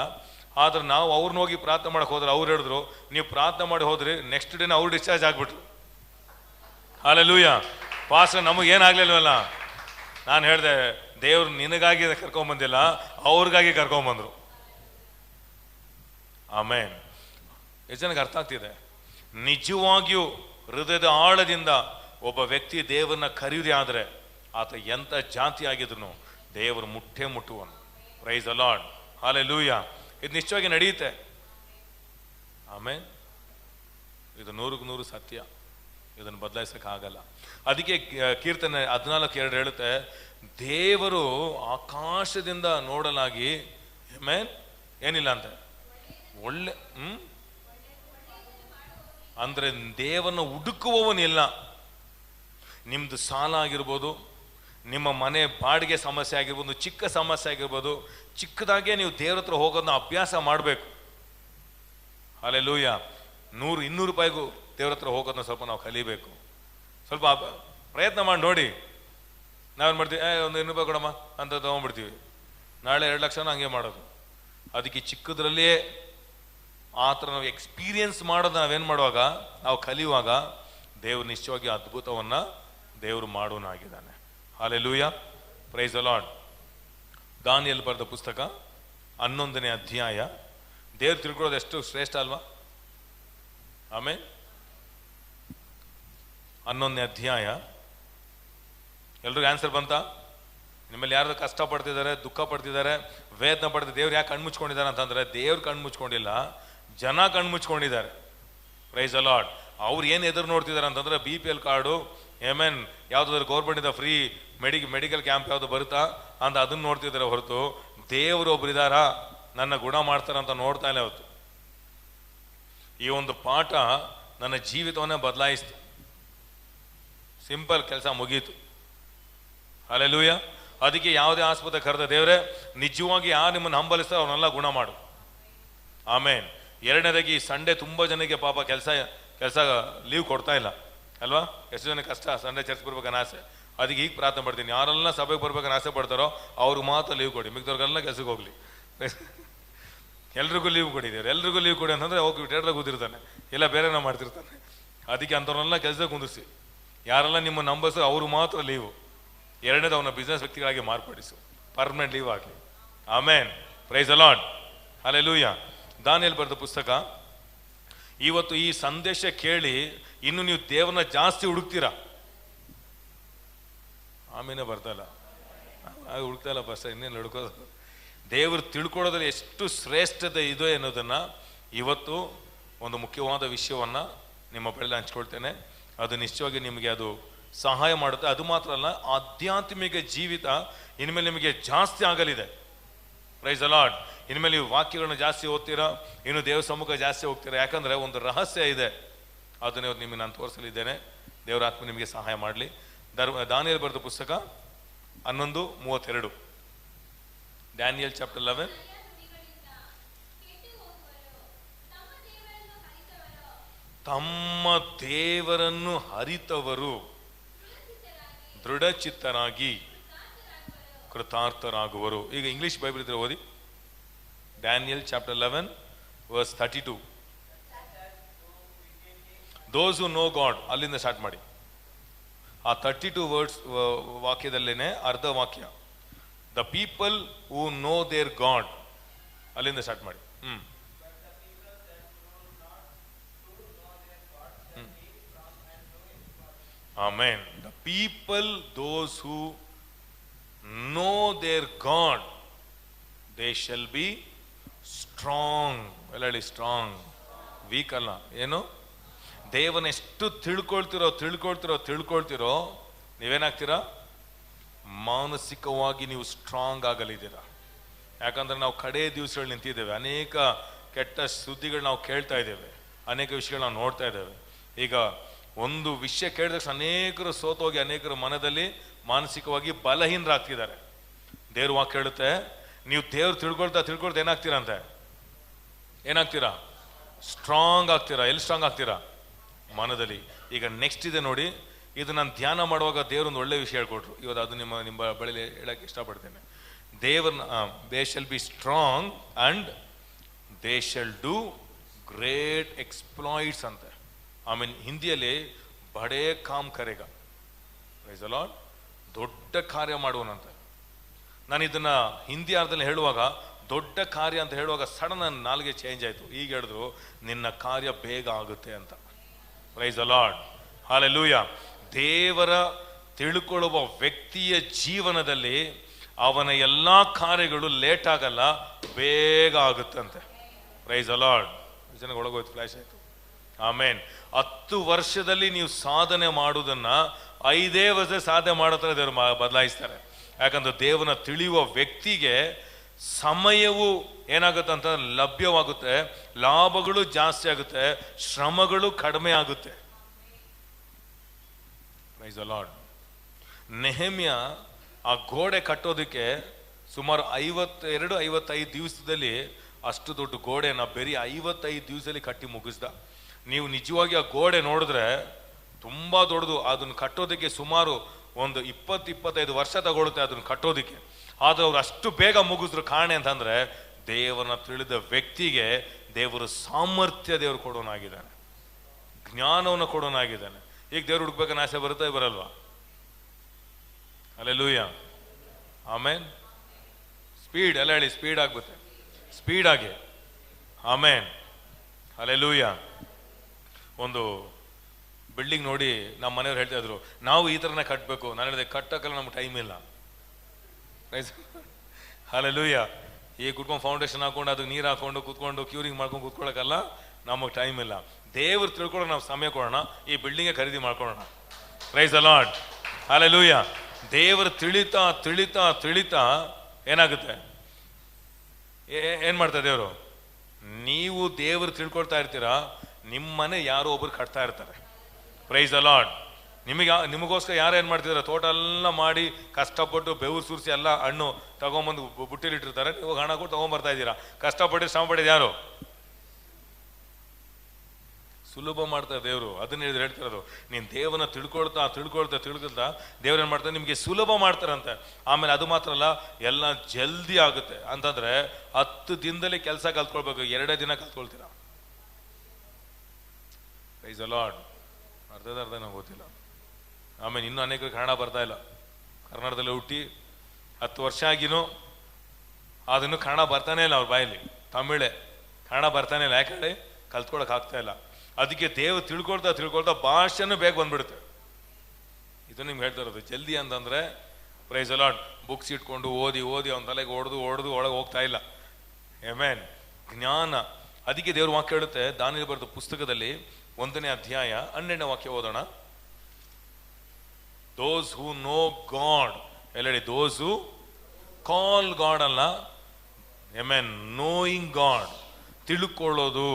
ಆದ್ರೆ ನಾವು ಅವ್ರನ್ನ ಹೋಗಿ ಪ್ರಾರ್ಥನೆ ಮಾಡಕ್ಕೆ ಹೋದ್ರೆ ಅವ್ರು ಹೇಳಿದ್ರು, ನೀವು ಪ್ರಾರ್ಥನೆ ಮಾಡಿ ಹೋದ್ರಿ, ನೆಕ್ಸ್ಟ್ ಡೇನ ಅವ್ರು ಡಿಸ್ಚಾರ್ಜ್ ಆಗ್ಬಿಟ್ರು. ಹಲ್ಲೆಲೂಯಾ. ಪಾಸ್ಟರ್ ನಮಗೇನಾಗ್ಲಿಲ್ವಲ್ಲ. ನಾನು ಹೇಳಿದೆ, ದೇವ್ರು ನಿನಗಾಗಿ ಕರ್ಕೊಂಬಂದಿಲ್ಲ, ಅವ್ರಿಗಾಗಿ ಕರ್ಕೊಂಬಂದ್ರು. ಆಮೇನ್. ಎಷ್ಟು ಜನಕ್ಕೆ ಅರ್ಥ ಆಗ್ತಿದೆ? ನಿಜವಾಗಿಯೂ ಹೃದಯದ ಆಳದಿಂದ ಒಬ್ಬ ವ್ಯಕ್ತಿ ದೇವರನ್ನ ಕರೆಯುವುದೇ ಆದರೆ ಆತ ಎಂಥ ಜಾತಿ ಆಗಿದ್ರು ದೇವರು ಮುಟ್ಟುವನು. Praise the Lord. ಹಲ್ಲೆಲೂಯಾ. ಇದು ನಿಶ್ಚಯವಾಗಿ ನಡೆಯುತ್ತೆ. ಆಮೇನ್. ಇದು 100ಕ್ಕೆ 100 ಸತ್ಯ. ಇದನ್ನು ಬದಲಾಯಿಸಕ್ಕಾಗಲ್ಲ. ಅದಕ್ಕೆ ಕೀರ್ತನೆ 14:2 ಹೇಳುತ್ತೆ, ದೇವರು ಆಕಾಶದಿಂದ ನೋಡಲಾಗಿ ಆಮೇನ್ ಏನಿಲ್ಲ ಅಂತೆ ಒಳ್ಳೆ ಅಂದ್ರೆ ದೇವರನ್ನ ಹುಡುಕುವವನಿಲ್ಲ. ನಿಮ್ದು ಸಾಲ ಆಗಿರ್ಬೋದು, ನಿಮ್ಮ ಮನೆ ಬಾಡಿಗೆ ಸಮಸ್ಯೆ ಆಗಿರ್ಬೋದು, ಚಿಕ್ಕ ಸಮಸ್ಯೆ ಆಗಿರ್ಬೋದು, ಚಿಕ್ಕದಾಗೆ ನೀವು ದೇವ್ರ ಹತ್ರ ಹೋಗೋದನ್ನ ಅಭ್ಯಾಸ ಮಾಡಬೇಕು. ಹಲ್ಲೆಲೂಯಾ. 100-200 ರೂಪಾಯಿಗೂ ದೇವ್ರ ಹತ್ರ ಹೋಗೋದನ್ನ ಸ್ವಲ್ಪ ನಾವು ಕಲಿಬೇಕು. ಸ್ವಲ್ಪ ಪ್ರಯತ್ನ ಮಾಡಿ ನೋಡಿ. ನಾವೇನು ಮಾಡ್ತೀವಿ, ಒಂದು 200 ರೂಪಾಯಿ ಕೊಡಮ್ಮ ಅಂತ ತೊಗೊಂಡ್ಬಿಡ್ತೀವಿ. ನಾಳೆ 2 ಲಕ್ಷನ ಹಂಗೆ ಮಾಡೋದು. ಅದಕ್ಕೆ ಚಿಕ್ಕದ್ರಲ್ಲೇ ಆ ಥರ ನಾವು ಎಕ್ಸ್ಪೀರಿಯನ್ಸ್ ಮಾಡೋದು ನಾವೇನು ಮಾಡುವಾಗ, ನಾವು ಕಲಿಯುವಾಗ ದೇವ್ರು ನಿಶ್ಚಯವಾಗಿ ಅದ್ಭುತವನ್ನು ದೇವರು ಮಾಡೋನಾಗಿದ್ದಾನೆ. Hallelujah. Praise the Lord. Daniel ಬರೆದ ಪುಸ್ತಕ 11ನೇ ಅಧ್ಯಾಯ. ದೇವ್ರು ತಿಳ್ಕೊಳ್ಳೋದು ಎಷ್ಟು ಶ್ರೇಷ್ಠ ಅಲ್ವಾ? ಆಮೇಲೆ 11ನೇ ಅಧ್ಯಾಯ. ಎಲ್ರಿಗೂ ಆನ್ಸರ್ ಬಂತ? ನಿಮ್ಮಲ್ಲಿ ಯಾರು ಕಷ್ಟ ಪಡ್ತಿದ್ದಾರೆ, ದುಃಖ ಪಡ್ತಿದ್ದಾರೆ, ವೇದನೆ ಪಡ್ತಿದ್ದಾರೆ, ದೇವ್ರು ಯಾಕೆ ಕಣ್ಮುಚ್ಕೊಂಡಿದ್ದಾರೆ ಅಂತಂದ್ರೆ, ದೇವ್ರು ಕಣ್ಮುಚ್ಕೊಂಡಿಲ್ಲ, ಜನ ಕಣ್ಮುಚ್ಕೊಂಡಿದ್ದಾರೆ. Price the lord. ಅವ್ರು ಏನು ಎದುರು ನೋಡ್ತಿದ್ದಾರೆ ಅಂತಂದ್ರೆ, BPL ಕಾರ್ಡು, ಆಮೇನ್ ಯಾವುದಾದ್ರು ಗೌರ್ಮೆಂಟಿಂದ ಫ್ರೀ ಮೆಡಿಕಲ್ ಕ್ಯಾಂಪ್ ಯಾವುದು ಬರುತ್ತಾ ಅಂತ ಅದನ್ನ ನೋಡ್ತಿದ್ದಾರೆ ಹೊರತು, ದೇವರು ಒಬ್ರು ಇದಾರ ನನ್ನ ಗುಣ ಮಾಡ್ತಾರಂತ ನೋಡ್ತಾ ಇಲ್ಲ ಹೊತ್ತು. ಈ ಒಂದು ಪಾಠ ನನ್ನ ಜೀವಿತವನ್ನೇ ಬದಲಾಯಿಸ್ತು. ಸಿಂಪಲ್ ಕೆಲಸ ಮುಗೀತು. ಹಲ್ಲೆಲೂಯಾ. ಅದಕ್ಕೆ ಯಾವುದೇ ಆಸ್ಪತ್ರೆ ಕರೆದ, ದೇವರೇ ನಿಜವಾಗಿ ಯಾರು ನಿಮ್ಮನ್ನು ಹಂಬಲಿಸ್ತಾರೆ ಅವನ್ನೆಲ್ಲ ಗುಣ ಮಾಡು. ಆಮೇನ್. ಎರಡನೇದಾಗಿ ಸಂಡೇ ತುಂಬ ಜನಕ್ಕೆ ಪಾಪ ಕೆಲಸ ಲೀವ್ ಕೊಡ್ತಾ ಇಲ್ಲ ಅಲ್ವಾ? ಎಷ್ಟು ಜನ ಕಷ್ಟ ಸಂಡೇ ಚರ್ಚ್ ಬರ್ಬೇಕನ್ನ ಆಸೆ. ಅದಕ್ಕೆ ಈಗ ಪ್ರಾರ್ಥನೆ ಮಾಡ್ತೀನಿ, ಯಾರೆಲ್ಲ ಸಭೆಗೆ ಬರ್ಬೇಕನ್ನ ಆಸೆ ಪಡ್ತಾರೋ ಅವ್ರಿಗೆ ಮಾತ್ರ ಲೀವ್ ಕೊಡಿ, ಮಿಕ್ದವ್ರಿಗೆಲ್ಲ ಕೆಲಸಕ್ಕೆ ಹೋಗ್ಲಿ. ಎಲ್ರಿಗೂ ಲೀವ್ ಕೊಡಿದ್ದೀರಿ, ಎಲ್ರಿಗೂ ಲೀವ್ ಕೊಡಿ ಅಂತಂದ್ರೆ ಹೋಗಿ ಟೇಟ್ರಾಗ ಕೂತಿರ್ತಾನೆ, ಇಲ್ಲ ಬೇರೆನೋ ಮಾಡ್ತಿರ್ತಾನೆ. ಅದಕ್ಕೆ ಅಂಥವ್ರನ್ನೆಲ್ಲ ಕೆಲಸಕ್ಕೆ ಕುಂದಿಸಿ. ಯಾರೆಲ್ಲ ನಿಮ್ಮ ನಂಬರ್ಸ್ ಅವರು ಮಾತ್ರ ಲೀವು. ಎರಡನೇದು ಅವನ ಬಿಸ್ನೆಸ್ ವ್ಯಕ್ತಿಗಳಾಗಿ ಮಾರ್ಪಡಿಸು, ಪರ್ಮನೆಂಟ್ ಲೀವ್ ಆಗಲಿ. Amen. Praise the Lord. Hallelujah. Daniel ಬರೆದ ಪುಸ್ತಕ ಇವತ್ತು ಈ ಸಂದೇಶ ಕೇಳಿ ಇನ್ನು ನೀವು ದೇವರನ್ನ ಜಾಸ್ತಿ ಹುಡುಕ್ತೀರಾ? ಆಮೇಲೆ ಬರ್ತಾ ಇಲ್ಲ, ಹುಡುಕ್ತಾ ಇಲ್ಲ ಬಸ್, ಇನ್ನೇನು ಹುಡುಕೋದು? ದೇವರು ತಿಳ್ಕೊಳ್ಳೋದ್ರಲ್ಲಿ ಎಷ್ಟು ಶ್ರೇಷ್ಠತೆ ಇದೆ ಅನ್ನೋದನ್ನು ಇವತ್ತು ಒಂದು ಮುಖ್ಯವಾದ ವಿಷಯವನ್ನು ನಿಮ್ಮ ಬಳಿಯಲ್ಲಿ ಹಂಚ್ಕೊಳ್ತೇನೆ. ಅದು ನಿಶ್ಚಯವಾಗಿ ನಿಮಗೆ ಅದು ಸಹಾಯ ಮಾಡುತ್ತೆ. ಅದು ಮಾತ್ರ ಅಲ್ಲ, ಆಧ್ಯಾತ್ಮಿಕ ಜೀವಿತ ಇನ್ಮೇಲೆ ನಿಮಗೆ ಜಾಸ್ತಿ ಆಗಲಿದೆ. Praise the lord. ಇನ್ಮೇಲೆ ನೀವು ವಾಕ್ಯಗಳನ್ನ ಜಾಸ್ತಿ ಓದ್ತೀರಾ, ಇನ್ನು ದೇವ್ರ ಸಮ್ಮುಖ ಜಾಸ್ತಿ ಹೋಗ್ತೀರಾ. ಯಾಕಂದರೆ ಒಂದು ರಹಸ್ಯ ಇದೆ, ಅದನ್ನು ನಿಮಗೆ ನಾನು ತೋರಿಸಲಿದ್ದೇನೆ. ದೇವರ ಆತ್ಮ ನಿಮಗೆ ಸಹಾಯ ಮಾಡಲಿ. ದಾನಿಯೇಲ್ ಬರೆದ ಪುಸ್ತಕ 11:32. Daniel chapter 11. ತಮ್ಮ ದೇವರನ್ನು ಹರಿತವರು ದೃಢಚಿತ್ತರಾಗಿ ಕೃತಾರ್ಥರಾಗುವರು. ಈಗ ಇಂಗ್ಲಿಷ್ ಬೈಬಲ್ ಇದ್ರೆ ಓದಿ. Daniel chapter 11 verse 32. Those who know God, ಅಲ್ಲಿಂದ ಸ್ಟಾರ್ಟ್ ಮಾಡಿ. ಆ 32 ವರ್ಡ್ಸ್ ವಾಕ್ಯದಲ್ಲೇನೆ ಅರ್ಧ ವಾಕ್ಯ. The people who know there God, ಅಲ್ಲಿಂದ ಸ್ಟಾರ್ಟ್ ಮಾಡಿ. Amen. The people, those who know their God, they shall be strong. ಎಲ್ಲಿ ಸ್ಟ್ರಾಂಗ್, ವೀಕ್ ಅಲ್ಲ. ಏನು? ದೇವನ ಎಷ್ಟು ತಿಳ್ಕೊಳ್ತಿರೋ ನೀವೇನಾಗ್ತೀರಾ? ಮಾನಸಿಕವಾಗಿ ನೀವು ಸ್ಟ್ರಾಂಗ್ ಆಗಲಿದ್ದೀರಾ. ಯಾಕಂದ್ರೆ ನಾವು ಕಡೆ ದಿವಸಗಳು ನಿಂತಿದ್ದೇವೆ. ಅನೇಕ ಕೆಟ್ಟ ಸುದ್ದಿಗಳು ನಾವು ಕೇಳ್ತಾ ಇದ್ದೇವೆ, ಅನೇಕ ವಿಷಯಗಳು ನಾವು ನೋಡ್ತಾ ಇದ್ದೇವೆ. ಈಗ ಒಂದು ವಿಷಯ ಕೇಳಿದ ತಕ್ಷಣ ಅನೇಕರು ಸೋತೋಗಿ ಅನೇಕರ ಮನದಲ್ಲಿ ಮಾನಸಿಕವಾಗಿ ಬಲಹೀನರಾಗ್ತಿದ್ದಾರೆ. ದೇವ್ರ ವಾಕ್ಯ ಹೇಳುತ್ತೆ, ನೀವು ದೇವ್ರು ತಿಳ್ಕೊಳ್ತಾ ಏನಾಗ್ತೀರಾ ಅಂತೆ? ಏನಾಗ್ತೀರಾ? ಸ್ಟ್ರಾಂಗ್ ಆಗ್ತೀರಾ. ಎಲ್ಲಿ ಸ್ಟ್ರಾಂಗ್ ಆಗ್ತೀರಾ? ಮನದಲ್ಲಿ. ಈಗ ನೆಕ್ಸ್ಟ್ ಇದೆ ನೋಡಿ, ಇದು ನಾನು ಧ್ಯಾನ ಮಾಡುವಾಗ ದೇವ್ರೊಂದು ಒಳ್ಳೆ ವಿಷಯ ಹೇಳ್ಕೊಟ್ರು. ಇವತ್ತು ಅದು ನಿಮ್ಮ ಬಳಿಲಿ ಹೇಳಕ್ಕೆ ಇಷ್ಟಪಡ್ತೇನೆ. ದೇವರನ್ನ they shall be strong and they shall do great exploits ಅಂತ. ಆಮೇಲೆ ಹಿಂದಿಯಲ್ಲಿ ಬಡೇ ಕಾಮ್ ಕರೆಗ, ಪ್ರೈಸ್ ದಿ ಲಾರ್ಡ್, ದೊಡ್ಡ ಕಾರ್ಯ ಮಾಡುವನಂತೆ. ನಾನು ಇದನ್ನ ಹಿಂದಿ ಅರ್ಥದಲ್ಲಿ ಹೇಳುವಾಗ ದೊಡ್ಡ ಕಾರ್ಯ ಅಂತ ಹೇಳುವಾಗ ಸಡನ್ ನನ್ನ ನಾಲ್ಗೆ ಚೇಂಜ್ ಆಯಿತು. ಈಗ ಹೇಳಿದ್ರು ನಿನ್ನ ಕಾರ್ಯ ಬೇಗ ಆಗುತ್ತೆ ಅಂತ. Praise the lord, hallelujah. ದೇವರ ತಿಳ್ಕೊಳ್ಳುವ ವ್ಯಕ್ತಿಯ ಜೀವನದಲ್ಲಿ ಅವನ ಎಲ್ಲ ಕಾರ್ಯಗಳು ಲೇಟ್ ಆಗಲ್ಲ, ಬೇಗ ಆಗುತ್ತಂತೆ. Price the lord. ಜನಕ್ಕೆ ಒಳಗೋಯ್ತು, ಫ್ಲಾಶ್ ಆಯಿತು. ಆಮೇನ್. 10 ವರ್ಷದಲ್ಲಿ ನೀವು ಸಾಧನೆ ಮಾಡುವುದನ್ನ 5 ವರ್ಷ ಸಾಧನೆ ಮಾಡೋ ಥರ ದೇವರು ಬದಲಾಯಿಸ್ತಾರೆ. ಯಾಕಂದ್ರೆ ದೇವನ ತಿಳಿಯುವ ವ್ಯಕ್ತಿಗೆ ಸಮಯವು ಏನಾಗುತ್ತೆ ಅಂತ ಲಭ್ಯವಾಗುತ್ತೆ, ಲಾಭಗಳು ಜಾಸ್ತಿ ಆಗುತ್ತೆ, ಶ್ರಮಗಳು ಕಡಿಮೆ ಆಗುತ್ತೆ. Price the lord. ನೆಹೆಮ್ಯ ಆ ಗೋಡೆ ಕಟ್ಟೋದಕ್ಕೆ ಸುಮಾರು 52-55 ದಿವಸದಲ್ಲಿ ಅಷ್ಟು ದೊಡ್ಡ ಗೋಡೆನ ಬರೀ 55 ದಿವಸದಲ್ಲಿ ಕಟ್ಟಿ ಮುಗಿಸ್ದ. ನೀವು ನಿಜವಾಗಿ ಆ ಗೋಡೆ ನೋಡಿದ್ರೆ ತುಂಬ ದೊಡ್ಡದು. ಅದನ್ನು ಕಟ್ಟೋದಕ್ಕೆ ಸುಮಾರು ಒಂದು 20-25 ವರ್ಷ ತಗೊಳುತ್ತೆ ಅದನ್ನು ಕಟ್ಟೋದಕ್ಕೆ. ಆದರೆ ಅವ್ರು ಅಷ್ಟು ಬೇಗ ಮುಗಿದ್ರು. ಕಾರಣ ಅಂತಂದರೆ ದೇವರನ್ನ ತಿಳಿದ ವ್ಯಕ್ತಿಗೆ ದೇವರು ಸಾಮರ್ಥ್ಯ ದೇವರು ಕೊಡೋನಾಗಿದ್ದಾನೆ, ಜ್ಞಾನವನ್ನು ಕೊಡೋನಾಗಿದ್ದಾನೆ. ಈಗ ದೇವ್ರು ಹುಡುಕ್ಬೇಕನ್ನ ಆಸೆ ಬರುತ್ತೆ, ಬರಲ್ವಾ? ಹಲ್ಲೆಲೂಯಾ. ಆಮೇನ್. ಸ್ಪೀಡ್ ಎಲ್ಲ ಹೇಳಿ, ಸ್ಪೀಡ್ ಆಗುತ್ತೆ, ಸ್ಪೀಡ್ ಆಗಿ. ಆಮೇನ್. ಹಲ್ಲೆಲೂಯಾ. ಒಂದು ಬಿಲ್ಡಿಂಗ್ ನೋಡಿ ನಮ್ಮ ಮನೆಯವ್ರು ಹೇಳ್ತಾ ಇದ್ರು, ನಾವು ಈ ಥರನೇ ಕಟ್ಟಬೇಕು. ನಾನು ಹೇಳಿದೆ, ಕಟ್ಟೋಕ್ಕಲ್ಲ, ನಮ್ಗೆ ಟೈಮ್ ಇಲ್ಲ. ಹಲ್ಲೆಲೂಯಾ. ಈಗ ಕುತ್ಕೊಂಡು ಫೌಂಡೇಶನ್ ಹಾಕೊಂಡು ಅದಕ್ಕೆ ನೀರು ಹಾಕೊಂಡು ಕೂತ್ಕೊಂಡು ಕ್ಯೂರಿಂಗ್ ಮಾಡ್ಕೊಂಡು ಕೂತ್ಕೊಳ್ಳೋಕ್ಕಲ್ಲ, ನಮಗೆ ಟೈಮ್ ಇಲ್ಲ. ದೇವ್ರು ತಿಳ್ಕೊಳ್ಳೋ ನಾವು ಸಮಯ ಕೊಡೋಣ, ಈ ಬಿಲ್ಡಿಂಗೇ ಖರೀದಿ ಮಾಡ್ಕೊಳ್ಳೋಣ. Praise the lord, hallelujah. ದೇವರು ತಿಳಿತಾ ತಿಳಿತಾ ತಿಳಿತಾ ಏನಾಗುತ್ತೆ? ಏನು ಮಾಡ್ತಾರೆ ದೇವರು? ನೀವು ದೇವರು ತಿಳ್ಕೊಳ್ತಾ ಇರ್ತೀರಾ, ನಿಮ್ಮನೆ ಯಾರೋ ಒಬ್ರು ಕಟ್ತಾ ಇರ್ತಾರೆ. Praise the lord. ನಿಮಗೋಸ್ಕರ ಯಾರು ಏನು ಮಾಡ್ತಿದ್ದಾರೆ? ತೋಟ ಎಲ್ಲ ಮಾಡಿ ಕಷ್ಟಪಟ್ಟು ಬೆವರು ಸುರಿಸಿ ಎಲ್ಲ ಹಣ್ಣು ತಗೊಂಬಂದು ಬುಟ್ಟಿಲಿಟ್ಟಿರ್ತಾರೆ. ನೀವು ಹಣ ಕೊಟ್ಟು ತೊಗೊಂಬರ್ತಾ ಇದ್ದೀರಾ. ಕಷ್ಟಪಟ್ಟು ಶ್ರಮ ಪಟ್ಟಿದ್ದು ಯಾರು? ಸುಲಭ ಮಾಡ್ತಾರೆ ದೇವರು. ಅದನ್ನ ಹೇಳ್ತಿರೋದು, ನೀನು ದೇವನ ತಿಳ್ಕೊಳ್ತಾ ದೇವ್ರು ಏನು ಮಾಡ್ತಾರೆ? ನಿಮಗೆ ಸುಲಭ ಮಾಡ್ತಾರಂತೆ. ಆಮೇಲೆ ಅದು ಮಾತ್ರ ಅಲ್ಲ, ಎಲ್ಲ ಜಲ್ದಿ ಆಗುತ್ತೆ. ಅಂತಂದ್ರೆ 10 ದಿನದಲ್ಲಿ ಕೆಲಸ ಕಲ್ತ್ಕೊಳ್ಬೇಕು, 2 ದಿನ ಕಲ್ತ್ಕೊಳ್ತೀರಾ. Price the lord. ಅರ್ಧ ನಂಗೆ ಗೊತ್ತಿಲ್ಲ. ಆಮೇಲೆ ಇನ್ನೂ ಅನೇಕರಿಗೆ ಕನ್ನಡ ಬರ್ತಾ ಇಲ್ಲ. ಕನ್ನಡದಲ್ಲಿ ಹುಟ್ಟಿ 10 ವರ್ಷ ಆಗಿನೂ ಅದನ್ನು ಕನ್ನಡ ಬರ್ತಾನೆ ಇಲ್ಲ ಅವ್ರ ಬಾಯಲ್ಲಿ. ತಮಿಳೇ ಕನ್ನಡ ಬರ್ತಾನೆ ಇಲ್ಲ. ಯಾಕಂದ್ರೆ ಕಲ್ತ್ಕೊಳಕ್ ಆಗ್ತಾ ಇಲ್ಲ. ಅದಕ್ಕೆ ದೇವ್ರು ತಿಳ್ಕೊಳ್ತಾ ಭಾಷೆನೂ ಬೇಗ ಬಂದ್ಬಿಡುತ್ತೆ. ಇದು ನಿಮ್ಗೆ ಹೇಳ್ತಾ ಇರೋದು. ಜಲ್ದಿ ಅಂತಂದ್ರೆ ಪ್ರೈಸ್ ಅಲಾಟ್ ಬುಕ್ಸ್ ಇಟ್ಕೊಂಡು ಓದಿ ಅವನ ತಲೆಗೆ ಹೊಡೆದು ಒಳಗೆ ಹೋಗ್ತಾ ಇಲ್ಲ. ಆಮೆನ್. ಜ್ಞಾನ. ಅದಕ್ಕೆ ದೇವ್ರ ವಾಕ್ಯ ಹೇಳುತ್ತೆ, ದಾನಿಯೇಲ ಬರೆದ ಪುಸ್ತಕದಲ್ಲಿ 1ನೇ ಅಧ್ಯಾಯ 12ನೇ ವಾಕ್ಯ ಓದೋಣ. ದೋಸ್ ಹೂ ನೋ ಗಾಡ್, ಎಲ್ಲೆಡಿ ದೋಸ್ ಹೂ ಕಾಲ್ ಗಾಡ್ ಅಲ್ಲ, ಆಮೆನ್, ನೋಯಿಂಗ್ ಗಾಡ್, ತಿಳ್ಕೊಳ್ಳೋದು.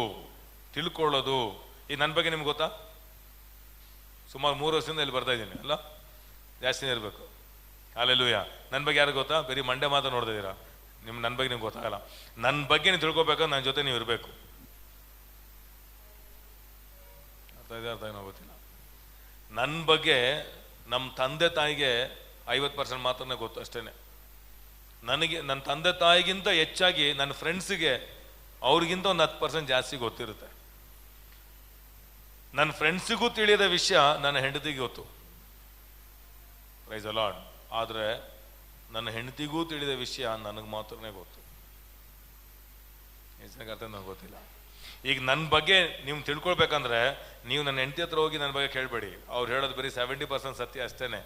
ಈಗ ನನ್ನ ಬಗ್ಗೆ ನಿಮ್ಗೆ ಗೊತ್ತಾ? ಸುಮಾರು 3 ವರ್ಷದಿಂದ ಇಲ್ಲಿ ಬರ್ತಾ ಇದ್ದೀನಿ ಅಲ್ಲ, ಜಾಸ್ತಿನೇ ಇರಬೇಕು. ಹಲ್ಲೆಲೂಯಾ. ನನ್ನ ಬಗ್ಗೆ ಯಾರು ಗೊತ್ತಾ? ಬರೀ ಮಂಡೆ ಮಾತ್ರ ನೋಡ್ತಾ ಇದ್ದೀರಾ. ನನ್ನ ಬಗ್ಗೆ ನಿಮ್ಗೆ ಗೊತ್ತಾಗಲ್ಲ. ನನ್ನ ಬಗ್ಗೆ ನೀವು ತಿಳ್ಕೊಬೇಕಾದ್ರೆ ನನ್ನ ಜೊತೆ ನೀವು ಇರಬೇಕು. ಅರ್ಥ ಏನೋ ಗೊತ್ತಿಲ್ಲ. ನನ್ನ ಬಗ್ಗೆ ನಮ್ಮ ತಂದೆ ತಾಯಿಗೆ 50% ಮಾತ್ರನೇ ಗೊತ್ತು, ಅಷ್ಟೇನೆ. ನನಗೆ ನನ್ನ ತಂದೆ ತಾಯಿಗಿಂತ ಹೆಚ್ಚಾಗಿ ನನ್ನ ಫ್ರೆಂಡ್ಸಿಗೆ ಅವ್ರಿಗಿಂತ ಒಂದು 10% ಜಾಸ್ತಿ ಗೊತ್ತಿರುತ್ತೆ. ನನ್ನ ಫ್ರೆಂಡ್ಸಿಗೂ ತಿಳಿಯದ ವಿಷಯ ನನ್ನ ಹೆಂಡತಿಗೆ ಗೊತ್ತು. Praise the lord. ಆದರೆ ನನ್ನ ಹೆಂಡತಿಗೂ ತಿಳಿದ ವಿಷಯ ನನಗೆ ಮಾತ್ರನೇ ಗೊತ್ತು. ಅರ್ಥ ನನಗೆ ಗೊತ್ತಿಲ್ಲ. ಈಗ ನನ್ನ ಬಗ್ಗೆ ನೀವು ತಿಳ್ಕೊಳ್ಬೇಕಂದ್ರೆ ನೀವು ನನ್ನ ಹೆಂಡತಿ ಹತ್ರ ಹೋಗಿ ನನ್ನ ಬಗ್ಗೆ ಕೇಳಬೇಡಿ. ಅವ್ರು ಹೇಳೋದು ಬರೀ 70% ಸತ್ಯ ಅಷ್ಟೇನೆ.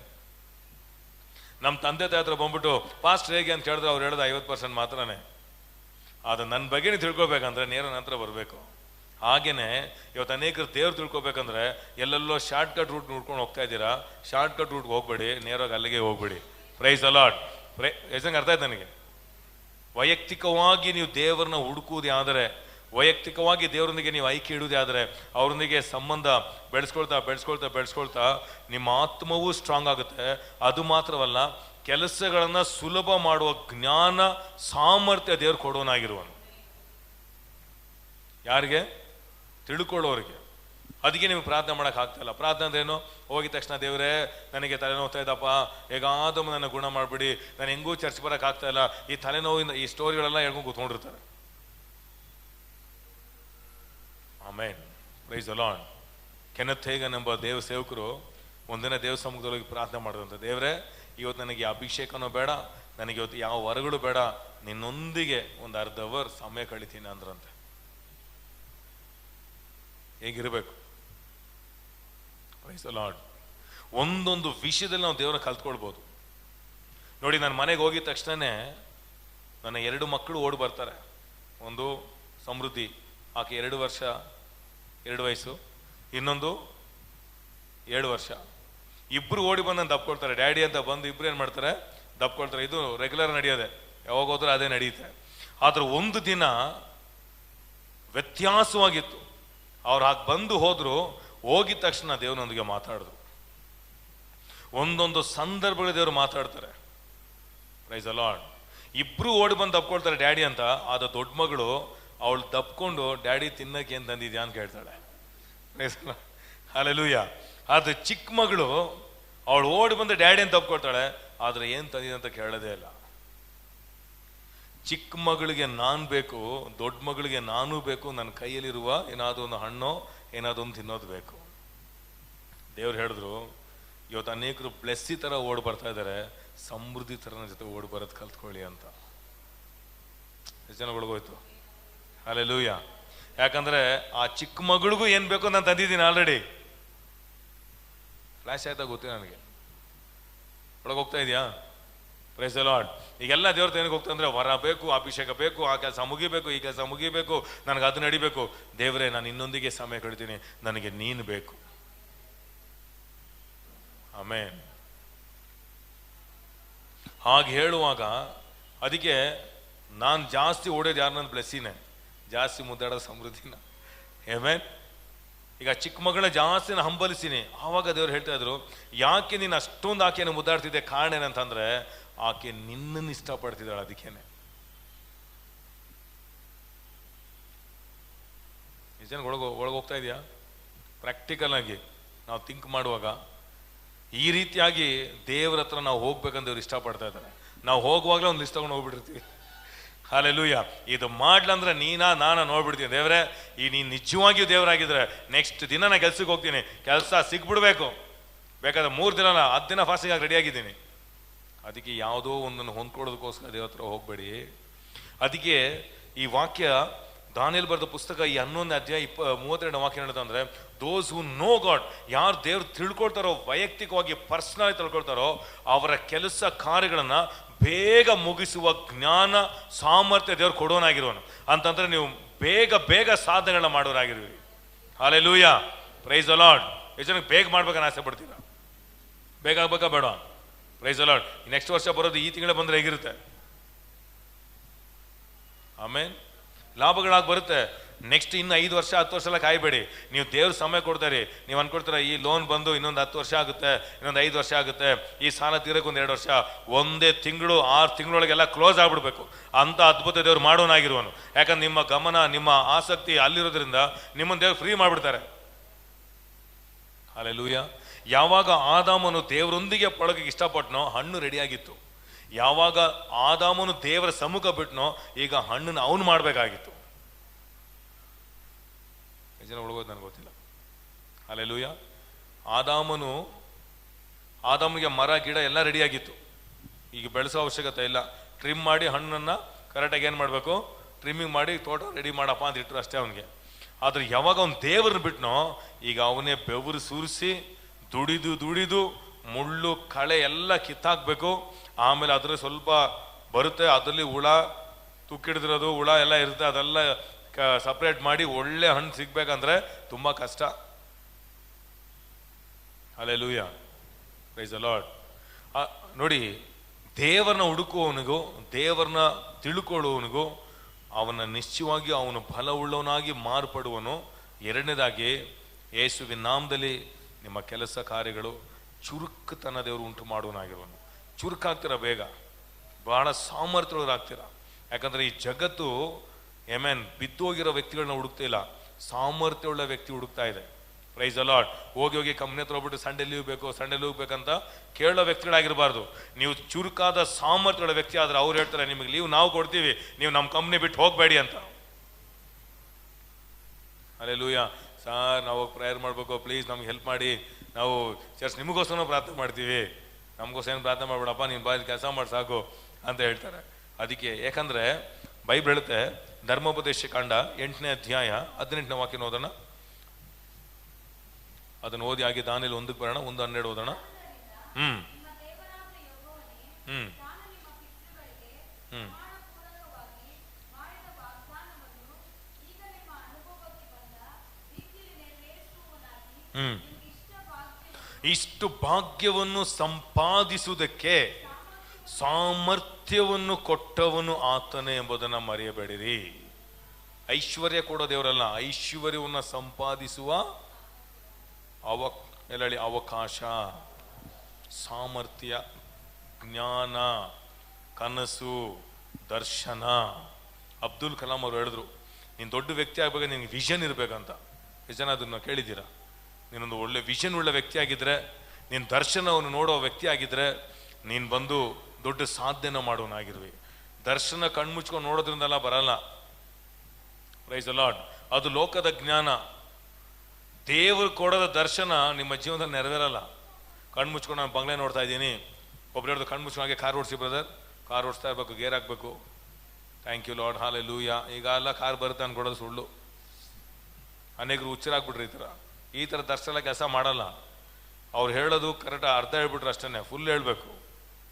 ನಮ್ಮ ತಂದೆ ತಾಯಿ ಹತ್ರ ಬಂದ್ಬಿಟ್ಟು ಪಾಸ್ಟ್ ಹೇಗೆ ಅಂತ ಹೇಳಿದ್ರೆ ಅವ್ರು ಹೇಳೋದು 50% ಮಾತ್ರನೇ. ಆದರೆ ನನ್ನ ಬಗ್ಗೆ ನೀವು ತಿಳ್ಕೊಬೇಕಂದ್ರೆ ನೇರ ನಂತರ ಬರಬೇಕು. ಹಾಗೇನೆ ಇವತ್ತು ಅನೇಕರು ದೇವ್ರು ತಿಳ್ಕೊಬೇಕಂದ್ರೆ ಎಲ್ಲೆಲ್ಲೋ ಶಾರ್ಟ್ ಕಟ್ ರೂಟ್ ನೋಡ್ಕೊಂಡು ಹೋಗ್ತಾ ಇದ್ದೀರಾ. ಶಾರ್ಟ್ ಕಟ್ ರೂಟ್ಗೆ ಹೋಗ್ಬೇಡಿ, ನೇರವಾಗಿ ಅಲ್ಲಿಗೆ ಹೋಗ್ಬೇಡಿ. Price the lord. ಎಷ್ಟಂಗೆ ಅರ್ಥ ಆಯ್ತು ನನಗೆ? ವೈಯಕ್ತಿಕವಾಗಿ ನೀವು ದೇವರನ್ನ ಹುಡುಕುವುದೇ ಆದರೆ, ವೈಯಕ್ತಿಕವಾಗಿ ದೇವರೊಂದಿಗೆ ನೀವು ಐಕ್ಯ ಇಡುವುದೇ ಆದರೆ, ಅವರೊಂದಿಗೆ ಸಂಬಂಧ ಬೆಳೆಸ್ಕೊಳ್ತಾ ನಿಮ್ಮ ಆತ್ಮವೂ ಸ್ಟ್ರಾಂಗ್ ಆಗುತ್ತೆ. ಅದು ಮಾತ್ರವಲ್ಲ, ಕೆಲಸಗಳನ್ನು ಸುಲಭ ಮಾಡುವ ಜ್ಞಾನ ಸಾಮರ್ಥ್ಯ ದೇವ್ರು ಕೊಡೋನಾಗಿರುವನು. ಯಾರಿಗೆ? ತಿಳ್ಕೊಳ್ಳೋರಿಗೆ. ಅದಕ್ಕೆ ನಿಮ್ಗೆ ಪ್ರಾರ್ಥನೆ ಮಾಡೋಕೆ ಆಗ್ತಾಯಿಲ್ಲ. ಪ್ರಾರ್ಥನೆ ಅಂದ್ರೆ ಏನು? ಹೋಗಿದ ತಕ್ಷಣ ದೇವರೇ ನನಗೆ ತಲೆನೋವ್ತಾ ಇದ್ದಪ್ಪ, ಹೇಗಾದರೂ ನನ್ನ ಗುಣ ಮಾಡಿಬಿಡಿ, ನಾನು ಹೆಂಗೂ ಚರ್ಚ್ ಬರೋಕೆ ಆಗ್ತಾ ಇಲ್ಲ. ಈ ತಲೆನೋವಿನ ಈ ಸ್ಟೋರಿಗಳೆಲ್ಲ ಹೇಳ್ಕೊಂಡು ಕೂತ್ಕೊಂಡಿರ್ತಾರೆ. Amen. Praise the Lord. Kenneth Hagin ಎಂಬ ದೇವ ಸೇವಕರು ಒಂದಿನ ದೇವ ಸಮ್ಮುಖದೊಳಗೆ ಪ್ರಾರ್ಥನೆ ಮಾಡಿದಂತೆ, ದೇವರೇ ಇವತ್ತು ನನಗೆ ಅಭಿಷೇಕನೂ ಬೇಡ, ನನಗೆ ಇವತ್ತು ಯಾವ ವರಗಳು ಬೇಡ, ನಿನ್ನೊಂದಿಗೆ ಒಂದು ಅರ್ಧ ಅವರ್ ಸಮಯ ಕಳಿತೀನಿ ಅಂದ್ರಂತೆ. ಹೇಗಿರಬೇಕು? Praise the lord. ಒಂದೊಂದು ವಿಷಯದಲ್ಲಿ ನಾವು ದೇವರನ್ನ ಕಲ್ತ್ಕೊಳ್ಬೋದು. ನೋಡಿ, ನನ್ನ ಮನೆಗೆ ಹೋಗಿದ ತಕ್ಷಣನೇ ನನ್ನ 2 ಮಕ್ಕಳು ಓಡಿ ಬರ್ತಾರೆ. ಒಂದು ಸಮೃದ್ಧಿ, ಆಕೆ 2 ವರ್ಷ 2 ವಯಸ್ಸು, ಇನ್ನೊಂದು 7 ವರ್ಷ. ಇಬ್ರು ಓಡಿ ಬಂದು ನಾನು ದಪ್ಕೊಳ್ತಾರೆ. ಡ್ಯಾಡಿ ಅಂತ ಬಂದು ಇಬ್ರು ಏನು ಮಾಡ್ತಾರೆ? ದಪ್ಕೊಳ್ತಾರೆ. ಇದು ರೆಗ್ಯುಲರ್ ನಡೆಯೋದೆ, ಯಾವಾಗ ಹೋದ್ರೆ ಅದೇ ನಡೆಯುತ್ತೆ. ಆದ್ರೆ ಒಂದು ದಿನ ವ್ಯತ್ಯಾಸವಾಗಿತ್ತು. ಅವ್ರು ಹಾಗೆ ಬಂದು ಹೋದ್ರು. ಹೋಗಿದ ತಕ್ಷಣ ದೇವನೊಂದಿಗೆ ಮಾತಾಡಿದ್ರು. ಒಂದೊಂದು ಸಂದರ್ಭಗಳು ದೇವರು ಮಾತಾಡ್ತಾರೆ. Praise the lord. ಇಬ್ರು ಓಡಿ ಬಂದು ದಪ್ಕೊಳ್ತಾರೆ ಡ್ಯಾಡಿ ಅಂತ. ಆದ ದೊಡ್ಡ ಮಗಳು ಅವಳು ದಪ್ಕೊಂಡು ಡ್ಯಾಡಿ ತಿನ್ನಕ್ಕೆ ಏನು ತಂದಿದ್ಯಾ ಅಂತ ಕೇಳ್ತಾಳೆ. Praise the lord. ಹಲ್ಲೆಲೂಯಾ. ಆದ್ರೆ ಚಿಕ್ಕ ಮಗಳು ಅವಳು ಓಡಿ ಬಂದು ಡ್ಯಾಡಿ ಅಂತ ದಪ್ಕೊಳ್ತಾಳೆ, ಆದ್ರೆ ಏನು ತಂದಿದೆ ಅಂತ ಕೇಳೋದೇ ಇಲ್ಲ. ಚಿಕ್ಕ ಮಗಳಿಗೆ ನಾನು ಬೇಕು, ದೊಡ್ಡ ಮಗಳಿಗೆ ನಾನು ಬೇಕು. ನನ್ನ ಕೈಯಲ್ಲಿರುವ ಏನಾದರೂ ಒಂದು ಹಣ್ಣು ಏನಾದರೂ ಒಂದು ತಿನ್ನೋದು ಬೇಕು. ದೇವ್ರು ಹೇಳಿದ್ರು, ಇವತ್ತು ಅನೇಕರು ಬ್ಲೆಸ್ಸಿ ಥರ ಓಡಿ ಬರ್ತಾ ಇದ್ದಾರೆ, ಸಮೃದ್ಧಿ ಥರ ನನ್ನ ಜೊತೆ ಓಡಿ ಬರೋದು ಕಲ್ತ್ಕೊಳ್ಳಿ ಅಂತ. ಎಷ್ಟು ಜನಗಳಿಗೋಯ್ತು? ಹಲ್ಲೆಲೂಯಾ. ಯಾಕಂದ್ರೆ ಆ ಚಿಕ್ಕ ಮಗಳಿಗೂ ಏನು ಬೇಕೋ ನಾನು ತಂದಿದ್ದೀನಿ ಆಲ್ರೆಡಿ. ಫ್ಲ್ಯಾಶ್ ಆಯ್ತಾ ಗೊತ್ತಿಲ್ಲ ನನಗೆ. ಒಳಗೆ ಹೋಗ್ತಾ ಇದೆಯಾ? Praise the lord. ಈಗೆಲ್ಲ ದೇವ್ರ ಏನಕ್ಕೆ ಹೋಗ್ತಾ ಅಂದ್ರೆ ವರ ಬೇಕು, ಅಭಿಷೇಕ ಬೇಕು, ಆ ಕೆಲಸ ಮುಗಿಬೇಕು, ಈ ಕೆಲಸ ಮುಗಿಬೇಕು, ನನಗೆ ಅದು ನಡಿಬೇಕು. ದೇವರೇ ನಾನು ಇನ್ನೊಂದಿಗೆ ಸಮಯ ಕಳಿತೀನಿ, ನನಗೆ ನೀನು ಬೇಕು. ಆಮೆನ್. ಹಾಗೆ ಹೇಳುವಾಗ ಅದಕ್ಕೆ ನಾನು ಜಾಸ್ತಿ ಓಡೋದು ಯಾರು? ನನ್ನ ಬ್ಲೆಸ್ಸಿನೇ. ಜಾಸ್ತಿ ಮುದ್ದಾಡೋದು ಸಮೃದ್ಧಿನ. ಆಮೆನ್. ಈಗ ಚಿಕ್ಕ ಮಗಳನ್ನ ಜಾಸ್ತಿ ನಾನು ಹಂಬಲಿಸ್ತೀನಿ. ಆವಾಗ ದೇವ್ರು ಹೇಳ್ತಾ ಇದ್ರು, ಯಾಕೆ ನೀನು ಅಷ್ಟೊಂದು ಆಕೆಯನ್ನು ಮುದ್ದಾಡ್ತಿದ್ದೆ? ಕಾರಣ ಏನಂತಂದ್ರೆ ಆಕೆ ನಿನ್ನನ್ನು ಇಷ್ಟಪಡ್ತಿದ್ದಾಳೆ. ಅದಕ್ಕೇನೆ. ಎಷ್ಟು ಜನ ಒಳಗೆ ಹೋಗ್ತಾ ಇದೆಯಾ? ಪ್ರಾಕ್ಟಿಕಲ್ ಆಗಿ ನಾವು ಥಿಂಕ್ ಮಾಡುವಾಗ ಈ ರೀತಿಯಾಗಿ ದೇವ್ರ ಹತ್ರ ನಾವು ಹೋಗ್ಬೇಕಂತ ದೇವ್ರು ಇಷ್ಟಪಡ್ತಾ ಇದ್ದಾರೆ. ನಾವು ಹೋಗುವಾಗಲೇ ಒಂದು ಲಿಸ್ಟ್ ತಗೊಂಡು ಹೋಗ್ಬಿಟ್ಟಿರ್ತೀವಿ. ಹಲ್ಲೆಲೂಯಾ. ಇದು ಮಾಡ್ಲಂದ್ರೆ ನಾನ ನೋಡ್ಬಿಡ್ತೀನಿ. ದೇವ್ರೆ, ಈ ನೀನು ನಿಜವಾಗಿಯೂ ದೇವರಾಗಿದ್ರೆ ನೆಕ್ಸ್ಟ್ ದಿನ ನಾನು ಕೆಲ್ಸಕ್ಕೆ ಹೋಗ್ತೀನಿ, ಕೆಲಸ ಸಿಗ್ಬಿಡ್ಬೇಕು, ಬೇಕಾದ್ರೆ 3 ದಿನ 10 ದಿನ ಫಾಸ್ಟಿಂಗ್ ರೆಡಿ ಆಗಿದ್ದೀನಿ. ಅದಕ್ಕೆ ಯಾವುದೋ ಒಂದನ್ನು ಹೊಂದ್ಕೊಳ್ಳೋದಕ್ಕೋಸ್ಕರ ದೇವ್ರ ಹತ್ರ ಹೋಗ್ಬೇಡಿ. ಅದಕ್ಕೆ ಈ ವಾಕ್ಯ ದಾನಿಯೇಲ್ ಬರೆದ ಪುಸ್ತಕ ಈ 11ನೇ ಅಧ್ಯಾಯ 32 ವಾಕ್ಯ ಹೇಳೋದಂದ್ರೆ, ದೋಸ್ ಹೂ ನೋ ಗಾಡ್, ಯಾರು ದೇವ್ರು ತಿಳ್ಕೊಳ್ತಾರೋ, ವೈಯಕ್ತಿಕವಾಗಿ ಪರ್ಸನಲಿ ತಿಳ್ಕೊಳ್ತಾರೋ, ಅವರ ಕೆಲಸ ಕಾರ್ಯಗಳನ್ನ ಬೇಗ ಮುಗಿಸುವ ಜ್ಞಾನ ಸಾಮರ್ಥ್ಯ ದೇವ್ರು ಕೊಡೋನಾಗಿರುವನು. ಅಂತಂದ್ರೆ ನೀವು ಬೇಗ ಬೇಗ ಸಾಧನೆಗಳನ್ನ ಮಾಡೋರಾಗಿರುವಿರಿ. Hallelujah, praise the Lord. ಎಷ್ಟು ಜನಕ್ಕೆ ಬೇಗ ಮಾಡ್ಬೇಕನ್ನ ಆಸೆ ಪಡ್ತೀರಾ? ಬೇಗ ಆಗ್ಬೇಕಾ ಬೇಡ? Price the lord. ನೆಕ್ಸ್ಟ್ ವರ್ಷ ಬರೋದು ಈ ತಿಂಗಳೇ ಬಂದ್ರೆ ಹೇಗಿರುತ್ತೆ? ಆಮೇಲೆ ಲಾಭಗಳಾಗಿ ಬರುತ್ತೆ. ನೆಕ್ಸ್ಟ್ ಇನ್ನು 5 ವರ್ಷ 10 ವರ್ಷ ಎಲ್ಲ ಕಾಯಬೇಡಿ. ನೀವು ದೇವ್ರ ಸಮಯ ಕೊಡ್ತಾರೆ. ನೀವು ಅನ್ಕೊಡ್ತೀರ ಈ ಲೋನ್ ಬಂದು ಇನ್ನೊಂದು 10 ವರ್ಷ ಆಗುತ್ತೆ, ಇನ್ನೊಂದು 5 ವರ್ಷ ಆಗುತ್ತೆ, ಈ ಸಾಲ ತೀರಕ್ಕೆ ಒಂದು 2 ವರ್ಷ, ಒಂದೇ ತಿಂಗಳು 6 ತಿಂಗಳೊಳಗೆಲ್ಲ ಕ್ಲೋಸ್ ಆಗ್ಬಿಡ್ಬೇಕು ಅಂತ ಅದ್ಭುತ ದೇವ್ರು ಮಾಡೋನಾಗಿರುವನು. ಯಾಕಂದ್ರೆ ನಿಮ್ಮ ಗಮನ, ನಿಮ್ಮ ಆಸಕ್ತಿ ಅಲ್ಲಿರೋದ್ರಿಂದ ನಿಮ್ಮನ್ನು ದೇವ್ರು ಫ್ರೀ ಮಾಡಿಬಿಡ್ತಾರೆ. ಹಲ್ಲೆಲೂಯಾ. ಯಾವಾಗ ಆದಾಮನು ದೇವರೊಂದಿಗೆ ಪಳಗಕ್ಕೆ ಇಷ್ಟಪಟ್ಟನೋ ಹಣ್ಣು ರೆಡಿಯಾಗಿತ್ತು. ಯಾವಾಗ ಆದಾಮನು ದೇವರ ಸಮ್ಮುಖ ಬಿಟ್ನೋ ಈಗ ಹಣ್ಣನ್ನು ಅವನು ಮಾಡಬೇಕಾಗಿತ್ತು. ಜನ ಉಳ್ಗೋದು ನನಗೆ ಗೊತ್ತಿಲ್ಲ. ಹಲ್ಲೆಲೂಯಾ. ಆದಾಮನಿಗೆ ಮರ ಗಿಡ ಎಲ್ಲ ರೆಡಿಯಾಗಿತ್ತು. ಈಗ ಬೆಳೆಸೋ ಅವಶ್ಯಕತೆ ಇಲ್ಲ. ಟ್ರಿಮ್ ಮಾಡಿ ಹಣ್ಣನ್ನು ಕರೆಕ್ಟಾಗಿ ಏನು ಮಾಡಬೇಕು, ಟ್ರಿಮ್ಮಿಂಗ್ ಮಾಡಿ ತೋಟ ರೆಡಿ ಮಾಡಪ್ಪ ಅಂತ ಇಟ್ಟರು ಅಷ್ಟೇ ಅವನಿಗೆ. ಆದರೆ ಯಾವಾಗ ಅವನು ದೇವ್ರನ್ನ ಬಿಟ್ನೋ ಈಗ ಅವನೇ ಬೆವರು ಸುರಿಸಿ ದುಡಿದು ಮುಳ್ಳು ಕಳೆ ಎಲ್ಲ ಕಿತ್ತಾಕ್ಬೇಕು. ಆಮೇಲೆ ಅದ್ರ ಸ್ವಲ್ಪ ಬರುತ್ತೆ, ಅದರಲ್ಲಿ ಹುಳ ತುಕ್ಕಿಡಿದಿರೋದು ಹುಳ ಎಲ್ಲ ಇರುತ್ತೆ, ಅದೆಲ್ಲ ಸಪ್ರೇಟ್ ಮಾಡಿ ಒಳ್ಳೆ ಹಣ್ಣು ಸಿಗ್ಬೇಕಂದ್ರೆ ತುಂಬಾ ಕಷ್ಟ. Hallelujah, praise the lord. ನೋಡಿ, ದೇವರನ್ನ ಹುಡುಕುವವನಿಗೂ ದೇವರನ್ನ ತಿಳ್ಕೊಳ್ಳುವವನಿಗೂ ಅವನ ನಿಶ್ಚಯವಾಗಿ ಅವನು ಬಲವುಳ್ಳವನಾಗಿ ಮಾರ್ಪಡುವನು. ಎರಡನೇದಾಗಿ ಯೇಸುವಿನ ನಾಮದಲ್ಲಿ ನಿಮ್ಮ ಕೆಲಸ ಕಾರ್ಯಗಳು ಚುರುಕುತನ ದೇವರು ಉಂಟು ಮಾಡುವನಾಗಿರುವನು. ಚುರುಕಾಗ್ತೀರ, ಬೇಗ ಬಹಳ ಸಾಮರ್ಥ್ಯಗಳಾಗ್ತೀರ. ಯಾಕಂದ್ರೆ ಈ ಜಗತ್ತು ಬಿದ್ದೋಗಿರೋ ವ್ಯಕ್ತಿಗಳನ್ನ ಹುಡುಕ್ತಾ ಇಲ್ಲ, ಸಾಮರ್ಥ್ಯವುಳ್ಳ ವ್ಯಕ್ತಿ ಹುಡುಕ್ತಾ ಇದೆ. Price the lord. ಹೋಗಿ ಕಂಪ್ನಿ ಹತ್ರ ಹೋಗ್ಬಿಟ್ಟು ಸಂಡೇ ಲೀವ್ ಬೇಕಂತ ಕೇಳೋ ವ್ಯಕ್ತಿಗಳಾಗಿರಬಾರ್ದು. ನೀವು ಚುರುಕಾದ ಸಾಮರ್ಥ್ಯಗಳ ವ್ಯಕ್ತಿ ಆದ್ರೆ ಅವ್ರು ಹೇಳ್ತಾರೆ ನಿಮಗೆ ಲೀವ್ ನಾವು ಕೊಡ್ತೀವಿ, ನೀವು ನಮ್ಮ ಕಂಪ್ನಿ ಬಿಟ್ಟು ಹೋಗಬೇಡಿ ಅಂತ. ಹಲ್ಲೆಲೂಯಾ. ಸರ್ ನಾವು ಪ್ರೇಯರ್ ಮಾಡಬೇಕು, ಪ್ಲೀಸ್ ನಮ್ಗೆ ಹೆಲ್ಪ್ ಮಾಡಿ, ನಾವು ಚರ್ಚ್ ನಿಮಗೋಸ್ಕರ ಪ್ರಾರ್ಥನೆ ಮಾಡ್ತೀವಿ, ನಮಗೋಸ್ಕರ ಏನು ಪ್ರಾರ್ಥನೆ ಮಾಡ್ಬೇಡಪ್ಪ, ನೀನು ಬಾಯಲ್ಲಿ ಕೆಲಸ ಮಾಡಿ ಸಾಕು ಅಂತ ಹೇಳ್ತಾರೆ. ಅದಕ್ಕೆ ಯಾಕಂದ್ರೆ ಬೈಬಲ್ ಹೇಳುತ್ತೆ, ಧರ್ಮೋಪದೇಶ ಕಾಂಡ 8ನೇ ಅಧ್ಯಾಯ 18ನೇ ವಾಕ್ಯ ಓದೋಣ. ಅದನ್ನು ಓದಿ ಆಗಿ ದಾನಿಯೇಲ 1ಕ್ಕೆ ಬರೋಣ, 1:12 ಓದೋಣ. ಇಷ್ಟು ಭಾಗ್ಯವನ್ನು ಸಂಪಾದಿಸುವುದಕ್ಕೆ ಸಾಮರ್ಥ್ಯವನ್ನು ಕೊಟ್ಟವನು ಆತನೇ ಎಂಬುದನ್ನು ಮರೆಯಬೇಡಿರಿ. ಐಶ್ವರ್ಯ ಕೊಡೋ ದೇವರಲ್ಲ, ಐಶ್ವರ್ಯವನ್ನು ಸಂಪಾದಿಸುವ ಅವಕಾಶ, ಸಾಮರ್ಥ್ಯ, ಜ್ಞಾನ, ಕನಸು, ದರ್ಶನ. ಅಬ್ದುಲ್ ಕಲಾಂ ಅವರು ಹೇಳಿದ್ರು, ನೀನು ದೊಡ್ಡ ವ್ಯಕ್ತಿ ಆಗ್ಬೇಕು, ನಿನ್ಗೆ ವಿಷನ್ ಇರ್ಬೇಕಂತ. ಎಷ್ಟು ಜನ ಅದನ್ನು ಕೇಳಿದ್ದೀರಾ? ನೀನೊಂದು ಒಳ್ಳೆ ವಿಷನ್ ಉಳ್ಳ ವ್ಯಕ್ತಿ ಆಗಿದ್ರೆ, ನೀನು ದರ್ಶನವನ್ನು ನೋಡೋ ವ್ಯಕ್ತಿ ಆಗಿದ್ರೆ, ನೀನು ಬಂದು ದೊಡ್ಡ ಸಾಧನೆ ಮಾಡೋನಾಗಿರುವೆ. ದರ್ಶನ ಕಣ್ಮುಚ್ಕೊಂಡು ನೋಡೋದ್ರಿಂದೆಲ್ಲ ಬರಲ್ಲ. Price the lord. ಅದು ಲೋಕದ ಜ್ಞಾನ. ದೇವರು ಕೊಡೋದ ದರ್ಶನ ನಿಮ್ಮ ಜೀವನದಲ್ಲಿ ನೆರವೇರಲ್ಲ. ಕಣ್ಮುಚ್ಕೊಂಡು ನಾನು ಬಂಗ್ಲೆ ನೋಡ್ತಾ ಇದ್ದೀನಿ, ಒಬ್ರು ಹೇಳಿದ್ರು ಕಣ್ಮುಚ್ಕೊಂಡಾಗೆ ಕಾರ್ ಓಡಿಸಿ ಬ್ರದರ್, ಕಾರ್ ಓಡಿಸ್ತಾ ಇರಬೇಕು, ಗೇರ್ ಹಾಕಬೇಕು. Thank you lord, hallelujah. ಈಗ ಎಲ್ಲ ಕಾರ್ ಬರುತ್ತೆ ಅನ್ಕೊಡೋದು ಸುಳ್ಳು. ಅನೇಕರು ಹುಚ್ಚರಾಗ್ಬಿಟ್ರಿ ಈ ಥರ ದರ್ಶನ ಕೆಲಸ ಮಾಡಲ್ಲ. ಅವ್ರು ಹೇಳೋದು ಕರೆಕ್ಟ್ ಅರ್ಧ ಹೇಳ್ಬಿಟ್ರೆ ಅಷ್ಟೇ, ಫುಲ್ ಹೇಳಬೇಕು.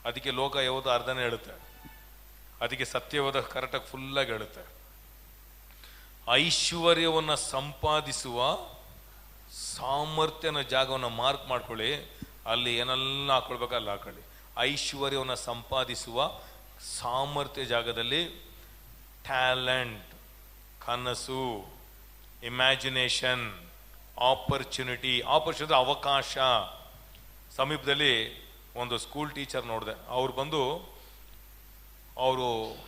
ಅದಕ್ಕೆ ಲೋಕ ಯಾವುದು ಅರ್ಧನೇ ಹೇಳುತ್ತೆ, ಅದಕ್ಕೆ ಸತ್ಯವಾದ ಕರೆಕ್ಟಾಗಿ ಫುಲ್ಲಾಗಿ ಹೇಳುತ್ತೆ. ಐಶ್ವರ್ಯವನ್ನು ಸಂಪಾದಿಸುವ ಸಾಮರ್ಥ್ಯನ ಜಾಗವನ್ನು ಮಾರ್ಕ್ ಮಾಡ್ಕೊಳ್ಳಿ. ಅಲ್ಲಿ ಏನೆಲ್ಲ ಹಾಕೊಳ್ಬೇಕಲ್ಲ ಹಾಕೊಳ್ಳಿ. ಐಶ್ವರ್ಯವನ್ನು ಸಂಪಾದಿಸುವ ಸಾಮರ್ಥ್ಯ ಜಾಗದಲ್ಲಿ ಟ್ಯಾಲೆಂಟ್, ಕನಸು, ಇಮ್ಯಾಜಿನೇಷನ್, ಆಪರ್ಚುನಿಟಿ ಅವಕಾಶ. ಸಮೀಪದಲ್ಲಿ ಒಂದು ಸ್ಕೂಲ್ ಟೀಚರ್ ನೋಡಿದೆ. ಅವರು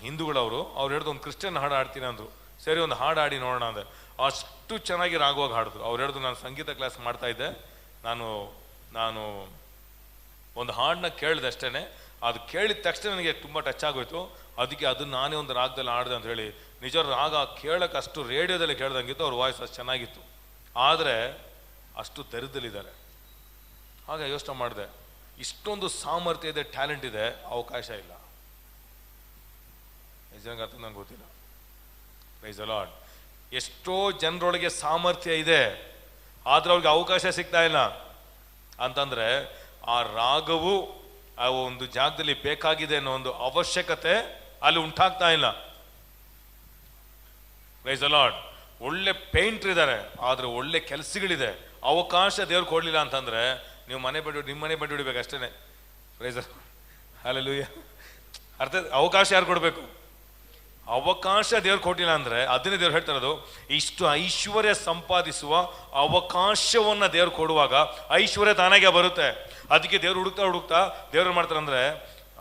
ಹಿಂದೂಗಳವರು, ಅವ್ರು ಹೇಳಿದ್ರು ಒಂದು ಕ್ರಿಶ್ಚಿಯನ್ ಹಾಡು ಆಡ್ತೀನಿ ಅಂದರು. ಸರಿ, ಒಂದು ಹಾಡು ಆಡಿ ನೋಡೋಣ ಅಂದೆ. ಅಷ್ಟು ಚೆನ್ನಾಗಿ ರಾಗವಾಗಿ ಹಾಡಿದ್ರು. ಅವ್ರು ಹೇಳಿದ್ರು, ನಾನು ಸಂಗೀತ ಕ್ಲಾಸ್ ಮಾಡ್ತಾ ಇದ್ದೆ, ನಾನು ಒಂದು ಹಾಡನ್ನ ಕೇಳಿದೆ ಅಷ್ಟೇ. ಅದು ಕೇಳಿದ ತಕ್ಷಣ ನನಗೆ ತುಂಬ ಟಚ್ ಆಗೋಯ್ತು. ಅದಕ್ಕೆ ಅದನ್ನು ನಾನೇ ಒಂದು ರಾಗದಲ್ಲಿ ಆಡಿದೆ ಅಂತ ಹೇಳಿ. ನಿಜ ರಾಗ ಕೇಳಕ್ಕೆ ಅಷ್ಟು ರೇಡಿಯೋದಲ್ಲಿ ಕೇಳ್ದಂಗಿತ್ತು, ಅವ್ರ ವಾಯ್ಸ್ ಅಷ್ಟು ಚೆನ್ನಾಗಿತ್ತು. ಆದರೆ ಅಷ್ಟು ದರಿದ್ರಲ್ಲಿದ್ದಾರೆ. ಆಗ ಯೋಚನೆ ಮಾಡಿದೆ, ಇಷ್ಟೊಂದು ಸಾಮರ್ಥ್ಯ ಇದೆ, ಟ್ಯಾಲೆಂಟ್ ಇದೆ, ಅವಕಾಶ ಇಲ್ಲ. ಎಷ್ಟು ಜನಕ್ಕೆ ಅರ್ಥ ನಂಗೆ ಗೊತ್ತಿಲ್ಲ. Price the lord. ಎಷ್ಟೋ ಜನರೊಳಗೆ ಸಾಮರ್ಥ್ಯ ಇದೆ, ಆದ್ರೆ ಅವ್ರಿಗೆ ಅವಕಾಶ ಸಿಗ್ತಾ ಇಲ್ಲ. ಅಂತಂದ್ರೆ ಆ ರಾಗವು ಆ ಒಂದು ಜಾಗದಲ್ಲಿ ಬೇಕಾಗಿದೆ ಅನ್ನೋ ಒಂದು ಅವಶ್ಯಕತೆ ಅಲ್ಲಿ ಉಂಟಾಗ್ತಾ ಇಲ್ಲ. Praise the lord. ಒಳ್ಳೆ ಪೇಂಟ್ರ್ ಇದ್ದಾರೆ, ಆದ್ರೆ ಒಳ್ಳೆ ಕೆಲಸಗಳಿದೆ, ಅವಕಾಶ ದೇವ್ರು ಕೊಡ್ಲಿಲ್ಲ ಅಂತಂದ್ರೆ ನೀವು ನಿಮ್ಮ ಮನೆ ಬಿಟ್ಟು ಹೊಡಿಬೇಕು ಅಷ್ಟೇನೆ. Praise hallelujah. ಅವಕಾಶ ಯಾರು ಕೊಡ್ಬೇಕು? ಅವಕಾಶ ದೇವ್ರು ಕೊಟ್ಟಿಲ್ಲ ಅಂದ್ರೆ ಅದನ್ನೇ ದೇವ್ರು ಹೇಳ್ತಾ ಇರೋದು, ಇಷ್ಟು ಐಶ್ವರ್ಯ ಸಂಪಾದಿಸುವ ಅವಕಾಶವನ್ನ ದೇವ್ರು ಕೊಡುವಾಗ ಐಶ್ವರ್ಯ ತಾನಾಗೆ ಬರುತ್ತೆ. ಅದಕ್ಕೆ ದೇವ್ರು ಹುಡುಕ್ತಾ ದೇವ್ರು ಮಾಡ್ತಾರೆ ಅಂದ್ರೆ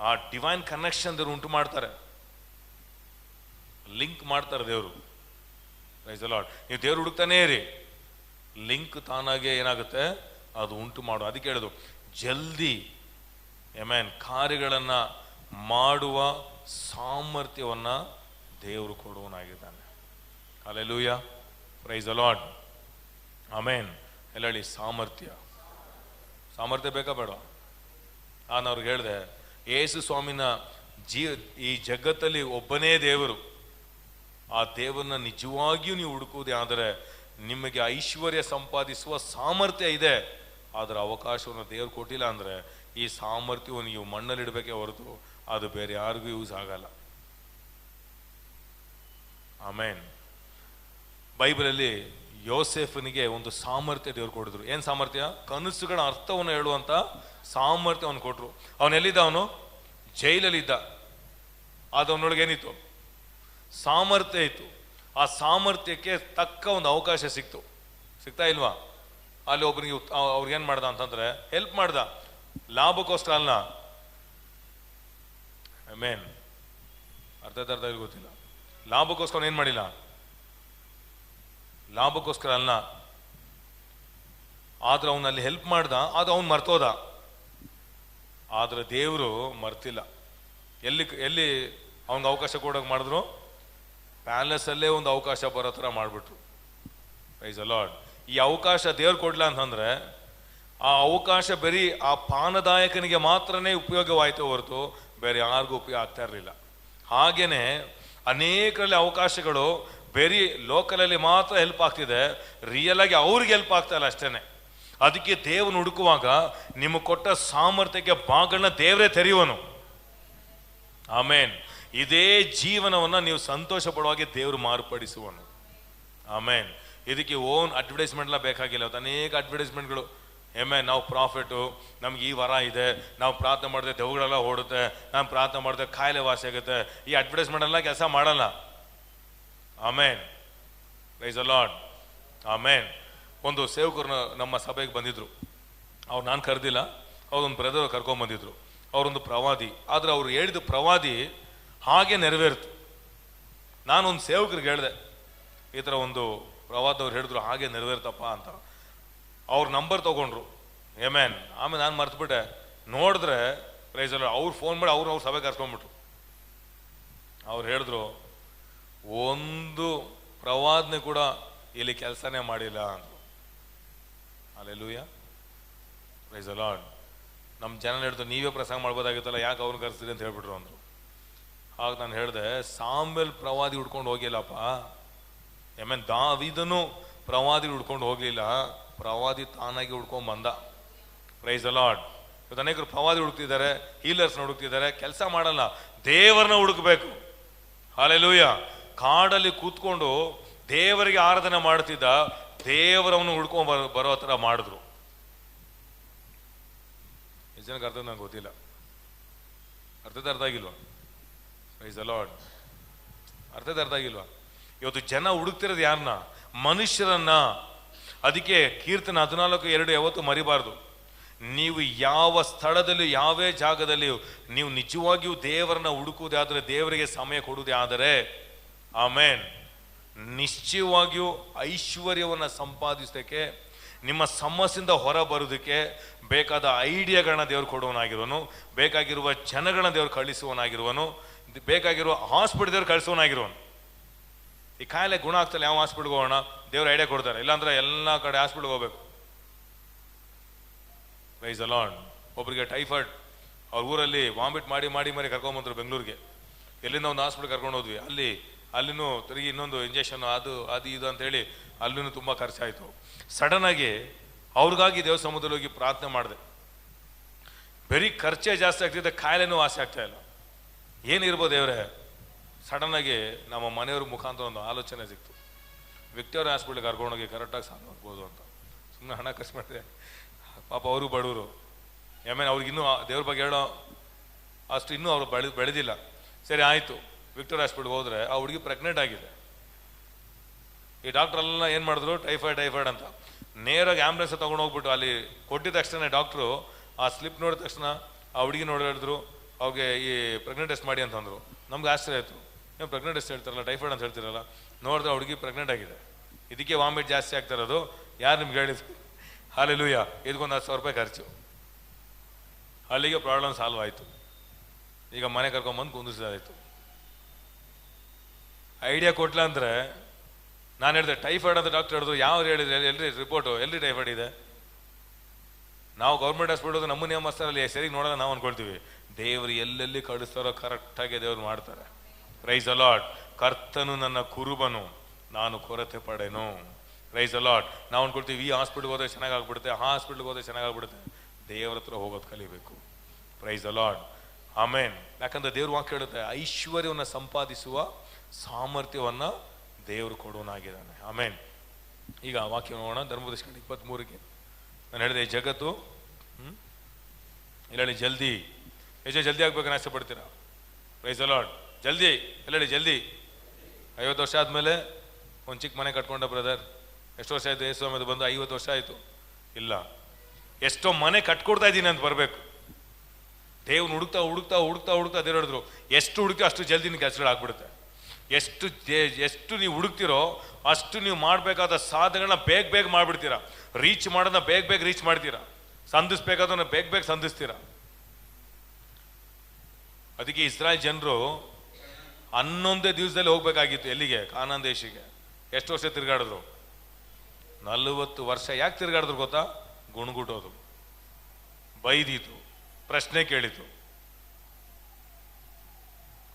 ಆ ಡಿವೈನ್ ಕನೆಕ್ಷನ್ ದೇವ್ರು ಉಂಟು ಮಾಡ್ತಾರೆ, ಲಿಂಕ್ ಮಾಡ್ತಾರೆ ದೇವರು. Praise the lord. ನೀವು ದೇವ್ರು ಹುಡುಕ್ತಾನೇ ಇರಿ, ಲಿಂಕ್ ತಾನಾಗೆ ಏನಾಗುತ್ತೆ ಅದು ಉಂಟು ಮಾಡು. ಅದಕ್ಕೆ ಹೇಳೋದು ಜಲ್ದಿ ಆಮೆನ್ ಕಾರ್ಯಗಳನ್ನ ಮಾಡುವ ಸಾಮರ್ಥ್ಯವನ್ನ ದೇವರು ಕೊಡುವನಾಗಿದ್ದಾನೆ. Hallelujah. Praise the Lord. Amen. ಎಲ್ಲ ಹೇಳಿ ಸಾಮರ್ಥ್ಯ ಬೇಕಾ ಬೇಡ? ನಾನು ಅವ್ರಿಗೆ ಹೇಳಿದೆ, ಯೇಸು ಸ್ವಾಮಿನ ಈ ಜಗತ್ತಲ್ಲಿ ಒಬ್ಬನೇ ದೇವರು. ಆ ದೇವರನ್ನ ನಿಜವಾಗಿಯೂ ನೀವು ಹುಡುಕುವುದೇ ಆದರೆ ನಿಮಗೆ ಐಶ್ವರ್ಯ ಸಂಪಾದಿಸುವ ಸಾಮರ್ಥ್ಯ ಇದೆ, ಅದರ ಅವಕಾಶವನ್ನು ದೇವರು ಕೊಟ್ಟಿಲ್ಲ ಅಂದ್ರೆ ಈ ಸಾಮರ್ಥ್ಯವನ್ನು ನೀವು ಮಣ್ಣಲ್ಲಿಡಬೇಕೇ ಹೊರತು ಅದು ಬೇರೆ ಯಾರಿಗೂ ಯೂಸ್ ಆಗಲ್ಲ. ಆಮೇನ್. ಬೈಬಲಲ್ಲಿ ಯೋಸೆಫನಿಗೆ ಒಂದು ಸಾಮರ್ಥ್ಯ ದೇವರು ಕೊಡಿದ್ರು. ಏನ್ ಸಾಮರ್ಥ್ಯ? ಕನಸುಗಳ ಅರ್ಥವನ್ನು ಹೇಳುವಂತ ಸಾಮರ್ಥ್ಯವನ್ನು ಕೊಟ್ರು. ಅವನೆಲ್ಲಿದ್ದ? ಅವನು ಜೈಲಲ್ಲಿದ್ದ. ಅದವನೊಳಗೆ ಏನಿತ್ತು? ಸಾಮರ್ಥ್ಯ ಇತ್ತು. ಆ ಸಾಮರ್ಥ್ಯಕ್ಕೆ ತಕ್ಕ ಒಂದು ಅವಕಾಶ ಸಿಗ್ತಾ ಇಲ್ವಾ? ಅಲ್ಲಿ ಒಬ್ಬನಿಗೆ ಅವ್ರಿಗೇನ್ ಮಾಡ್ದ ಅಂತಂದ್ರೆ ಹೆಲ್ಪ್ ಮಾಡ್ದ, ಲಾಭಕ್ಕೋಸ್ಕರ ಅಲ್ಲ. ಆಮೆನ್. ಅರ್ಥ ಗೊತ್ತಿಲ್ಲ. ಲಾಭಕ್ಕೋಸ್ಕರ ಏನ್ ಮಾಡಿಲ್ಲ, ಲಾಭಕ್ಕೋಸ್ಕರ ಅಲ್ಲ, ಆದ್ರೆ ಅವನಲ್ಲಿ ಹೆಲ್ಪ್ ಮಾಡ್ದ. ಅದು ಅವನು ಮರ್ತೋದ, ಆದ್ರೆ ದೇವರು ಮರ್ತಿಲ್ಲ. ಎಲ್ಲಿ ಅವನಿಗೆ ಅವಕಾಶ ಕೊಡೋಕೆ ಮಾಡಿದ್ರು? ಪ್ಯಾಲೇಸ್ ಅಲ್ಲೇ ಒಂದು ಅವಕಾಶ ಬರೋ ಥರ ಮಾಡ್ಬಿಟ್ರು. Praise the Lord. ಈ ಅವಕಾಶ ದೇವ್ರು ಕೊಡ್ಲಾ ಅಂತಂದ್ರೆ ಆ ಅವಕಾಶ ಬರೀ ಆ ಪಾನದಾಯಕನಿಗೆ ಮಾತ್ರನೇ ಉಪಯೋಗವಾಯ್ತು ಹೊರತು ಬೇರೆ ಯಾರಿಗೂ ಉಪಯೋಗ ಆಗ್ತಾ ಇರಲಿಲ್ಲ. ಹಾಗೇನೆ ಅನೇಕರಲ್ಲಿ ಅವಕಾಶಗಳು ಬರೀ ಲೋಕಲಲ್ಲಿ ಮಾತ್ರ ಹೆಲ್ಪ್ ಆಗ್ತಿದೆ, ರಿಯಲ್ ಆಗಿ ಅವ್ರಿಗೆ ಹೆಲ್ಪ್ ಆಗ್ತಾ ಇಲ್ಲ ಅಷ್ಟೇನೆ. ಅದಕ್ಕೆ ದೇವನು ಹುಡುಕುವಾಗ ನಿಮಗೆ ಕೊಟ್ಟ ಸಾಮರ್ಥ್ಯಕ್ಕೆ ಬಾಗಳನ್ನ ದೇವರೇ ತೆರೆಯುವನು. ಆಮೇನ್. ಇದೇ ಜೀವನವನ್ನ ನೀವು ಸಂತೋಷ ಪಡುವಾಗೆ ದೇವರು ಮಾರ್ಪಡಿಸುವನು. ಆಮೇನ್. ಇದಕ್ಕೆ ಓನ್ ಅಡ್ವರ್ಟೈಸ್ಮೆಂಟ್ ಎಲ್ಲ ಬೇಕಾಗಿಲ್ಲ. ಅನೇಕ ಅಡ್ವರ್ಟೈಸ್ಮೆಂಟ್ಗಳು. ನಾವು ಪ್ರಾಫಿಟು, ನಮ್ಗೆ ಈ ವರ ಇದೆ, ನಾವು ಪ್ರಾರ್ಥನೆ ಮಾಡಿದ್ರೆ ದೆವ್ವಗಳೆಲ್ಲ ಓಡುತ್ತೆ, ನಾನು ಪ್ರಾರ್ಥನೆ ಮಾಡಿದ್ರೆ ಕಾಯಿಲೆ ವಾಸಿ ಆಗುತ್ತೆ. ಈ ಅಡ್ವರ್ಟೈಸ್ಮೆಂಟ್ ಎಲ್ಲ ಕೆಲಸ ಮಾಡಲ್ಲ. Amen. Praise the Lord. Amen. ಒಂದು ಸೇವಕರು ನಮ್ಮ ಸಭೆಗೆ ಬಂದಿದ್ರು. ಅವ್ರು ನಾನು ಕರೆದಿಲ್ಲ, ಅವ್ರೊಂದು ಬ್ರದರ್ ಕರ್ಕೊಂಡ್ಬಂದಿದ್ರು. ಅವರೊಂದು ಪ್ರವಾದಿ. ಆದ್ರೆ ಅವ್ರು ಹೇಳಿದ ಪ್ರವಾದಿ ಹಾಗೆ ನೆರವೇರಿತು. ನಾನೊಂದು ಸೇವಕರಿಗೆ ಹೇಳಿದೆ, ಈ ಥರ ಒಂದು ಪ್ರವಾದವ್ರು ಹೇಳಿದ್ರು ಹಾಗೆ ನೆರವೇರ್ತಪ್ಪ ಅಂತ. ಅವ್ರ ನಂಬರ್ ತಗೊಂಡ್ರು. ಆಮೇನ್. ಆಮೇಲೆ ನಾನು ಮರ್ತುಬಿಟ್ಟೆ. ನೋಡಿದ್ರೆ ಪ್ರೈಸ್ ಅಲ್ಲ, ಅವ್ರು ಫೋನ್ ಮಾಡಿ ಅವ್ರ ಸಭೆ ಕರ್ಸ್ಕೊಂಡ್ಬಿಟ್ರು. ಅವ್ರು ಹೇಳಿದ್ರು, ಒಂದು ಪ್ರವಾದನೆ ಕೂಡ ಇಲ್ಲಿ ಕೆಲಸನೇ ಮಾಡಿಲ್ಲ ಅಂದ್ರು. ಹಲ್ಲೆಲೂಯಾ. Praise the lord. ನಮ್ಮ ಜನ ಹೇಳಿದ್ರು, ನೀವೇ ಪ್ರಸಂಗ ಮಾಡ್ಬೋದಾಗಿತ್ತಲ್ಲ, ಯಾಕೆ ಅವ್ರನ್ನ ಕರೆಸ್ತೀರಿ ಅಂತ ಹೇಳ್ಬಿಟ್ರು ಅಂದ್ರು. ಆಗ ನಾನು ಹೇಳಿದೆ, ಸಾಮ್ಯಲ್ ಪ್ರವಾದಿ ಹುಡ್ಕೊಂಡು ಹೋಗಿಲ್ಲಪ್ಪ. ದಾವೀದನು ಪ್ರವಾದಿ ಹುಡ್ಕೊಂಡು ಹೋಗ್ಲಿಲ್ಲ, ಪ್ರವಾದಿ ತಾನಾಗಿ ಹುಡ್ಕೊಂಡ್ ಬಂದ. Praise the lord. ಇವತ್ತು ಅನೇಕರು ಪ್ರವಾದಿ ಹುಡುಕ್ತಿದ್ದಾರೆ, ಹೀಲರ್ಸ್ನ ಹುಡುಕ್ತಿದ್ದಾರೆ. ಕೆಲಸ ಮಾಡಲ್ಲ, ದೇವರನ್ನ ಹುಡುಕ್ಬೇಕು. ಹಲ್ಲೆಲೂಯಾ. ಕಾಡಲ್ಲಿ ಕೂತ್ಕೊಂಡು ದೇವರಿಗೆ ಆರಾಧನೆ ಮಾಡ್ತಿದ್ದ, ದೇವರವನ್ನು ಹುಡ್ಕೊಂಡ್ ಬರೋ ಥರ ಮಾಡಿದ್ರು. ಎಷ್ಟು ಜನಕ್ಕೆ ಅರ್ಥ ನಂಗೆ ಗೊತ್ತಿಲ್ಲ. ಅರ್ಥ ಆಗಿಲ್ವಾ? Praise the Lord. ಅರ್ಥ ಆಗಿಲ್ವಾ? ಇವತ್ತು ಜನ ಹುಡುಕ್ತಿರೋದು ಯಾರನ್ನ? ಮನುಷ್ಯರನ್ನ. ಅದಕ್ಕೆ ಕೀರ್ತನೆ 14:2 ಯಾವತ್ತೂ ಮರಿಬಾರ್ದು. ನೀವು ಯಾವ ಸ್ಥಳದಲ್ಲಿ, ಯಾವೇ ಜಾಗದಲ್ಲಿ ನೀವು ನಿಜವಾಗಿಯೂ ದೇವರನ್ನ ಹುಡುಕುವುದೇ ಆದರೆ, ದೇವರಿಗೆ ಸಮಯ ಕೊಡುವುದೇ ಆದರೆ, ಆಮೇನ್, ನಿಶ್ಚಯವಾಗಿಯೂ ಐಶ್ವರ್ಯವನ್ನು ಸಂಪಾದಿಸೋದಕ್ಕೆ, ನಿಮ್ಮ ಸಮಸ್ಯೆಯಿಂದ ಹೊರ ಬರೋದಕ್ಕೆ ಬೇಕಾದ ಐಡಿಯಾಗಳನ್ನ ದೇವ್ರು ಕೊಡುವನಾಗಿರುವನು, ಬೇಕಾಗಿರುವ ಜನಗಳನ್ನ ದೇವ್ರು ಕಳಿಸುವನಾಗಿರುವನು, ಬೇಕಾಗಿರುವ ಹಾಸ್ಪಿಟಲ್ ದೇವ್ರು ಕಳಿಸುವನಾಗಿರುವನು. ಈ ಕಾಯಿಲೆ ಗುಣ ಆಗ್ತಲ್ಲ, ಯಾವ ಹಾಸ್ಪಿಟ್ಲ್ಗೆ ಹೋಗೋಣ? ದೇವ್ರು ಐಡಿಯಾ ಕೊಡ್ತಾರೆ. ಇಲ್ಲಾಂದ್ರೆ ಎಲ್ಲ ಕಡೆ ಹಾಸ್ಪಿಟ್ಲ್ಗೆ ಹೋಗ್ಬೇಕು. Praise the lord. ಒಬ್ಬರಿಗೆ ಟೈಫಾಯ್ಡ್, ಅವ್ರ ಊರಲ್ಲಿ ವಾಮಿಟ್ ಮಾಡಿ ಕರ್ಕೊಂಡ್ಬಂದ್ರು ಬೆಂಗಳೂರಿಗೆ. ಎಲ್ಲಿಂದ ಒಂದು ಹಾಸ್ಪಿಟ್ಲ್ ಕರ್ಕೊಂಡು ಹೋದ್ವಿ. ಅಲ್ಲಿ ಅಲ್ಲಿನೂ ತಿರುಗಿ ಇನ್ನೊಂದು ಇಂಜೆಕ್ಷನ್ ಅದು ಅದು ಇದು ಅಂತೇಳಿ ಅಲ್ಲಿನೂ ತುಂಬ ಖರ್ಚಾಯಿತು. ಸಡನ್ನಾಗಿ ಅವ್ರಿಗಾಗಿ ದೇವ ಸಮುದ್ರದಲ್ಲಿ ಹೋಗಿ ಪ್ರಾರ್ಥನೆ ಮಾಡಿದೆ. ಬರೀ ಖರ್ಚೇ ಜಾಸ್ತಿ ಆಗ್ತಿದೆ, ಕಾಯಿಲೆನೂ ವಾಸಿ ಆಗ್ತಾ ಇಲ್ಲ. ಏನಿರ್ಬೋದು ದೇವ್ರೆ? ಸಡನ್ನಾಗಿ ನಮ್ಮ ಮನೆಯವ್ರ ಮುಖಾಂತರ ಒಂದು ಆಲೋಚನೆ ಸಿಕ್ತು, ವಿಕ್ಟೋರಿಯಾ ಹಾಸ್ಪಿಟ್ಲಿಗೆ ಕರ್ಕೊಂಡೋಗಿ ಕರೆಕ್ಟಾಗಿ ಸಾಲ್ವ್ ಆಗ್ಬೋದು ಅಂತ. ಸುಮ್ಮನೆ ಹಣ ಖರ್ಚು ಮಾಡಿದೆ. ಪಾಪ ಅವರು ಬಡವರು, ಆಮೇಲೆ ಅವ್ರಿಗಿನ್ನೂ ದೇವ್ರ ಬಗ್ಗೆ ಹೇಳೋ ಅಷ್ಟು ಇನ್ನೂ ಅವರು ಬೆಳೆದಿಲ್ಲ. ಸರಿ ಆಯಿತು, ವಿಕ್ಟೋರಿಯಾ ಹಾಸ್ಪಿಟ್ಲ್ಗೆ ಹೋದರೆ ಆ ಹುಡುಗಿ ಪ್ರೆಗ್ನೆಂಟ್ ಆಗಿದೆ. ಈ ಡಾಕ್ಟ್ರೆಲ್ಲ ಏನು ಮಾಡಿದ್ರು, ಟೈಫಾಯ್ಡ್ ಅಂತ ನೇರಾಗಿ ಆ್ಯಂಬುಲೆನ್ಸ್ ತೊಗೊಂಡು ಹೋಗ್ಬಿಟ್ಟು ಅಲ್ಲಿ ಕೊಟ್ಟಿದ ತಕ್ಷಣ ಡಾಕ್ಟ್ರು ಆ ಸ್ಲಿಪ್ ನೋಡಿದ ತಕ್ಷಣ ಆ ಹುಡುಗಿ ಹೇಳಿದ್ರು, ಅವ್ರಿಗೆ ಈ ಪ್ರೆಗ್ನೆಂಟ್ ಟೆಸ್ಟ್ ಮಾಡಿ ಅಂತಂದರು. ನಮ್ಗೆ ಆಶ್ಚರ್ಯ ಆಯಿತು, ಏನು ಪ್ರೆಗ್ನೆಂಟ್ ಟೆಸ್ಟ್ ಹೇಳ್ತಾರಲ್ಲ, ಟೈಫಾಯ್ಡ್ ಅಂತ ಹೇಳ್ತಿರಲ್ಲ. ನೋಡಿದ್ರೆ ಹುಡುಗಿ ಪ್ರೆಗ್ನೆಂಟ್ ಆಗಿದೆ. ಇದಕ್ಕೆ ವಾಮಿಟ್ ಜಾಸ್ತಿ ಆಗ್ತಾ ಇರೋದು. ಯಾರು ನಿಮ್ಗೆ ಹೇಳಿದ್ರು? ಹಾಲೆಲೂಯಾ. ಇದಕ್ಕೊಂದು 10,000 ರೂಪಾಯಿ ಖರ್ಚು. ಅಲ್ಲಿಗೆ ಪ್ರಾಬ್ಲಮ್ ಸಾಲ್ವ್ ಆಯಿತು. ಈಗ ಮನೆ ಕರ್ಕೊಂಬಂದು ಕುಂದಿಸಿದಾಯಿತು. ಐಡಿಯಾ ಕೊಟ್ಲ ಅಂದರೆ ನಾನು ಹೇಳಿದೆ ಟೈಫಾಯ್ಡ್ ಅಂತ ಡಾಕ್ಟರ್ ಹೇಳಿದ್ರು. ಯಾವ್ದು ಹೇಳಿದ್ರೆ ಎಲ್ರಿ ರಿಪೋರ್ಟು, ಎಲ್ರಿ ಟೈಫಾಯ್ಡ್ ಇದೆ? ನಾವು ಗೌರ್ಮೆಂಟ್ ಹಾಸ್ಪಿಟಲ್ ನಮ್ಮ ನಿಯಮಸ್ಥರಲ್ಲಿ ಸರಿಗೆ ನೋಡೋಣ ನಾವು ಅನ್ಕೊಳ್ತೀವಿ. ದೇವರು ಎಲ್ಲೆಲ್ಲಿ ಕಳಿಸ್ತಾರೋ ಕರೆಕ್ಟಾಗಿ ದೇವ್ರು ಮಾಡ್ತಾರೆ. Price the lord. ಕರ್ತನು ನನ್ನ ಕುರುಬನು, ನಾನು ಕೊರತೆ ಪಡೆನು. Price the lord. ನಾವು ಅನ್ಕೊಳ್ತೀವಿ ಈ ಹಾಸ್ಪಿಟ್ಲ್ಗೆ ಹೋದ್ರೆ ಚೆನ್ನಾಗಾಗ್ಬಿಡುತ್ತೆ, ಆ ಹಾಸ್ಪಿಟ್ಲ್ಗೆ ಹೋದ್ರೆ ಚೆನ್ನಾಗಾಗ್ಬಿಡುತ್ತೆ. ದೇವ್ರ ಹತ್ರ ಹೋಗೋದು ಕಲಿಬೇಕು. Praise the Lord. ಆಮೇನ್. ಯಾಕಂದ್ರೆ ದೇವ್ರ ವಾಕ್ಯ ಹೇಳುತ್ತೆ, ಐಶ್ವರ್ಯವನ್ನು ಸಂಪಾದಿಸುವ ಸಾಮರ್ಥ್ಯವನ್ನು ದೇವರು ಕೊಡುವನಾಗಿದ್ದಾನೆ. ಆಮೇನ್. ಈಗ ವಾಕ್ಯ ನೋಡೋಣ. ಧರ್ಮೋಪದೇಶಕಾಂಡ 23ಕ್ಕೆ ನಾನು ಹೇಳಿದೆ, ಜಗತ್ತು ಇಲ್ಲ ಜಲ್ದಿ ಜಲ್ದಿ ಆಗ್ಬೇಕನ್ನ ಆಸೆ ಪಡ್ತೀರಾ? Price the lord. ಜಲ್ದಿ ಎಲ್ಲ ಜಲ್ದಿ. 50 ವರ್ಷ ಆದಮೇಲೆ ಒಂದು ಚಿಕ್ಕ ಮನೆ ಕಟ್ಕೊಂಡ ಬ್ರದರ್. ಎಷ್ಟು ವರ್ಷ ಆಯಿತು? ಯೇಸು ಆಮೇಲೆ ಬಂದು 50 ವರ್ಷ ಆಯಿತು. ಇಲ್ಲ, ಎಷ್ಟೋ ಮನೆ ಕಟ್ಕೊಡ್ತಾ ಇದ್ದೀನಿ ಅಂತ ಬರಬೇಕು. ದೇವ್ರು ಹುಡುಕ್ತಾ ಹುಡುಕ್ತಾ ಹುಡುಕ್ತಾ ಹುಡುಕ್ತಾ ದೇವ್ರು ಹೇಳಿದ್ರು, ಎಷ್ಟು ಹುಡುಕ್ತಿ ಅಷ್ಟು ಜಲ್ದಿ ನಿಮ್ಗೆ ಕೆಲಸಗಳು ಆಗ್ಬಿಡುತ್ತೆ. ಎಷ್ಟು ನೀವು ಹುಡುಕ್ತಿರೋ ಅಷ್ಟು ನೀವು ಮಾಡಬೇಕಾದ ಸಾಧನೆಗಳನ್ನ ಬೇಗ ಮಾಡಿಬಿಡ್ತೀರಾ. ರೀಚ್ ಮಾಡೋದನ್ನ ಬೇಗ ರೀಚ್ ಮಾಡ್ತೀರಾ. ಸಂಧಿಸ್ಬೇಕಾದನ್ನ ಬೇಗ ಸಂಧಿಸ್ತೀರಾ. ಅದಕ್ಕೆ ಇಸ್ರಾಯೇಲ್ ಜನರು 11 ದಿವಸದಲ್ಲಿ ಹೋಗ್ಬೇಕಾಗಿತ್ತು. ಎಲ್ಲಿಗೆ? ಕಾನಾನ್ ದೇಶಕ್ಕೆ. ಎಷ್ಟು ವರ್ಷ ತಿರುಗಾಡಿದ್ರು? 40 ವರ್ಷ. ಯಾಕೆ ತಿರುಗಾಡಿದ್ರು ಗೊತ್ತಾ? ಗುಣಗುಟ್ಟೋದು, ಬೈದಿತ್ತು, ಪ್ರಶ್ನೆ ಕೇಳಿತು.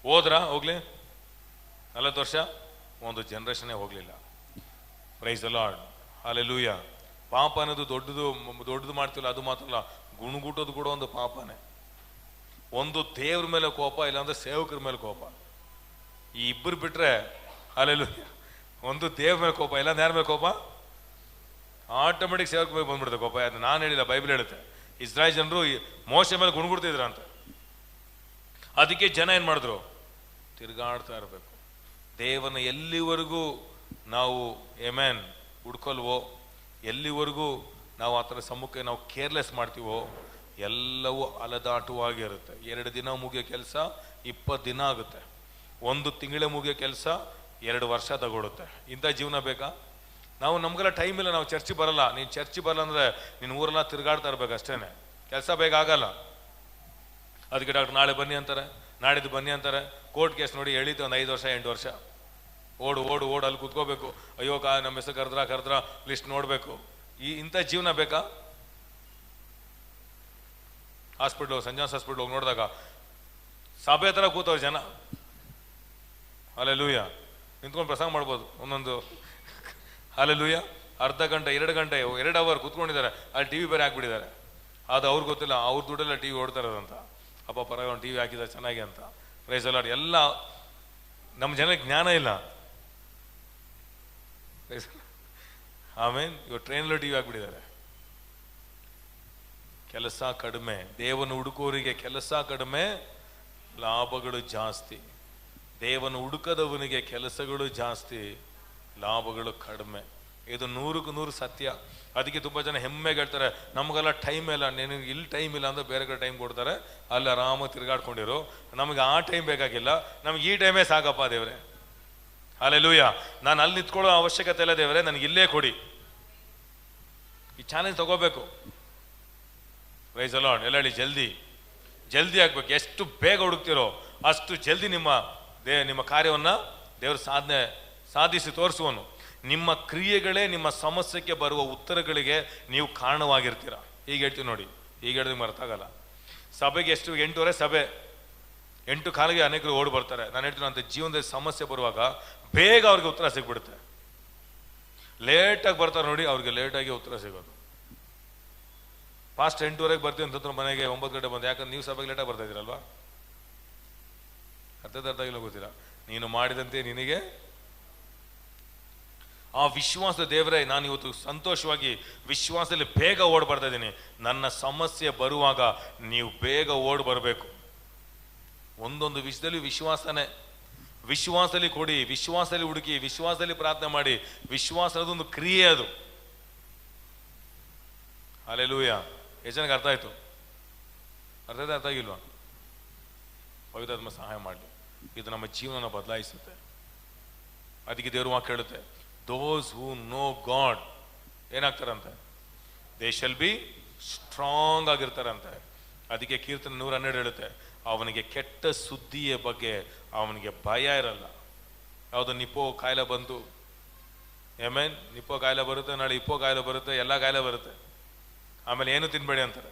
ಹೋದ್ರ? ಹೋಗ್ಲಿ. 40 ವರ್ಷ ಒಂದು ಜನರೇಷನ್ನೇ ಹೋಗ್ಲಿಲ್ಲ. Price the Lord. ಹಲ್ಲೆಲೂಯಾ. ಪಾಪ ಅನ್ನೋದು ದೊಡ್ಡದು ಮಾಡ್ತಿಲ್ಲ, ಅದು ಮಾತ್ರಲ್ಲ, ಗುಣಗುಟ್ಟೋದು ಕೂಡ ಒಂದು ಪಾಪನೇ. ಒಂದು ದೇವ್ರ ಮೇಲೆ ಕೋಪ, ಇಲ್ಲಾಂದ್ರೆ ಸೇವಕರ ಮೇಲೆ ಕೋಪ. ಈ ಇಬ್ಬರು ಬಿಟ್ರೆ ಹಲ್ಲೆಲೂಯಾ. ಒಂದು ದೇವ್ರ ಮೇಲೆ ಕೋಪ, ಇಲ್ಲ ಯಾರ ಮೇಲೆ ಕೋಪ? ಆಟೋಮೆಟಿಕ್ ಸೇವಕರ ಮೇಲೆ ಬಂದ್ಬಿಡುತ್ತೆ ಕೋಪ. ಅದು ನಾನು ಹೇಳಿಲ್ಲ, ಬೈಬಲ್ ಹೇಳುತ್ತೆ. ಇಸ್ರಾಯೇಲ್ ಜನರು ಮೋಶೆ ಮೇಲೆ ಗುಣಗುಡ್ತಿದ್ರ ಅಂತ. ಅದಕ್ಕೆ ಜನ ಏನ್ ಮಾಡಿದ್ರು? ತಿರುಗಾಡ್ತಾ ಇರಬೇಕು. ದೇವನ ಎಲ್ಲಿವರೆಗೂ ನಾವು ಆಮೆನ್ ಹುಡ್ಕೊಲ್ವೋ, ಎಲ್ಲಿವರೆಗೂ ನಾವು ಆ ಥರ ಸಮ್ಮುಖ ನಾವು ಕೇರ್ಲೆಸ್ ಮಾಡ್ತೀವೋ, ಎಲ್ಲವೂ ಅಲದಾಟವಾಗಿರುತ್ತೆ. 2 ದಿನ ಮುಗಿಯೋ ಕೆಲಸ 20 ದಿನ ಆಗುತ್ತೆ. 1 ತಿಂಗಳೇ ಮುಗಿಯೋ ಕೆಲಸ 2 ವರ್ಷ ತಗೊಳುತ್ತೆ. ಇಂಥ ಜೀವನ ಬೇಕಾ? ನಾವು ನಮ್ಗೆಲ್ಲ ಟೈಮ್ ಇಲ್ಲ, ನಾವು ಚರ್ಚಿ ಬರಲ್ಲ. ನೀನು ಚರ್ಚಿ ಬರಲ್ಲ ಅಂದರೆ ನೀನು ಊರೆಲ್ಲ ತಿರುಗಾಡ್ತಾ ಇರ್ಬೇಕು ಅಷ್ಟೇನೆ. ಕೆಲಸ ಬೇಗ ಆಗಲ್ಲ. ಅದಕ್ಕೆ ಡಾಕ್ಟರ್ ನಾಳೆ ಬನ್ನಿ ಅಂತಾರೆ, ನಾಡಿದ್ದು ಬನ್ನಿ ಅಂತಾರೆ. ಕೋರ್ಟ್ ಕೇಸ್ ನೋಡಿ ಎಳೀತು ಒಂದು 5 ವರ್ಷ 8 ವರ್ಷ. ಓಡು ಅಲ್ಲಿ ಕೂತ್ಕೋಬೇಕು. ಅಯ್ಯೋ ನಮ್ಮ ಹೆಸರು ಕರೆದ್ರ ಲಿಸ್ಟ್ ನೋಡಬೇಕು. ಇಂಥ ಜೀವನ ಬೇಕಾ? ಹಾಸ್ಪಿಟ್ಲ್, ಸಂಜಾನ್ಸ್ ಹಾಸ್ಪಿಟ್ಲ್ ಹೋಗಿ ನೋಡಿದಾಗ ಸಭೆ ಥರ ಕೂತವ್ರು ಜನ. ಹಲ್ಲೆಲೂಯಾ. ನಿಂತ್ಕೊಂಡು ಪ್ರಸಂಗ ಮಾಡ್ಬೋದು ಒಂದೊಂದು. ಹಲ್ಲೆಲೂಯಾ. ಅರ್ಧ ಗಂಟೆ 2 ಗಂಟೆ 2 ಅವರ್ ಕೂತ್ಕೊಂಡಿದ್ದಾರೆ. ಅಲ್ಲಿ ಟಿವಿ ಬೇರೆ ಹಾಕ್ಬಿಟ್ಟಿದ್ದಾರೆ. ಅದು ಅವ್ರಿಗೆ ಗೊತ್ತಿಲ್ಲ, ಅವ್ರ ದುಡ್ಡೆಲ್ಲ ಟಿವಿ ಓಡ್ತಾ ಇರೋದಂತ. ಅಪ್ಪ ಪರ ಒಂದು ಟಿವಿ ಹಾಕಿದ್ದಾರೆ ಚೆನ್ನಾಗಿ ಅಂತ. Price the lord. ಎಲ್ಲ ನಮ್ಮ ಜನಕ್ಕೆ ಜ್ಞಾನ ಇಲ್ಲ. ಆಮೇನ್. ಇವಾಗ ಟ್ರೈನಲ್ಲೂ ಟಿವಿ ಹಾಕ್ಬಿಟ್ಟಿದ್ದಾರೆ. ಕೆಲಸ ಕಡಿಮೆ. ದೇವನ ಹುಡುಕೋರಿಗೆ ಕೆಲಸ ಕಡಿಮೆ, ಲಾಭಗಳು ಜಾಸ್ತಿ. ದೇವನ ಹುಡುಕದವನಿಗೆ ಕೆಲಸಗಳು ಜಾಸ್ತಿ, ಲಾಭಗಳು ಕಡಿಮೆ. ಇದು 100ಕ್ಕೆ 100 ಸತ್ಯ. ಅದಕ್ಕೆ ತುಂಬ ಜನ ಹೆಮ್ಮೆಗೆ ಹೇಳ್ತಾರೆ, ನಮಗೆಲ್ಲ ಟೈಮ್ ಇಲ್ಲ. ನಿನಗೆ ಇಲ್ಲಿ ಟೈಮ್ ಇಲ್ಲ ಅಂದ್ರೆ ಬೇರೆ ಕಡೆ ಟೈಮ್ ಕೊಡ್ತಾರೆ, ಅಲ್ಲಿ ಆರಾಮಾಗಿ ತಿರ್ಗಾಡ್ಕೊಂಡಿರು. ನಮಗೆ ಆ ಟೈಮ್ ಬೇಕಾಗಿಲ್ಲ, ನಮ್ಗೆ ಈ ಟೈಮೇ ಸಾಕಪ್ಪ ದೇವ್ರೆ. ಹಲ್ಲೆಲೂಯಾ. ನಾನು ಅಲ್ಲಿ ನಿಂತ್ಕೊಳ್ಳೋ ಅವಶ್ಯಕತೆ ಇಲ್ಲ ದೇವ್ರೆ, ನನಗೆ ಇಲ್ಲೇ ಕೊಡಿ. ಈ ಚಾಲೆಂಜ್ ತಗೋಬೇಕು. Price the lord. ಎಲ್ಲ ಹೇಳಿ ಜಲ್ದಿ ಆಗ್ಬೇಕು. ಎಷ್ಟು ಬೇಗ ಹುಡುಕ್ತಿರೋ ಅಷ್ಟು ಜಲ್ದಿ ನಿಮ್ಮ ಕಾರ್ಯವನ್ನು ದೇವರು ಸಾಧಿಸಿ ತೋರಿಸುವನು. ನಿಮ್ಮ ಕ್ರಿಯೆಗಳೇ ನಿಮ್ಮ ಸಮಸ್ಯೆಗೆ ಬರುವ ಉತ್ತರಗಳಿಗೆ ನೀವು ಕಾರಣವಾಗಿರ್ತೀರ. ಈಗ ಹೇಳ್ತೀವಿ ನೋಡಿ, ಈಗ ಹೇಳಿದ್ರೆ ಅರ್ಥ ಆಗಲ್ಲ. ಸಭೆಗೆ ಎಷ್ಟು 8 ಸಭೆ 8 ಕಾಲಿಗೆ ಅನೇಕರು ಓಡಿ ಬರ್ತಾರೆ. ನಾನು ಹೇಳ್ತೀನಿ, ಅಂತ ಜೀವನದಲ್ಲಿ ಸಮಸ್ಯೆ ಬರುವಾಗ ಬೇಗ ಅವ್ರಿಗೆ ಉತ್ತರ ಸಿಗ್ಬಿಡುತ್ತೆ. ಲೇಟಾಗಿ ಬರ್ತಾರೆ ನೋಡಿ, ಅವ್ರಿಗೆ ಲೇಟಾಗಿ ಉತ್ತರ ಸಿಗೋದು. ಫಾಸ್ಟ್ 8:30 ಬರ್ತೀವಿ ಅಂತಂದ್ರೆ ಮನೆಗೆ 9 ಗಂಟೆ ಬಂದು, ಯಾಕಂದ್ರೆ ನೀವು ಸಭೆಗೆ ಲೇಟಾಗಿ ಬರ್ತಾ ಇದ್ದೀರಲ್ವಾ? ಅರ್ಥ ಆಗಿಲ್ಲ ಗೊತ್ತಿಲ್ಲ. ನೀನು ಮಾಡಿದಂತೆ ನಿನಗೆ ಆ ವಿಶ್ವಾಸದ ದೇವರೇ, ನಾನು ಇವತ್ತು ಸಂತೋಷವಾಗಿ ವಿಶ್ವಾಸದಲ್ಲಿ ಬೇಗ ಓಡಿ ಬರ್ತಾ ಇದ್ದೀನಿ. ನನ್ನ ಸಮಸ್ಯೆ ಬರುವಾಗ ನೀವು ಬೇಗ ಓಡಿ ಬರಬೇಕು. ಒಂದೊಂದು ವಿಷಯದಲ್ಲಿ ವಿಶ್ವಾಸದಲ್ಲಿ ಕೊಡಿ, ವಿಶ್ವಾಸದಲ್ಲಿ ಹುಡುಕಿ, ವಿಶ್ವಾಸದಲ್ಲಿ ಪ್ರಾರ್ಥನೆ ಮಾಡಿ. ವಿಶ್ವಾಸ ಅನ್ನೋದೊಂದು ಕ್ರಿಯೆ, ಅದು. ಹಲ್ಲೆಲೂಯಾ. ಎಷ್ಟು ಜನಕ್ಕೆ ಅರ್ಥ ಆಯ್ತು? ಅರ್ಥ ಆಗಿಲ್ವಾ? ಪವಿತ್ರಾತ್ಮ ಸಹಾಯ ಮಾಡಲಿ. ಇದು ನಮ್ಮ ಜೀವನ ಬದಲಾಯಿಸುತ್ತೆ. ಅದಕ್ಕೆ ದೇವರು ವಾಕ್ಯ ಹೇಳುತ್ತೆ, ದೋಸ್ ಹೂ ನೋ ಗಾಡ್ ಏನಾಗ್ತಾರಂತೆ? ದೇ ಶಲ್ ಬಿ ಸ್ಟ್ರಾಂಗ್ ಆಗಿರ್ತಾರಂತೆ. ಅದಕ್ಕೆ ಕೀರ್ತನೆ 112 ಹೇಳುತ್ತೆ, ಅವನಿಗೆ ಕೆಟ್ಟ ಸುದ್ದಿಯ ಬಗ್ಗೆ ಅವನಿಗೆ ಭಯ ಇರಲ್ಲ. ಯಾವುದು ನಿಪೋ ಕಾಯಿಲೆ ಬಂತು, ಆಮೇನ್, ನಿಪೋ ಕಾಯಿಲೆ ಬರುತ್ತೆ, ನಾಳೆ ಇಪ್ಪೋ ಕಾಯಿಲೆ ಬರುತ್ತೆ, ಎಲ್ಲ ಕಾಯಿಲೆ ಬರುತ್ತೆ. ಆಮೇಲೆ ಏನು ತಿನ್ಬೇಡಿ ಅಂತಾರೆ.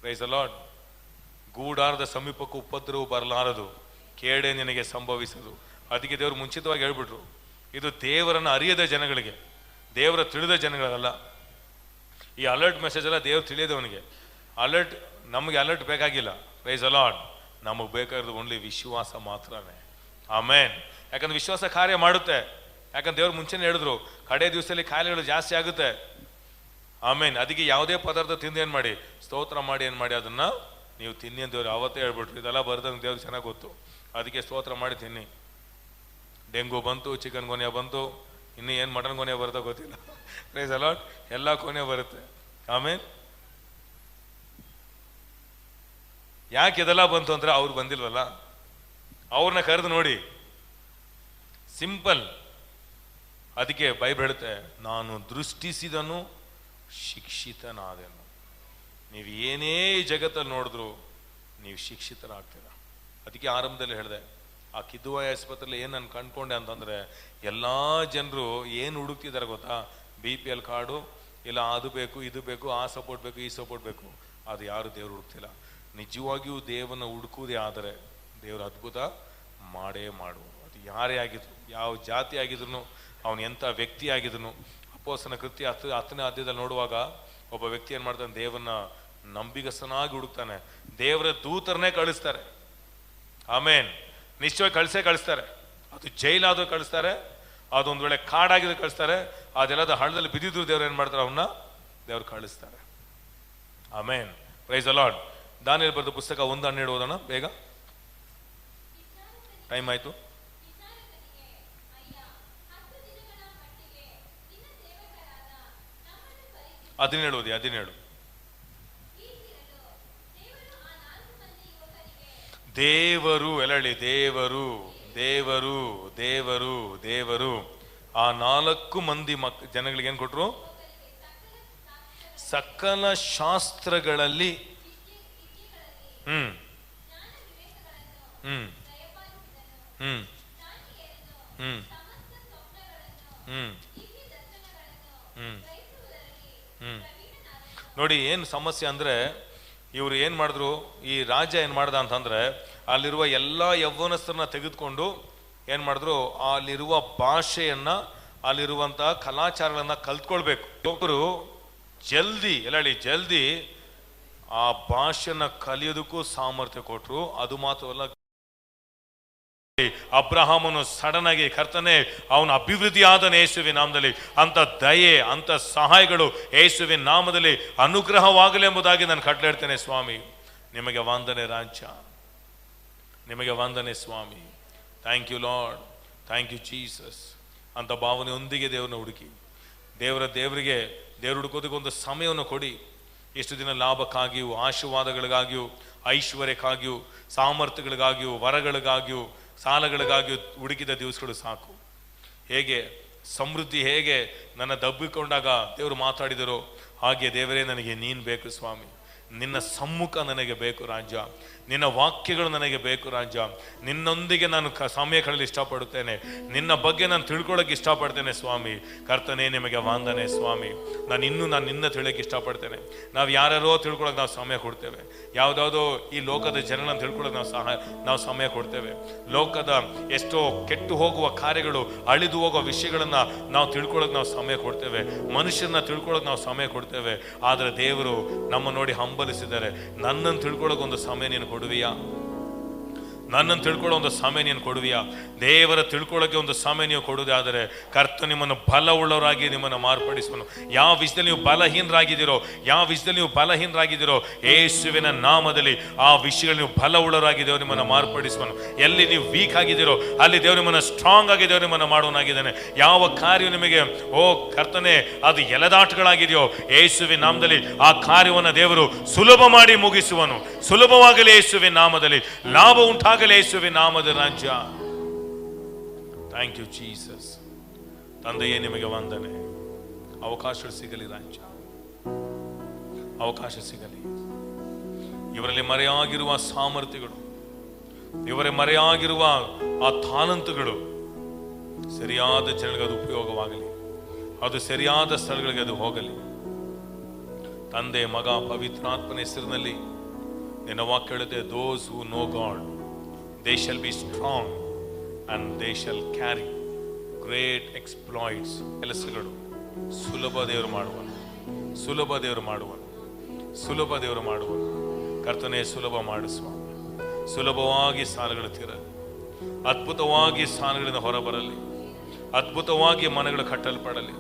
Praise the Lord. ಗೂಡಾರದ ಸಮೀಪಕ್ಕೂ ಉಪದ್ರವ ಬರಲಾರದು, ಕೇಡೆ ನಿನಗೆ ಸಂಭವಿಸದು. ಅದಕ್ಕೆ ದೇವರು ಮುಂಚಿತವಾಗಿ ಹೇಳ್ಬಿಟ್ರು, ಇದು ದೇವರನ್ನು ಅರಿಯದ ಜನಗಳಿಗೆ, ದೇವರ ತಿಳಿದ ಜನಗಳಲ್ಲ. ಈ ಅಲರ್ಟ್ ಮೆಸೇಜ್ ಎಲ್ಲ ದೇವ್ರು ತಿಳಿಯದವನಿಗೆ. ಅಲರ್ಟ್, ನಮಗೆ ಅಲರ್ಟ್ ಬೇಕಾಗಿಲ್ಲ. Praise the lord. ನಮಗೆ ಬೇಕಾಗಿರೋದು ಓನ್ಲಿ ವಿಶ್ವಾಸ ಮಾತ್ರನೇ. ಆಮೇನ್. ಯಾಕಂದ್ರೆ ವಿಶ್ವಾಸ ಕಾರ್ಯ ಮಾಡುತ್ತೆ. ಯಾಕಂದ್ರೆ ದೇವ್ರು ಮುಂಚೆನೇ ಹೇಳಿದ್ರು, ಕಡೆ ದಿವಸದಲ್ಲಿ ಕಾಯಿಲೆಗಳು ಜಾಸ್ತಿ ಆಗುತ್ತೆ. ಆಮೇನ್. ಅದಕ್ಕೆ ಯಾವುದೇ ಪದಾರ್ಥ ತಿಂದು ಏನು ಮಾಡಿ, ಸ್ತೋತ್ರ ಮಾಡಿ, ಏನು ಮಾಡಿ ಅದನ್ನ ನೀವು ತಿನ್ನಿ ಅಂತ ದೇವ್ರು ಅವತ್ತೇ ಹೇಳ್ಬಿಟ್ರು. ಇದೆಲ್ಲ ಬರ್ದಂಗೆ ದೇವ್ರಿಗೆ ಚೆನ್ನಾಗಿ ಗೊತ್ತು. ಅದಕ್ಕೆ ಸ್ತೋತ್ರ ಮಾಡಿ ತಿನ್ನಿ. ಡೆಂಗು ಬಂತು, ಚಿಕನ್ ಗೊನೆ ಬಂತು, ಇನ್ನು ಏನು ಮಟನ್ ಗೊನೆ ಬರುತ್ತೋ ಗೊತ್ತಿಲ್ಲ. Praise the lord. ಎಲ್ಲ ಕೊನೆ ಬರುತ್ತೆ. ಆಮೇನ್. ಯಾಕೆ ಇದೆಲ್ಲ ಬಂತು ಅಂದ್ರೆ ಅವ್ರು ಬಂದಿಲ್ವಲ್ಲ, ಅವ್ರನ್ನ ಕರೆದು ನೋಡಿ. ಸಿಂಪಲ್. ಅದಕ್ಕೆ ಬೈಬಲ್ ಹೇಳುತ್ತೆ, ನಾನು ದೃಷ್ಟಿಸಿದನು ಶಿಕ್ಷಿತನಾದೆನು. ನೀವು ಏನೇ ಜಗತ್ತಲ್ಲಿ ನೋಡಿದ್ರು ನೀವು ಶಿಕ್ಷಿತರಾಗ್ತೀರ. ಅದಕ್ಕೆ ಆರಂಭದಲ್ಲಿ ಹೇಳಿದೆ, ಆ ಕಿದ್ವಾಯಿ ಆಸ್ಪತ್ರೆಯಲ್ಲಿ ಏನು ನಾನು ಕಂಡ್ಕೊಂಡೆ ಅಂತಂದರೆ, ಎಲ್ಲ ಜನರು ಏನು ಹುಡುಕ್ತಿದ್ದಾರೆ ಗೊತ್ತಾ? BPL ಕಾರ್ಡು, ಇಲ್ಲ ಅದು ಬೇಕು, ಇದು ಬೇಕು, ಆ ಸಪೋರ್ಟ್ ಬೇಕು, ಈ ಸಪೋರ್ಟ್ ಬೇಕು. ಅದು ಯಾರು ದೇವ್ರು ಹುಡುಕ್ತಿಲ್ಲ. ನಿಜವಾಗಿಯೂ ದೇವನ ಹುಡುಕುವುದೇ ಆದರೆ ದೇವರು ಅದ್ಭುತ ಮಾಡೇ ಮಾಡು. ಅದು ಯಾರೇ ಆಗಿದ್ರು, ಯಾವ ಜಾತಿ ಆಗಿದ್ರು, ಅವನು ಎಂಥ ವ್ಯಕ್ತಿ ಆಗಿದ್ರು. ಅಪೊಸ್ತಲನ ಕೃತ್ಯ 10ನೇ ಅಧ್ಯಾಯದಲ್ಲಿ ನೋಡುವಾಗ ಒಬ್ಬ ವ್ಯಕ್ತಿ ಏನು ಮಾಡ್ತಾನೆ, ದೇವರನ್ನ ನಂಬಿಗಸ್ತನಾಗಿ ಹುಡುಕ್ತಾನೆ. ದೇವರ ದೂತರನ್ನೇ ಕಳಿಸ್ತಾರೆ. ಆಮೇನ್. ನಿಶ್ಚಯವಾಗಿ ಕಳಿಸ್ತಾರೆ. ಅದು ಜೈಲಾದ್ರೂ ಕಳಿಸ್ತಾರೆ, ಅದೊಂದು ವೇಳೆ ಕಾಡಾಗಿದ್ರು ಕಳಿಸ್ತಾರೆ, ಅದೆಲ್ಲದ ಹಳ್ಳದಲ್ಲಿ ಬಿದ್ದಿದ್ರು ದೇವ್ರು ಏನು ಮಾಡ್ತಾರೆ, ಅವನ್ನ ದೇವ್ರು ಕಳಿಸ್ತಾರೆ. Amen. Praise the Lord. Daniel ಬರೆದ ಪುಸ್ತಕ 1:12 ಓದೋಣ ಬೇಗ, ಟೈಮ್ ಆಯ್ತು. ಅದನ್ನ ಹೇಳುವುದು 17. ದೇವರು ಎಲ್ಲ ಹೇಳಿ, ದೇವರು ದೇವರು ದೇವರು ದೇವರು ಆ 4 ಮಂದಿ ಜನಗಳಿಗೆ ಏನ್ ಕೊಟ್ರು? ಸಕಲ ಶಾಸ್ತ್ರಗಳಲ್ಲಿ ಹ್ಮ್ ಹ್ಮ್ ಹ್ಮ್ ಹ್ಮ್ ಹ್ಮ್ ಹ್ಮ್ ಹ್ಮ್ ನೋಡಿ ಏನು ಸಮಸ್ಯೆ ಅಂದ್ರೆ, ಇವ್ರು ಏನು ಮಾಡಿದ್ರು, ಈ ರಾಜ ಏನು ಮಾಡ್ದ ಅಂತಂದ್ರೆ, ಅಲ್ಲಿರುವ ಎಲ್ಲ ಯೌವನಸ್ಥರನ್ನ ತೆಗೆದುಕೊಂಡು ಏನು ಮಾಡಿದ್ರು, ಅಲ್ಲಿರುವ ಭಾಷೆಯನ್ನ, ಅಲ್ಲಿರುವಂತಹ ಕಲಾಚಾರಗಳನ್ನ ಕಲ್ತ್ಕೊಳ್ಬೇಕು. ಒಬ್ಬರು ಜಲ್ದಿ ಎಲ್ಲ ಹೇಳಿ, ಜಲ್ದಿ ಆ ಭಾಷೆಯನ್ನ ಕಲಿಯೋದಕ್ಕೂ ಸಾಮರ್ಥ್ಯ ಕೊಟ್ರು. ಅದು ಮಾತ್ರವಲ್ಲ, ಅಬ್ರಹಾಮನು ಸಡನ್ ಆಗಿ ಕರ್ತನೆ ಅವನ ಅಭಿವೃದ್ಧಿ ಆದನು ಯೇಸುವಿನ ನಾಮದಲ್ಲಿ. ಅಂತ ದಯೆ, ಅಂತ ಸಹಾಯಗಳು ಯೇಸುವಿನ ನಾಮದಲ್ಲಿ ಅನುಗ್ರಹವಾಗಲಿ ಎಂಬುದಾಗಿ ನಾನು ಕಟ್ಟಲೆ ಇಡ್ತೇನೆ. ಸ್ವಾಮಿ ನಿಮಗೆ ವಂದನೆ ರಾಜ್ಯ, ನಿಮಗೆ ವಂದನೆ ಸ್ವಾಮಿ. Thank you Lord, thank you Jesus ಅಂತ ಭಾವನೆಯೊಂದಿಗೆ ದೇವ್ರನ್ನ ಹುಡುಕಿ, ದೇವರಿಗೆ ದೇವ್ರು ಹುಡುಕೋದಕ್ಕೆ ಒಂದು ಸಮಯವನ್ನು ಕೊಡಿ. ಎಷ್ಟು ದಿನ ಲಾಭಕ್ಕಾಗಿಯೂ, ಆಶೀರ್ವಾದಗಳಿಗಾಗಿಯೂ, ಐಶ್ವರ್ಯಕ್ಕಾಗಿಯೂ, ಸಾಮರ್ಥ್ಯಗಳಿಗಾಗಿಯೂ, ವರಗಳಿಗಾಗಿಯೂ, ಸಾಲಗಳಿಗಾಗಿಯೂ ಹುಡುಕಿದ ದಿವಸಗಳು ಸಾಕು. ಹೇಗೆ ಸಮೃದ್ಧಿ ಹೇಗೆ ನನ್ನ ದಬ್ಬಿಕೊಂಡಾಗ ದೇವರು ಮಾತಾಡಿದರು, ಹಾಗೆ ದೇವರೇ ನನಗೆ ನೀನು ಬೇಕು ಸ್ವಾಮಿ, ನಿನ್ನ ಸಮ್ಮುಖ ನನಗೆ ಬೇಕು ರಾಜ್ಯ, ನಿನ್ನ ವಾಕ್ಯಗಳು ನನಗೆ ಬೇಕು ರಾಜ. ನಿನ್ನೊಂದಿಗೆ ನಾನು ಸಮಯ ಕಳೆಯಲು ಇಷ್ಟಪಡುತ್ತೇನೆ. ನಿನ್ನ ಬಗ್ಗೆ ನಾನು ತಿಳ್ಕೊಳ್ಳೋಕೆ ಇಷ್ಟಪಡ್ತೇನೆ ಸ್ವಾಮಿ. ಕರ್ತನೇ ನಿಮಗೆ ವಂದನೆ ಸ್ವಾಮಿ. ನಾನು ನಿನ್ನ ತಿಳಿಯೋಕೆ ಇಷ್ಟಪಡ್ತೇನೆ. ನಾವು ಯಾರ್ಯಾರೋ ತಿಳ್ಕೊಳ್ಳೋಕೆ ನಾವು ಸಮಯ ಕೊಡ್ತೇವೆ. ಯಾವುದಾವುದೋ ಈ ಲೋಕದ ಜನರನ್ನು ತಿಳ್ಕೊಳ್ಳೋಕೆ ನಾವು ಸಮಯ ಕೊಡ್ತೇವೆ. ಲೋಕದ ಎಷ್ಟೋ ಕೆಟ್ಟು ಹೋಗುವ ಕಾರ್ಯಗಳು, ಅಳಿದು ಹೋಗುವ ವಿಷಯಗಳನ್ನು ನಾವು ತಿಳ್ಕೊಳ್ಳೋಕೆ ನಾವು ಸಮಯ ಕೊಡ್ತೇವೆ. ಮನುಷ್ಯರನ್ನ ತಿಳ್ಕೊಳ್ಳೋಕೆ ನಾವು ಸಮಯ ಕೊಡ್ತೇವೆ. ಆದರೆ ದೇವರು ನಮ್ಮ ನೋಡಿ ಹಂಬಲಿಸಿದ್ದಾರೆ. ನನ್ನನ್ನು ತಿಳ್ಕೊಳ್ಳೋಕೆ ಒಂದು ಸಮಯ ನೀನು ಕೊಡುವಿಯಾ? ನನ್ನನ್ನು ತಿಳ್ಕೊಳ್ಳೋ ಒಂದು ಸಮಯ ನೀನು ಕೊಡುವಿಯಾ? ದೇವರ ತಿಳ್ಕೊಳ್ಳೋಕೆ ಒಂದು ಸಮಯ ನೀವು ಕೊಡುವುದಾದರೆ ಕರ್ತ ನಿಮ್ಮನ್ನು ಬಲವುಳ್ಳವರಾಗಿ ನಿಮ್ಮನ್ನು ಮಾರ್ಪಡಿಸುವನು. ಯಾವ ವಿಷಯದಲ್ಲಿ ನೀವು ಬಲಹೀನರಾಗಿದ್ದೀರೋ ಯೇಸುವಿನ ನಾಮದಲ್ಲಿ ಆ ವಿಷಯಗಳು ನೀವು ಬಲವುಳ್ಳವರಾಗಿ ದೇವರು ನಿಮ್ಮನ್ನು ಮಾರ್ಪಡಿಸುವನು. ಎಲ್ಲಿ ನೀವು ವೀಕ್ ಆಗಿದ್ದೀರೋ ಅಲ್ಲಿ ದೇವರು ನಿಮ್ಮನ್ನು ಸ್ಟ್ರಾಂಗ್ ಆಗಿ ದೇವರು ನಿಮ್ಮನ್ನು ಮಾಡುವನಾಗಿದ್ದಾನೆ. ಯಾವ ಕಾರ್ಯ ನಿಮಗೆ ಕರ್ತನೆ ಅದು ಎಳೆದಾಟಗಳಾಗಿದೆಯೋ ಯೇಸುವಿನ ನಾಮದಲ್ಲಿ ಆ ಕಾರ್ಯವನ್ನು ದೇವರು ಸುಲಭ ಮಾಡಿ ಮುಗಿಸುವನು. ಸುಲಭವಾಗಲಿ ಯೇಸುವಿನ ನಾಮದಲ್ಲಿ, ಲಾಭ ಉಂಟಾಗಲಿ ಯೇಸುವಿನ ನಾಮದ ರಾಜ್ಯ. Thank you Jesus. ತಂದೆಯೇ ನಿಮಗೆ ವಂದನೆ. ಅವಕಾಶ ಸಿಗಲಿ ರಾಜ್ಯ, ಅವಕಾಶ ಸಿಗಲಿ. ಇವರಲ್ಲಿ ಮರೆಯಾಗಿರುವ ಸಾಮರ್ಥ್ಯಗಳು, ಇವರೇ ಮರೆಯಾಗಿರುವ ಆ ತಾಲಂತುಗಳು ಸರಿಯಾದ ಜನಗಳಿಗೆ ಅದು ಉಪಯೋಗವಾಗಲಿ. ಅದು ಸರಿಯಾದ ಸ್ಥಳಗಳಿಗೆ ಅದು ಹೋಗಲಿ. ತಂದೆ, ಮಗ, ಪವಿತ್ರಾತ್ಮನ ಹೆಸರಿನಲ್ಲಿ ನಿನ್ನ ವಾಕ್ಯ ಹೇಳುತ್ತೆ, those who know God they shall be strong and they shall carry great exploits. ಕೆಲಸಗಳು ಸುಲಭ ದೇವರು ಮಾಡುವನು, ಸುಲಭ ದೇವರು ಮಾಡುವನು, ಸುಲಭ ದೇವರು ಮಾಡುವನು. ಕರ್ತನೇ ಸುಲಭ ಮಾಡಿಸುವ, ಸುಲಭವಾಗಿ ಸಾಲಗಳು ತೀರಲಿ, ಅದ್ಭುತವಾಗಿ ಸಾಲಗಳಿಂದ ಹೊರಬರಲಿ, ಅದ್ಭುತವಾಗಿ ಮನೆಗಳು ಕಟ್ಟಲ್ಪಡಲಿ.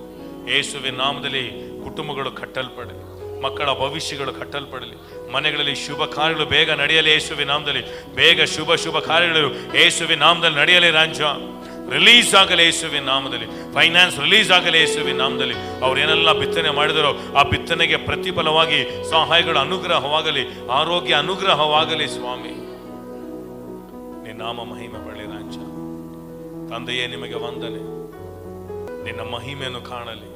ಯೇಸುವಿನ ನಾಮದಲ್ಲಿ ಕುಟುಂಬಗಳು ಕಟ್ಟಲ್ಪಡಲಿ, ಮಕ್ಕಳ ಭವಿಷ್ಯಗಳು ಕಟ್ಟಲ್ಪಡಲಿ, ಮನೆಗಳಲ್ಲಿ ಶುಭ ಕಾರ್ಯಗಳು ಬೇಗ ನಡೆಯಲಿ ಯೇಸುವಿನ ನಾಮದಲ್ಲಿ. ಬೇಗ ಶುಭ ಕಾರ್ಯಗಳು ಯೇಸುವಿನ ನಾಮದಲ್ಲಿ ನಡೆಯಲಿ. ರಾಜ್ಯ ರಿಲೀಸ್ ಆಗಲಿ ಯೇಸುವಿನ ನಾಮದಲ್ಲಿ. ಫೈನಾನ್ಸ್ ರಿಲೀಸ್ ಆಗಲಿ ಯೇಸುವಿನ ನಾಮದಲ್ಲಿ. ಅವ್ರೇನೆಲ್ಲ ಬಿತ್ತನೆ ಮಾಡಿದರೋ ಆ ಬಿತ್ತನೆಗೆ ಪ್ರತಿಫಲವಾಗಿ ಸಹಾಯಗಳ ಅನುಗ್ರಹವಾಗಲಿ, ಆರೋಗ್ಯ ಅನುಗ್ರಹವಾಗಲಿ ಸ್ವಾಮಿ. ನಿನ್ನ ನಾಮ ಮಹಿಮೆ ಪಡಲಿ ರಾಜ್ಯ. ತಂದೆಯೇ ನಿಮಗೆ ವಂದನೆ. ನಿನ್ನ ಮಹಿಮೆಯನ್ನು ಕಾಣಲಿ,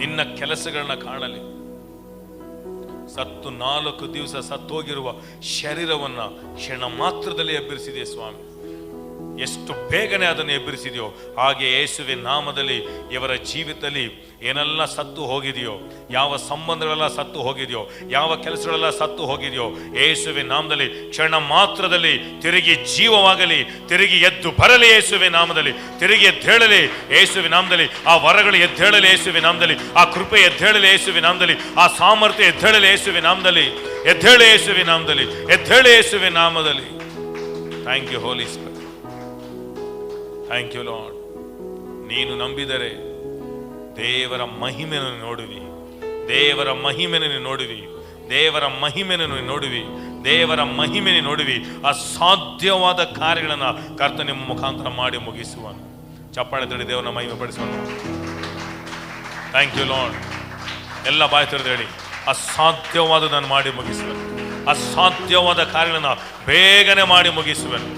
ನಿನ್ನ ಕೆಲಸಗಳನ್ನ ಕಾಣಲಿ. ಸತ್ತು 4 ದಿವಸ ಸತ್ತೋಗಿರುವ ಶರೀರವನ್ನ ಕ್ಷಣ ಮಾತ್ರದಲ್ಲಿ ಎಬ್ಬರಿಸಿದೆಯೇ ಸ್ವಾಮಿ. ಎಷ್ಟು ಬೇಗನೆ ಅದನ್ನು ಎಬ್ಬರಿಸಿದೆಯೋ ಹಾಗೆ ಯೇಸುವಿನ ನಾಮದಲ್ಲಿ ಇವರ ಜೀವಿತದಲ್ಲಿ ಏನೆಲ್ಲ ಸತ್ತು ಹೋಗಿದೆಯೋ, ಯಾವ ಸಂಬಂಧಗಳೆಲ್ಲ ಸತ್ತು ಹೋಗಿದೆಯೋ, ಯಾವ ಕೆಲಸಗಳೆಲ್ಲ ಸತ್ತು ಹೋಗಿದೆಯೋ, ಯೇಸುವಿನ ನಾಮದಲ್ಲಿ ಕ್ಷಣ ಮಾತ್ರದಲ್ಲಿ ತಿರುಗಿ ಜೀವವಾಗಲಿ, ತಿರುಗಿ ಎದ್ದು ಬರಲಿ ಯೇಸುವಿನ ನಾಮದಲ್ಲಿ. ತಿರುಗಿ ಎದ್ದೇಳಲಿ ಯೇಸುವಿನ ನಾಮದಲ್ಲಿ. ಆ ವರಗಳು ಎದ್ದೇಳಲಿ ಯೇಸುವಿನ ನಾಮದಲ್ಲಿ. ಆ ಕೃಪೆ ಎದ್ದೇಳಲಿ ಯೇಸುವಿನ ನಾಮದಲ್ಲಿ. ಆ ಸಾಮರ್ಥ್ಯ ಎದ್ದೇಳಲಿ ಯೇಸುವಿನ ನಾಮದಲ್ಲಿ. ಎದ್ದೇಳಿ ಯೇಸುವಿನ ನಾಮದಲ್ಲಿ, ಎದ್ದೇಳಿ ಯೇಸುವಿನ ನಾಮದಲ್ಲಿ. Thank you holy spirit. Thank you lord. ನೀನು ನಂಬಿದರೆ ದೇವರ ಮಹಿಮೆಯನ್ನು ನೋಡುವಿ, ದೇವರ ಮಹಿಮೆಯನ್ನು ನೋಡುವಿ, ದೇವರ ಮಹಿಮೆಯನ್ನು ನೋಡುವಿ, ದೇವರ ಮಹಿಮೆಯನ್ನು ನೋಡುವಿ. ಅಸಾಧ್ಯವಾದ ಕಾರ್ಯಗಳನ್ನು ಕರ್ತ ನಿಮ್ಮ ಮುಖಾಂತರ ಮಾಡಿ ಮುಗಿಸುವನು. ಚಪ್ಪಾಳೆ ತಡಿ ದೇವರ ಮಹಿಮೆ ಪಡಿಸುವನು. Thank you lord. ಎಲ್ಲ ಬಾಯಿ ತೆರೆದು ಹೇಳಿ, ಅಸಾಧ್ಯವಾದದನ್ನು ಮಾಡಿ ಮುಗಿಸುವನು. ಅಸಾಧ್ಯವಾದ ಕಾರ್ಯಗಳನ್ನು ಬೇಗನೆ ಮಾಡಿ ಮುಗಿಸುವನು,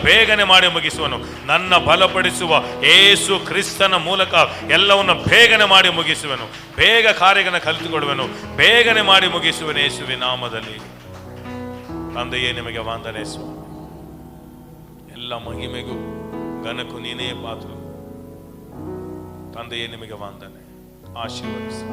ಬೇಗನೆ ಮಾಡಿ ಮುಗಿಸುವನು. ನನ್ನ ಬಲಪಡಿಸುವ ಯೇಸು ಕ್ರಿಸ್ತನ ಮೂಲಕ ಎಲ್ಲವನ್ನು ಬೇಗನೆ ಮಾಡಿ ಮುಗಿಸುವನು. ಬೇಗ ಕಾರ್ಯಗಳನ್ನು ಕಲಿತುಕೊಳ್ಳುವನು, ಬೇಗನೆ ಮಾಡಿ ಮುಗಿಸುವನು ಯೇಸುವಿನ ನಾಮದಲ್ಲಿ. ತಂದೆಯೇ ನಿಮಗೆ ವಂದನೆ ಸ್ವಾಮಿ. ಎಲ್ಲ ಮಹಿಮೆಗೂ ಘನಕ್ಕೂ ನೀನೇ ಪಾತ್ರ. ತಂದೆಯೇ ನಿಮಗೆ ವಂದನೆ. ಆಶೀರ್ವದಿಸು.